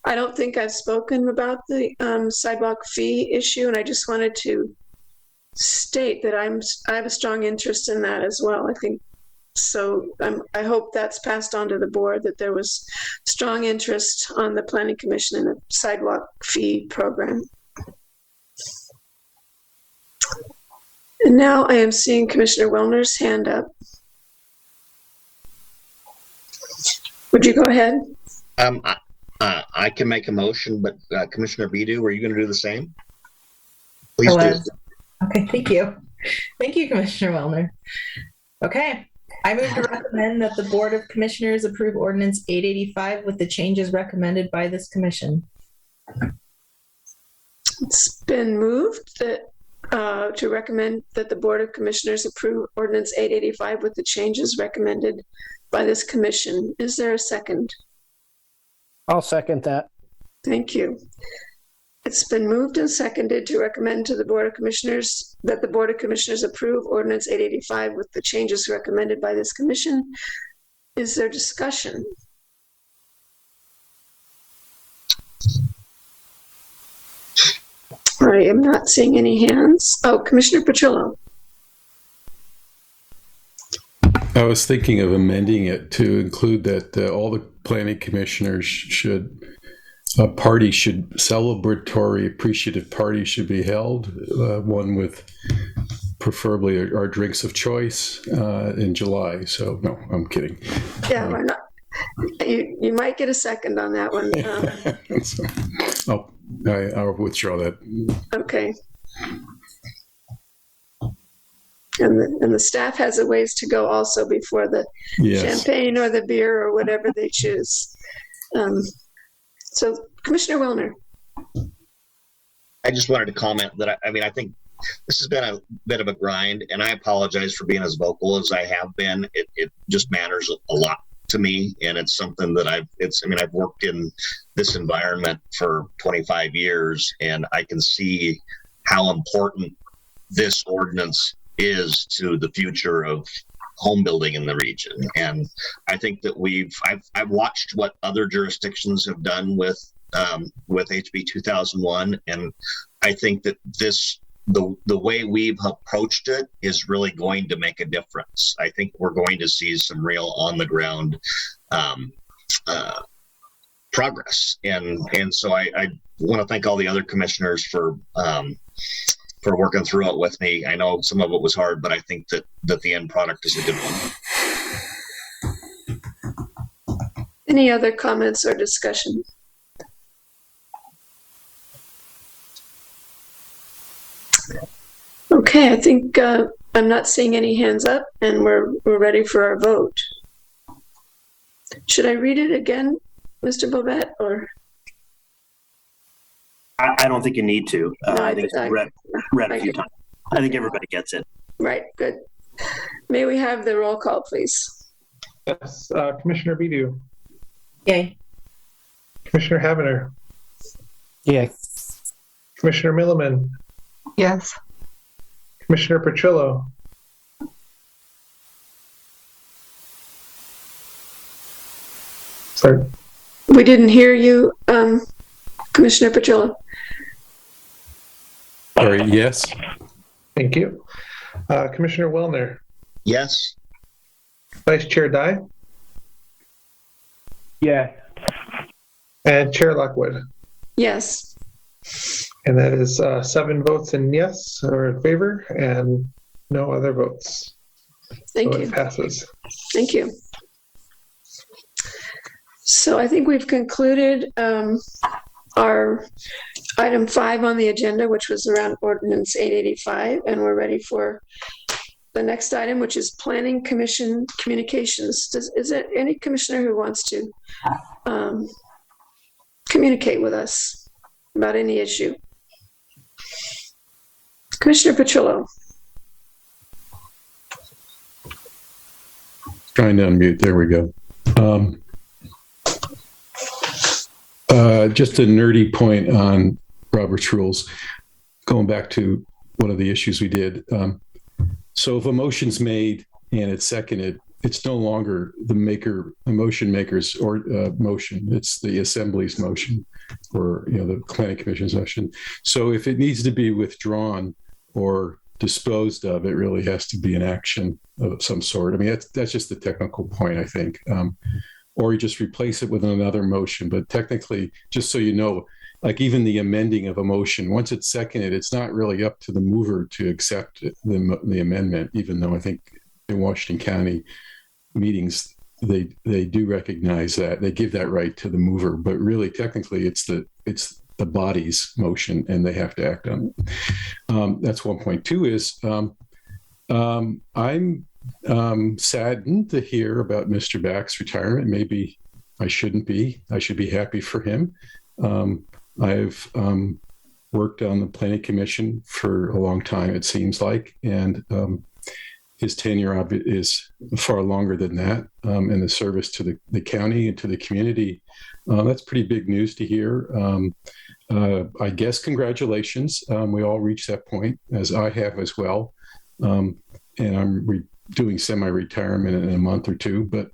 I don't think I've spoken about the sidewalk fee issue, and I just wanted to state that I have a strong interest in that as well. I think so. I hope that's passed on to the board, that there was strong interest on the Planning Commission in a sidewalk fee program. And now I am seeing Commissioner Wellner's hand up. Would you go ahead? I can make a motion, but Commissioner Bidu, are you going to do the same? Please Hello. do. Okay, thank you. Thank you, Commissioner Wellner. Okay, I move to recommend that the Board of Commissioners approve Ordinance 885 with the changes recommended by this commission. It's been moved that to recommend that the Board of Commissioners approve Ordinance 885 with the changes recommended by this commission. Is there a second? I'll second that. Thank you. It's been moved and seconded to recommend to the Board of Commissioners that the Board of Commissioners approve Ordinance 885 with the changes recommended by this commission. Is there discussion? I am not seeing any hands. Oh, Commissioner Petrillo. I was thinking of amending it to include that all the planning commissioners celebratory appreciative party should be held, one with preferably our drinks of choice in July. So no, I'm kidding. Yeah, why not? You might get a second on that one. I'll withdraw that. Okay. And the staff has a ways to go also before the champagne or the beer or whatever they choose. So Commissioner Wellner. I just wanted to comment that I think this has been a bit of a grind, and I apologize for being as vocal as I have been. It just matters a lot to me, and it's something that I've worked in this environment for 25 years, and I can see how important this ordinance is to the future of home building in the region. And I think that I've watched what other jurisdictions have done with HB 2001, and I think that the way we've approached it is really going to make a difference. I think we're going to see some real on the ground progress, and so I want to thank all the other commissioners for working through it with me. I know some of it was hard, but I think that the end product is a good one. Any other comments or discussion? Okay, I think I'm not seeing any hands up, and we're ready for our vote. Should I read it again, Mr. Bobette, or? I don't think you need to. No, I think it's read a few times. I think everybody gets it. Right, good. May we have the roll call, please? Yes, Commissioner Bidu. Yay. Commissioner Havener. Yay. Commissioner Milliman. Yes. Commissioner Petrillo. Sorry. We didn't hear you, Commissioner Petrillo. Sorry, yes. Thank you. Commissioner Wellner. Yes. Vice Chair Dye. Yeah. And Chair Lockwood. Yes. And that is 7 votes in yes or in favor and no other votes. Thank So you. It passes. Thank you. So I think we've concluded our item 5 on the agenda, which was around Ordinance 885, and we're ready for the next item, which is Planning Commission communications. Is there any commissioner who wants to communicate with us about any issue? Commissioner Petrillo. Trying to unmute. There we go. Just a nerdy point on Robert's rules. Going back to one of the issues we did. So if a motion's made and it's seconded, it's no longer the motion maker's or motion. It's the assembly's motion, or the planning commission's motion. So if it needs to be withdrawn or disposed of, it really has to be an action of some sort. I mean, that's just the technical point, I think. Or you just replace it with another motion. But technically, just so you know, like even the amending of a motion, once it's seconded, it's not really up to the mover to accept the amendment, even though I think in Washington County meetings, they do recognize that. They give that right to the mover. But really, technically, it's the body's motion, and they have to act on it. That's one point. 2 is I'm saddened to hear about Mr. Back's retirement. Maybe I shouldn't be. I should be happy for him. I've worked on the Planning Commission for a long time, it seems like, and his tenure is far longer than that, and the service to the county and to the community. That's pretty big news to hear. I guess congratulations. We all reached that point, as I have as well. And I'm doing semi-retirement in a month or two, but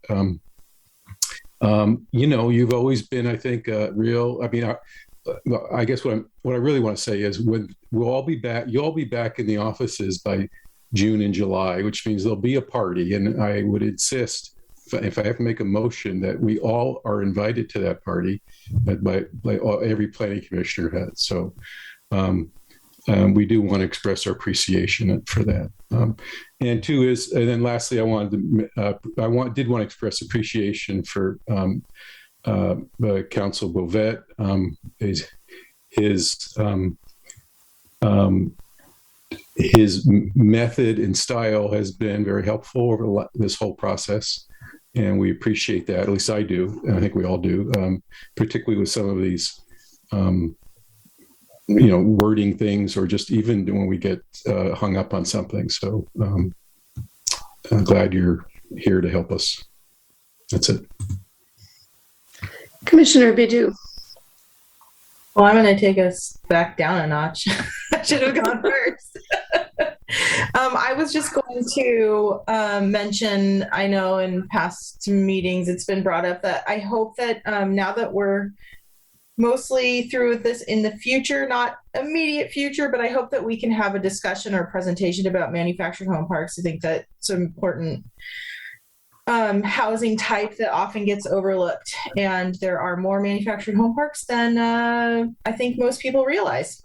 you've always been, I think, real. I mean, I guess what I really want to say is we'll all be back. You'll all be back in the offices by June and July, which means there'll be a party, and I would insist, if I have to make a motion, that we all are invited to that party, by every planning commissioner has. So we do want to express our appreciation for that. And 2 is, and then lastly, did want to express appreciation for Council Bovet. His method and style has been very helpful over this whole process, and we appreciate that. At least I do, and I think we all do, particularly with some of these wording things, or just even when we get hung up on something. So I'm glad you're here to help us. That's it. Commissioner Bidu. Well, I'm going to take us back down a notch. I should have gone first. I was just going to mention, I know in past meetings it's been brought up that I hope that now that we're mostly through with this in the future, not immediate future, but I hope that we can have a discussion or presentation about manufactured home parks. I think that's an important housing type that often gets overlooked, and there are more manufactured home parks than I think most people realize.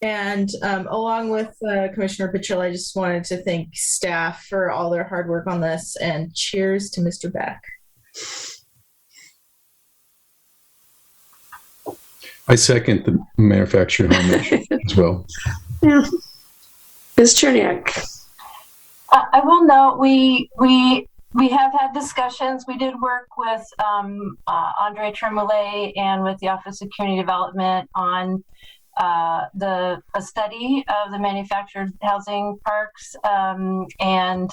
And along with Commissioner Petrillo, I just wanted to thank staff for all their hard work on this, and cheers to Mr. Beck. I second the manufactured home motion as well. Yeah. Ms. Cherniak. I will note we have had discussions. We did work with Andre Tremoulet and with the Office of Community Development on a study of the manufactured housing parks, and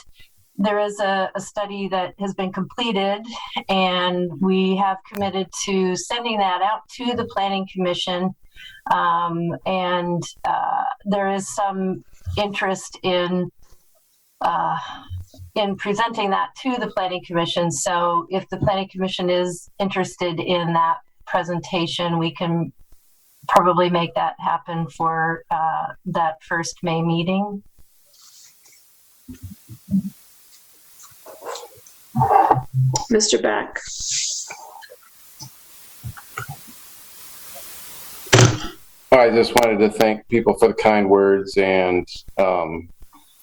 there is a study that has been completed, and we have committed to sending that out to the Planning Commission, and there is some interest in presenting that to the Planning Commission. So if the Planning Commission is interested in that presentation, we can probably make that happen for that first May meeting. Mr. Beck. I just wanted to thank people for the kind words, and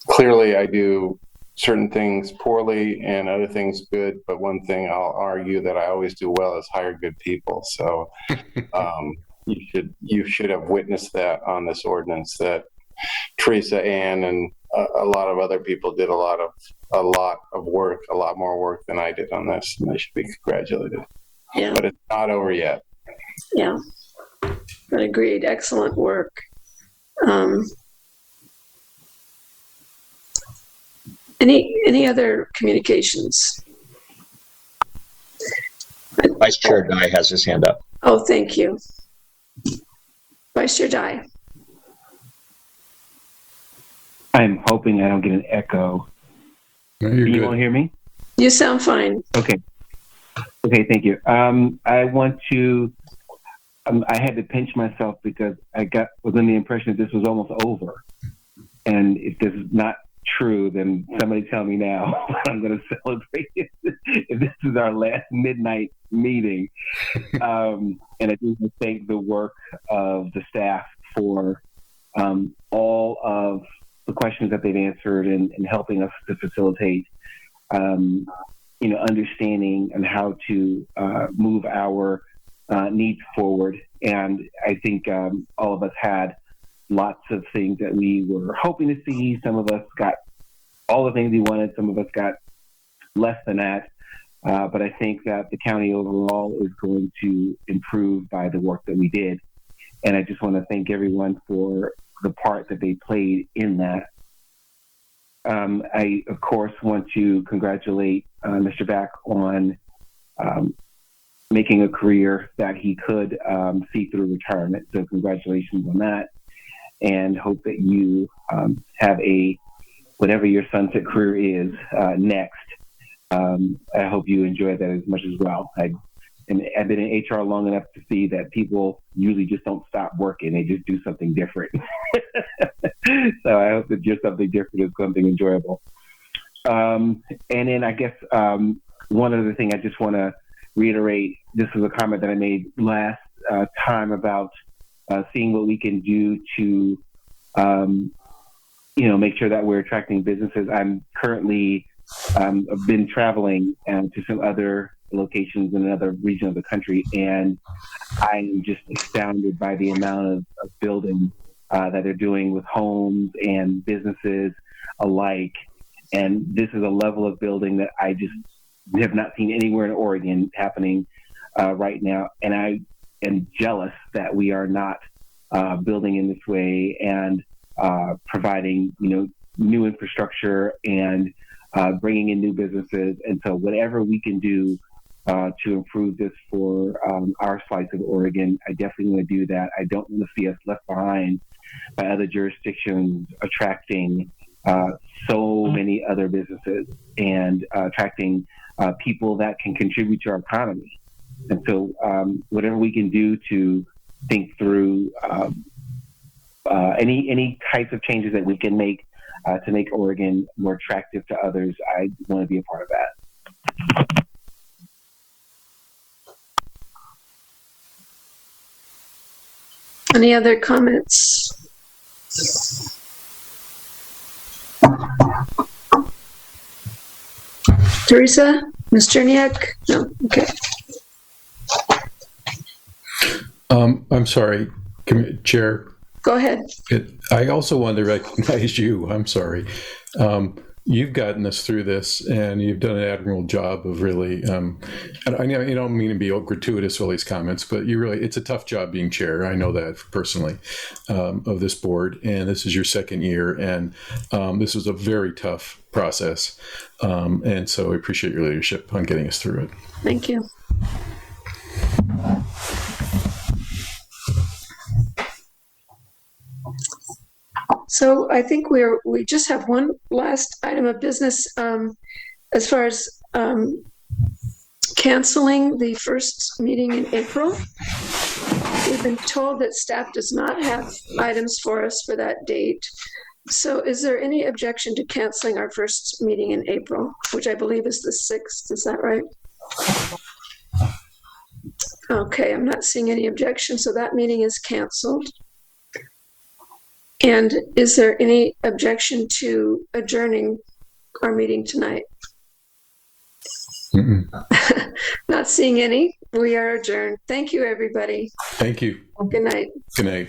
clearly I do certain things poorly and other things good, but one thing I'll argue that I always do well is hire good people. So you should have witnessed that on this ordinance, that Teresa Ann and a lot of other people did a lot of work, a lot more work than I did on this, and they should be congratulated. Yeah. But it's not over yet. Yeah. But agreed. Excellent work. Any other communications? Vice Chair Dye has his hand up. Oh, thank you. Vice Chair Dye. I'm hoping I don't get an echo. No, you're you good. won't hear me? You sound fine. Okay. Okay, thank you. I want to, I had to pinch myself because I was under the impression that this was almost over. And if this is not true, then somebody tell me now. I'm going to celebrate it if this is our last midnight meeting. And I do want to thank the work of the staff for all of the questions that they've answered and helping us to facilitate, understanding and how to move our needs forward. And I think all of us had lots of things that we were hoping to see. Some of us got all the things we wanted. Some of us got less than that. But I think that the county overall is going to improve by the work that we did. And I just want to thank everyone for the part that they played in that. I, of course, want to congratulate Mr. Back on making a career that he could see through retirement. So congratulations on that. And hope that you have whatever your sunset career is next. I hope you enjoy that as much as well. I've been in HR long enough to see that people usually just don't stop working. They just do something different. So I hope that just something different is something enjoyable. And then I guess one other thing I just want to reiterate, this was a comment that I made last time about seeing what we can do to, make sure that we're attracting businesses. I'm currently, I've been traveling to some other locations in another region of the country, and I'm just astounded by the amount of building that they're doing with homes and businesses alike. And this is a level of building that I just have not seen anywhere in Oregon happening right now. And I am jealous that we are not building in this way and providing, new infrastructure and bringing in new businesses. And so whatever we can do to improve this for our slice of Oregon, I definitely want to do that. I don't want to see us left behind by other jurisdictions attracting so many other businesses and attracting people that can contribute to our economy. And so whatever we can do to think through any types of changes that we can make to make Oregon more attractive to others, I want to be a part of that. Any other comments? Teresa? Ms. Cherniak? No, okay. I'm sorry, Chair. Go ahead. I also wanted to recognize you. I'm sorry. You've gotten us through this, and you've done an admirable job of really. And I know you don't mean to be gratuitous with all these comments, but it's a tough job being chair. I know that personally of this board, and this is your second year, and this was a very tough process, and so I appreciate your leadership on getting us through it. Thank you. So I think we just have one last item of business as far as canceling the first meeting in April. We've been told that staff does not have items for us for that date. So is there any objection to canceling our first meeting in April, which I believe is the 6th? Is that right? Okay, I'm not seeing any objection, so that meeting is canceled. And is there any objection to adjourning our meeting tonight? Not seeing any. We are adjourned. Thank you, everybody. Thank you. Good night. Good night.